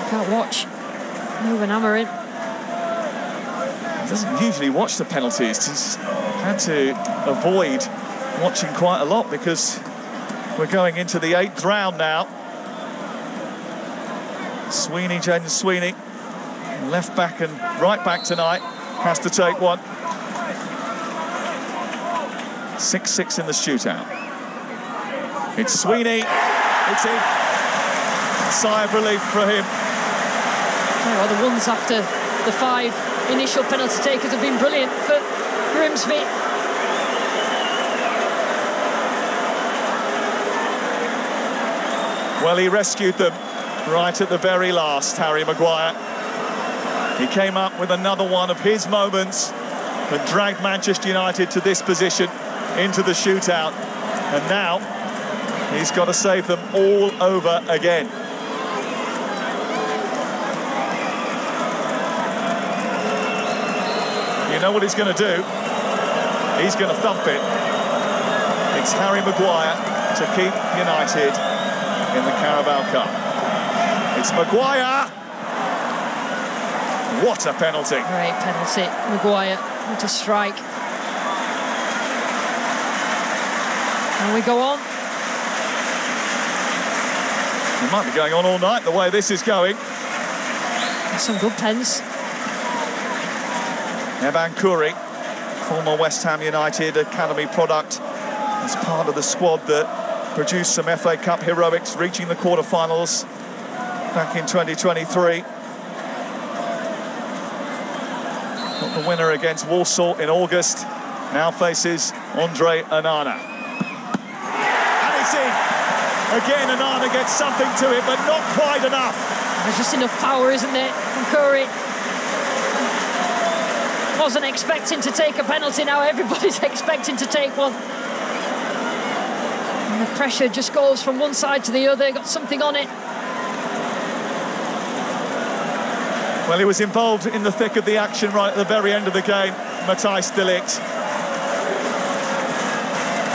Can't watch. Moving hammering. He doesn't usually watch the penalties. He's had to avoid watching quite a lot because we're going into the 8th round now. Sweeney, Jaden Sweeney, left back and right back tonight, has to take one. 6-6 in the shootout. It's Sweeney. It's in. A sigh of relief for him. Oh, the ones after the 5 initial penalty takers have been brilliant for Grimsby. Well, he rescued them right at the very last, Harry Maguire. He came up with another one of his moments and dragged Manchester United to this position into the shootout. And now he's got to save them all over again. You know what he's going to do? He's going to thump it. It's Harry Maguire to keep United in the Carabao Cup. It's Maguire. What a penalty. Great penalty. Maguire, what a strike. And we go on. It might be going on all night the way this is going. Some good pens. Evan Curry, former West Ham United academy product, as part of the squad that produced some FA Cup heroics, reaching the quarter-finals back in 2023. Got the winner against Walsall in August. Now faces Andre Onana. And it's in. Again, Onana gets something to it, but not quite enough. There's just enough power, isn't there, from Curry? Wasn't expecting to take a penalty, now everybody's expecting to take one. And the pressure just goes from one side to the other, got something on it. Well, he was involved in the thick of the action right at the very end of the game, Matthijs de Ligt.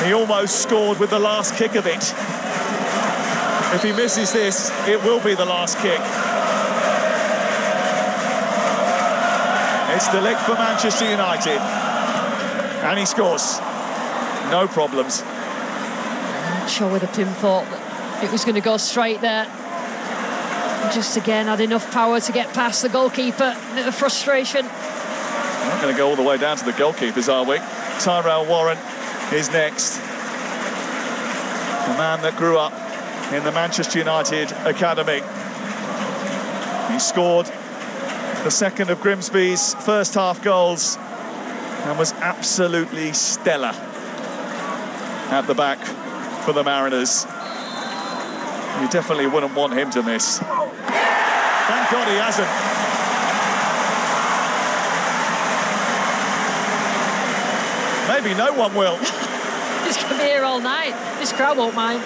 He almost scored with the last kick of it. If he misses this, it will be the last kick. It's de Ligt for Manchester United. And he scores. No problems. I'm not sure whether Pim thought that it was going to go straight there. Just again had enough power to get past the goalkeeper. Bit of frustration. We're not going to go all the way down to the goalkeepers, are we? Tyrell Warren is next. The man that grew up in the Manchester United academy. He scored the second of Grimsby's first half goals and was absolutely stellar at the back for the Mariners. You definitely wouldn't want him to miss. Thank God he hasn't. Maybe no one will. He's going to be here all night. This crowd won't mind.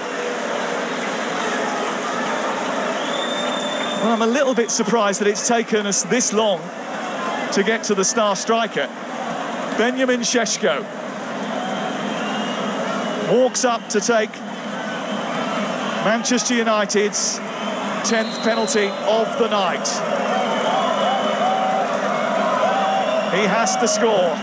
Well, I'm a little bit surprised that it's taken us this long to get to the star striker. Benjamin Šeško walks up to take Manchester United's 10th penalty of the night. He has to score.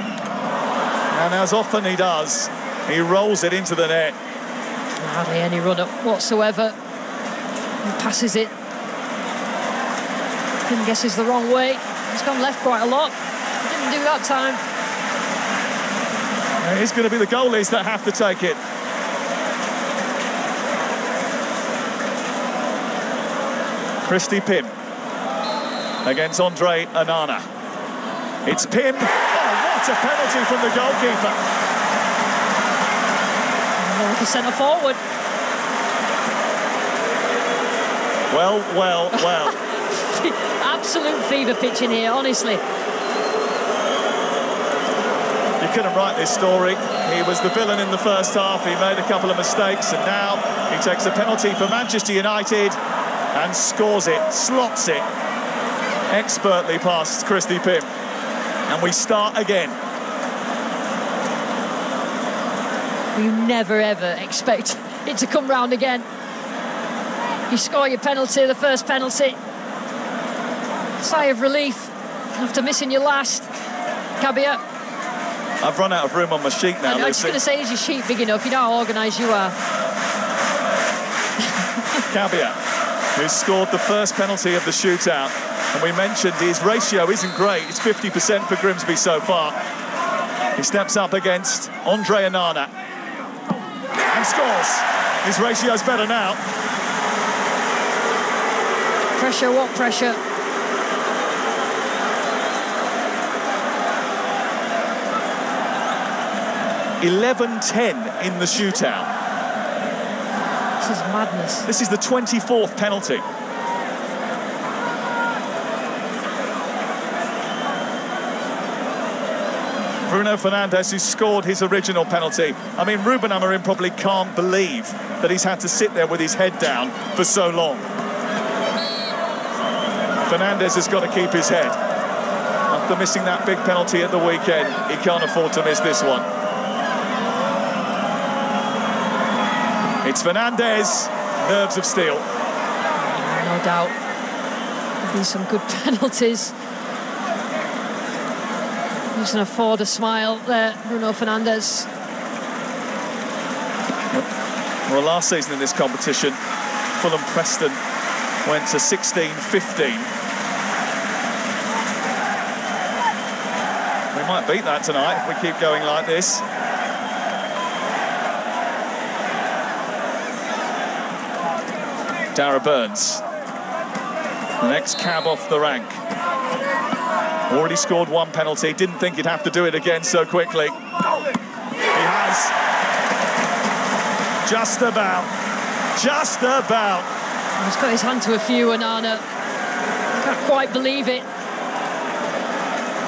And as often he does, he rolls it into the net. Hardly any run-up whatsoever. He passes it. Tim guesses the wrong way. He's gone left quite a lot. Didn't do that time. It's going to be the goalies that have to take it. Christy Pym against Andre Onana. It's Pym. Oh, what a penalty from the goalkeeper. Like a centre forward. Well. Absolute fever pitch in here, honestly. You couldn't write this story. He was the villain in the first half. He made a couple of mistakes, and now he takes a penalty for Manchester United and scores it, slots it expertly past Christy Pym. And we start again. You never ever expect it to come round again. You score your penalty, the first penalty. Sigh of relief after missing your last. Cabia. I've run out of room on my sheet now, I was just going to say, is your sheet big enough? You know how organised you are. Cabia, who scored the first penalty of the shootout. And we mentioned his ratio isn't great. It's 50% for Grimsby so far. He steps up against Andre Onana and scores. His ratio's better now. Pressure, what pressure? (11-10) in the shootout. This is madness. This is the 24th penalty. Bruno Fernandes, who scored his original penalty. I mean, Ruben Amorim probably can't believe that he's had to sit there with his head down for so long. Fernandes has got to keep his head. After missing that big penalty at the weekend, he can't afford to miss this one. It's Fernandes, nerves of steel. No doubt. There've been some good penalties. He can afford a smile there, Bruno Fernandes. Well, last season in this competition, Fulham Preston went to 16-15. We might beat that tonight if we keep going like this. Dara Burns, the next cab off the rank. Already scored one penalty, didn't think he'd have to do it again so quickly. He has. Just about. He's got his hand to a few, Onana. Can't quite believe it.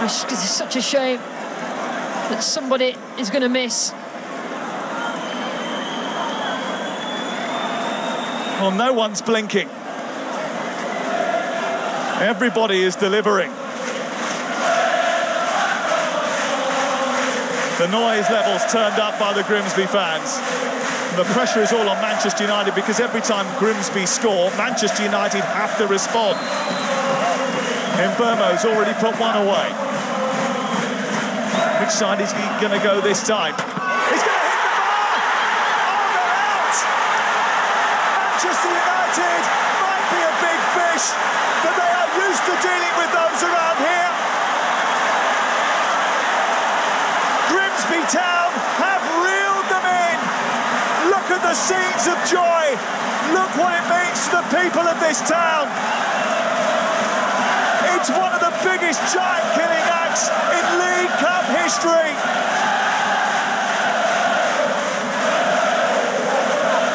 It's such a shame that somebody is going to miss. Well, no one's blinking. Everybody is delivering. The noise levels turned up by the Grimsby fans. And the pressure is all on Manchester United because every time Grimsby score, Manchester United have to respond. Mbeumo's already put one away. Which side is he going to go this time? He's going to hit the bar! Oh, they're out! Manchester United might be a big fish, but they are used to dealing with those around here. Grimsby Town have reeled them in. Look at the scenes of joy. Look what it means to the people of this town. It's one of the biggest giant killing acts in League Cup history.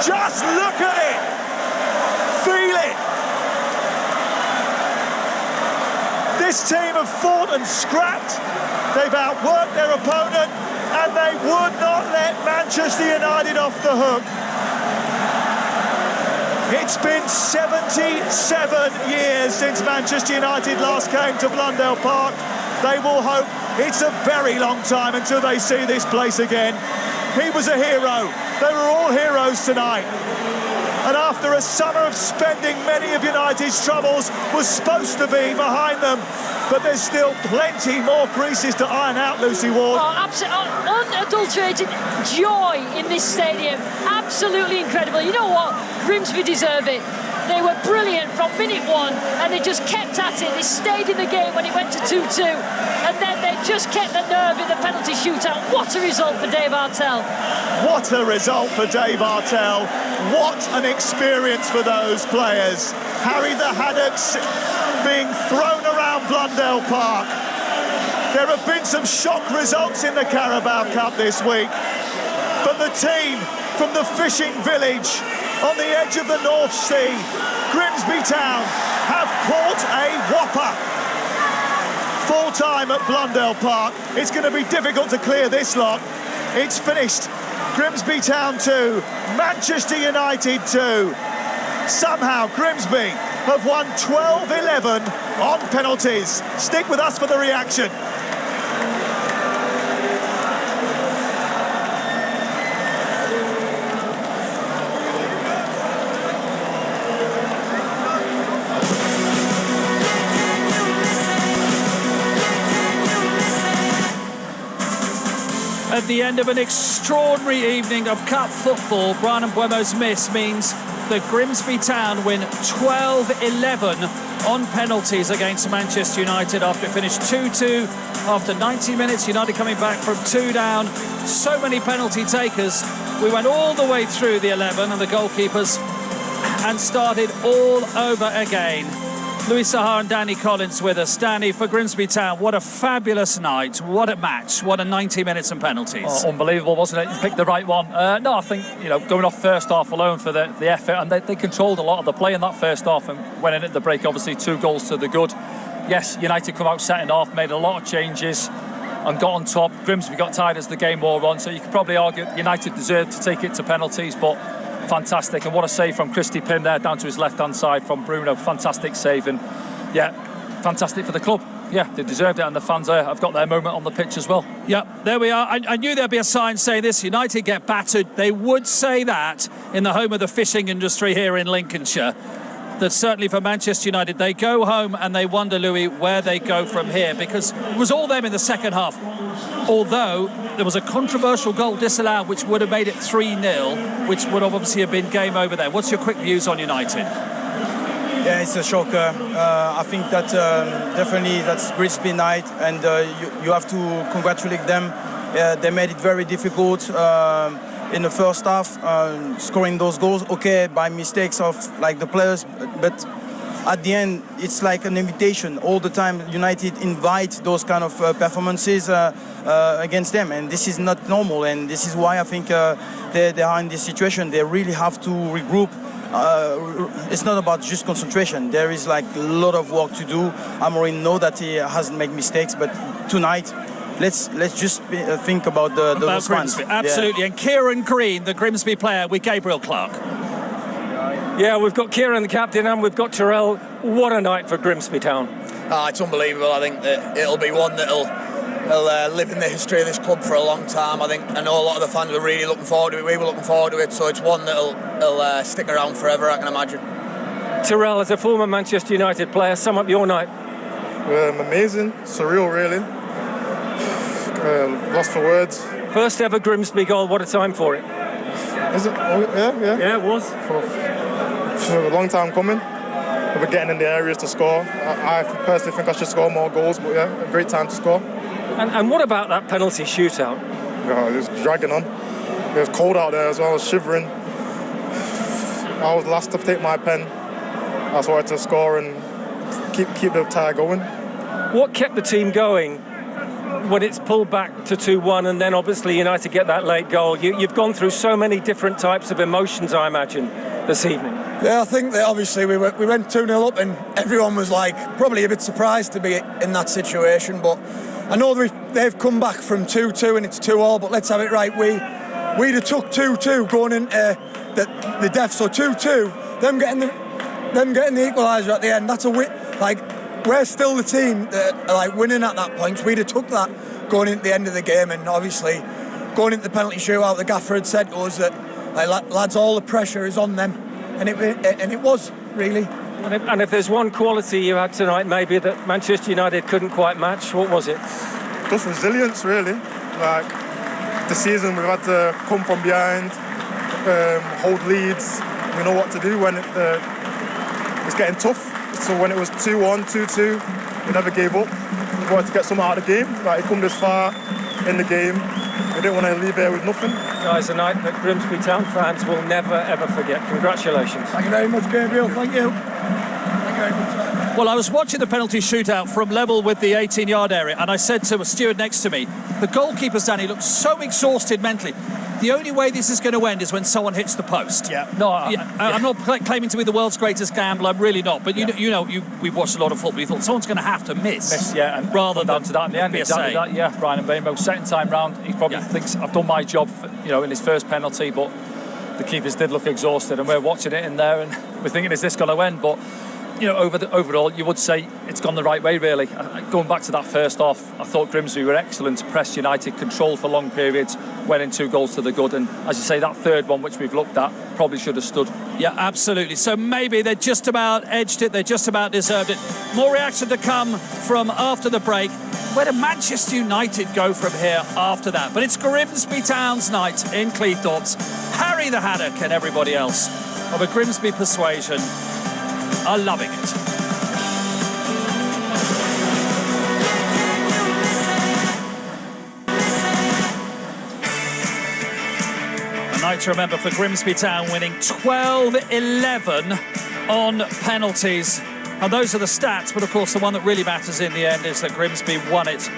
Just look at it. Feel it. This team have fought and scrapped. They've outworked their opponent, and they would not let Manchester United off the hook. It's been 77 years since Manchester United last came to Blundell Park. They will hope it's a very long time until they see this place again. He was a hero. They were all heroes tonight. And after a summer of spending, many of United's troubles was supposed to be behind them. But there's still plenty more creases to iron out, Lucy Ward. Oh, absolutely unadulterated joy in this stadium. Absolutely incredible. You know what? Grimsby deserve it. They were brilliant from minute one, and they just kept at it. They stayed in the game when it went to 2-2, and then they just kept the nerve in the penalty shootout. What a result for Dave Artell. What a result for Dave Artell. What an experience for those players. Harry the Haddocks being thrown around Blundell Park. There have been some shock results in the Carabao Cup this week, but the team from the fishing village on the edge of the North Sea, Grimsby Town, have caught a whopper. Full time at Blundell Park. It's going to be difficult to clear this lot. It's finished. Grimsby Town 2, Manchester United 2. Somehow Grimsby have won 12-11 on penalties. Stick with us for the reaction. At the end of an extraordinary evening of cup football, Brian Mbeumo's miss means that Grimsby Town win 12-11 on penalties against Manchester United after it finished 2-2 after 90 minutes. United coming back from 2 down. So many penalty takers. We went all the way through the 11 and the goalkeepers and started all over again. Louis Sahar and Danny Collins with us. Danny, for Grimsby Town, what a fabulous night. What a match. What a 90 minutes and penalties. Oh, unbelievable, wasn't it? You picked the right one. No, I think, going off first half alone for the effort, and they controlled a lot of the play in that first half and went in at the break, obviously 2 goals to the good. Yes, United come out second half, made a lot of changes and got on top. Grimsby got tired as the game wore on, so you could probably argue United deserved to take it to penalties, but fantastic. And what a save from Christy Pym there down to his left-hand side from Bruno. Fantastic save, and yeah, fantastic for the club. Yeah, they deserved it, and the fans have got their moment on the pitch as well. Yep, there we are. I knew there'd be a sign saying this. United get battered. They would say that in the home of the fishing industry here in Lincolnshire. That certainly for Manchester United, they go home and they wonder, Louis, where they go from here, because it was all them in the second half. Although there was a controversial goal disallowed, which would have made it 3-0, which would obviously have been game over there. What's your quick views on United? Yeah, it's a shocker. I think that definitely that's Grimsby night, and you have to congratulate them. They made it very difficult in the first half, scoring those goals. Okay, by mistakes of like the players, but at the end it's like an invitation. All the time United invite those kind of performances against them, and this is not normal. And this is why I think they are in this situation. They really have to regroup. It's not about just concentration. There is like a lot of work to do. Amorim knows that he hasn't made mistakes, but tonight let's just think about those fans. Absolutely. Yeah. And Kieran Green, the Grimsby player, with Gabriel Clark. Yeah, we've got Kieran, the captain, and we've got Terrell. What a night for Grimsby Town. It's unbelievable. I think that it'll be one that'll live in the history of this club for a long time. I know a lot of the fans were really looking forward to it. We were looking forward to it, so it's one that'll stick around forever, I can imagine. Terrell, as a former Manchester United player, sum up your night. Amazing, surreal, really. Lost for words. First ever Grimsby goal. What a time for it. Is it? Oh, yeah. Yeah, it was. For a long time coming. We're getting in the areas to score. I personally think I should score more goals, but yeah, a great time to score. And what about that penalty shootout? Yeah, it was dragging on. It was cold out there as well. I was shivering. I was last to take my pen. I just wanted to score and keep the tie going. What kept the team going when it's pulled back to 2-1 and then obviously United get that late goal? You've gone through so many different types of emotions, I imagine, this evening. Yeah, I think that obviously we went 2-0 up and everyone was like probably a bit surprised to be in that situation, but I know they've come back from 2-2 and it's 2-2, but let's have it right. We'd have took 2-2 going into the death, so 2-2, them getting the equaliser at the end, that's a win. Like, we're still the team that are like winning at that point. We'd have took that going into the end of the game, and obviously going into the penalty shootout, the gaffer had said to us that, like, lads, all the pressure is on them, and it was really. And if there's one quality you had tonight, maybe that Manchester United couldn't quite match, what was it? Just resilience, really. Like the season, we've had to come from behind, hold leads. We know what to do when it's getting tough. So when it was 2-1, 2-2, we never gave up. We wanted to get something out of the game. Like, it come this far in the game. We didn't want to leave here with nothing. Guys, a night that Grimsby Town fans will never, ever forget. Congratulations. Thank you very much, Gabriel. Thank you. Thank you very much. Well, I was watching the penalty shootout from level with the 18-yard area, and I said to a steward next to me, the goalkeeper's down, he looks so exhausted mentally. The only way this is going to end is when someone hits the post. Yeah. I'm not claiming to be the world's greatest gambler. I'm really not. But we've watched a lot of football. You thought someone's going to have to miss. And rather down than to that in the end. Exactly that. Yeah. Ryan Mbeumo, second time round, he probably thinks I've done my job. In his first penalty, but the keepers did look exhausted, and we're watching it in there, and we're thinking, is this going to end? But overall, you would say it's gone the right way, really. Going back to that first half, I thought Grimsby were excellent, pressed United, controlled for long periods, went in 2 goals to the good, and as you say, that third one, which we've looked at, probably should have stood. Yeah, absolutely. So maybe they just about edged it, they just about deserved it. More reaction to come from after the break. Where do Manchester United go from here after that? But it's Grimsby Town's night in Cleethorpes. Harry the Haddock and everybody else of a Grimsby persuasion are loving it. A night to remember for Grimsby Town, winning 12-11 on penalties. And those are the stats, but of course the one that really matters in the end is that Grimsby won it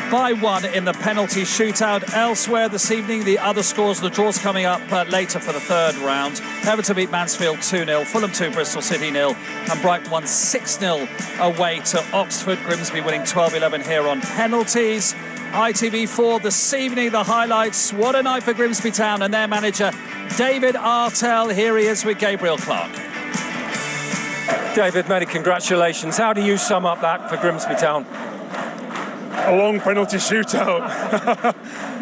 by 1 in the penalty shootout. Elsewhere this evening, the other scores, the draws coming up later for the third round. Everton beat Mansfield 2-0, Fulham 2, Bristol City 0, and Brighton won 6-0 away to Oxford. Grimsby winning 12-11 here on penalties. ITV4 this evening, the highlights. What a night for Grimsby Town and their manager, David Artell. Here he is with Gabriel Clark. David, many congratulations. How do you sum up that for Grimsby Town? A long penalty shootout.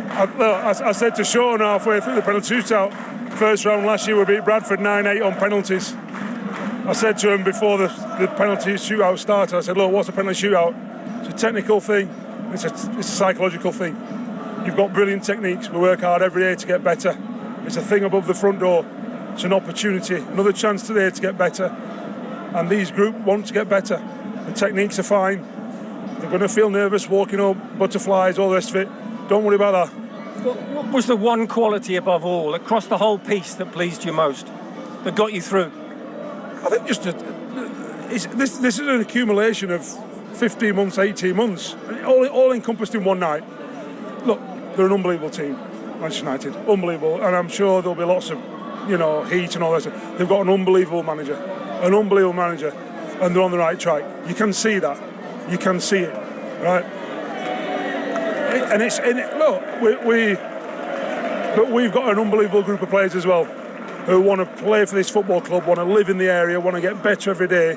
I said to Sean halfway through the penalty shootout, first round last year we beat Bradford 9-8 on penalties. I said to him before the penalty shootout started, I said, look, what's a penalty shootout? It's a technical thing, it's a psychological thing. You've got brilliant techniques, we work hard every day to get better. It's a thing above the front door. It's an opportunity, another chance today to get better. And these group want to get better. The techniques are fine. They're going to feel nervous walking up, butterflies, all the rest of it. Don't worry about that. What was the one quality above all, across the whole piece, that pleased you most, that got you through? I think just this is an accumulation of 15 months, 18 months, all encompassed in one night. Look, they're an unbelievable team, Manchester United, unbelievable, and I'm sure there'll be lots of, heat and all that. They've got an unbelievable manager, and they're on the right track. You can see that. You can see it, right? But we've got an unbelievable group of players as well who want to play for this football club, want to live in the area, want to get better every day,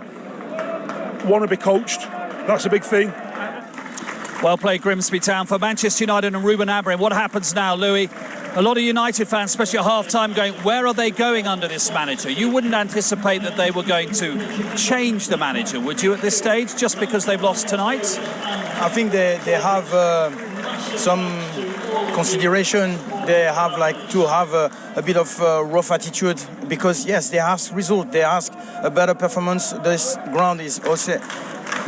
want to be coached. That's a big thing. Well played, Grimsby Town. For Manchester United and Ruben Amorim, what happens now, Louis? A lot of United fans, especially at half-time, going, where are they going under this manager? You wouldn't anticipate that they were going to change the manager, would you, at this stage, just because they've lost tonight? I think they have some consideration. They have to have a bit of rough attitude because, yes, they ask result, they ask a better performance. This ground is also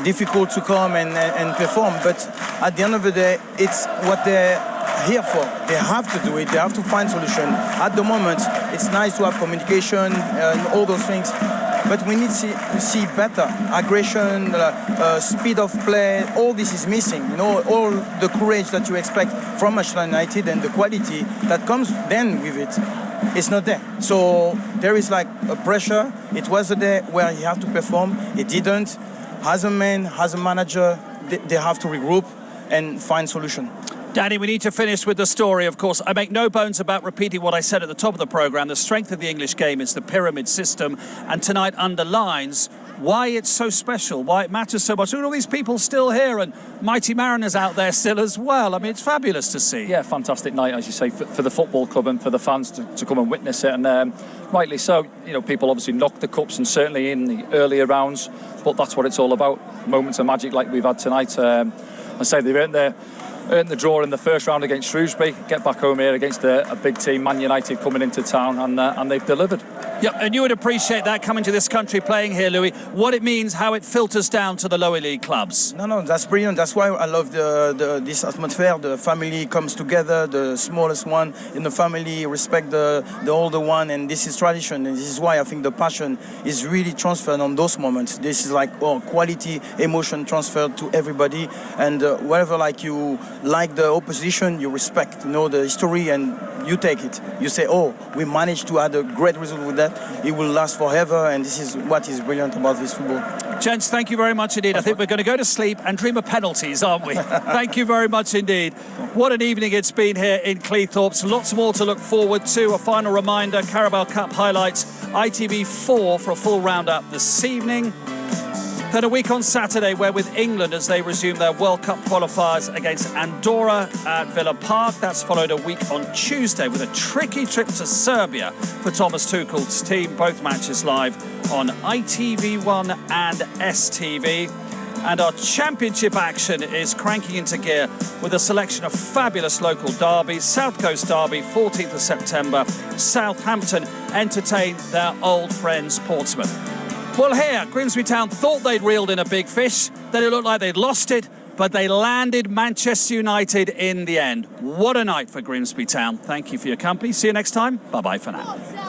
difficult to come and perform, but at the end of the day, it's what they're here for. They have to do it. They have to find solution. At the moment, it's nice to have communication and all those things, but we need to see better aggression, speed of play. All this is missing. All the courage that you expect from Manchester United and the quality that comes then with it, it's not there. So there is a pressure. It was a day where he had to perform. He didn't. As a man, as a manager, they have to regroup and find solution. Danny, we need to finish with the story, of course. I make no bones about repeating what I said at the top of the programme. The strength of the English game is the pyramid system, and tonight underlines why it's so special, why it matters so much. Look at all these people still here, and Mighty Mariners out there still as well. I mean, it's fabulous to see. Yeah, fantastic night, as you say, for the football club and for the fans to come and witness it. And rightly so, people obviously knocked the cups, and certainly in the earlier rounds, but that's what it's all about. Moments of magic like we've had tonight. I say they've earned the draw in the first round against Shrewsbury, get back home here against a big team, Man United, coming into town, and they've delivered. Yeah, and you would appreciate that coming to this country, playing here, Louis, what it means, how it filters down to the lower league clubs. No, that's brilliant. That's why I love this atmosphere. The family comes together, the smallest one in the family respect the older one, and this is tradition. And this is why I think the passion is really transferred on those moments. This is like quality emotion transferred to everybody, and wherever like you like the opposition, you respect, the history, and you take it. You say, oh, we managed to add a great result with that. It will last forever, and this is what is brilliant about this football. Gents, thank you very much indeed. I think we're going to go to sleep and dream of penalties, aren't we? Thank you very much indeed. What an evening it's been here in Cleethorpes. Lots more to look forward to. A final reminder, Carabao Cup highlights, ITV4 for a full roundup this evening. Then a week on Saturday, we're with England as they resume their World Cup qualifiers against Andorra at Villa Park. That's followed a week on Tuesday with a tricky trip to Serbia for Thomas Tuchel's team. Both matches live on ITV1 and STV. And our championship action is cranking into gear with a selection of fabulous local derbies. South Coast Derby, 14th of September. Southampton entertain their old friends Portsmouth. Well, here, Grimsby Town thought they'd reeled in a big fish, then it looked like they'd lost it, but they landed Manchester United in the end. What a night for Grimsby Town. Thank you for your company. See you next time. Bye-bye for now.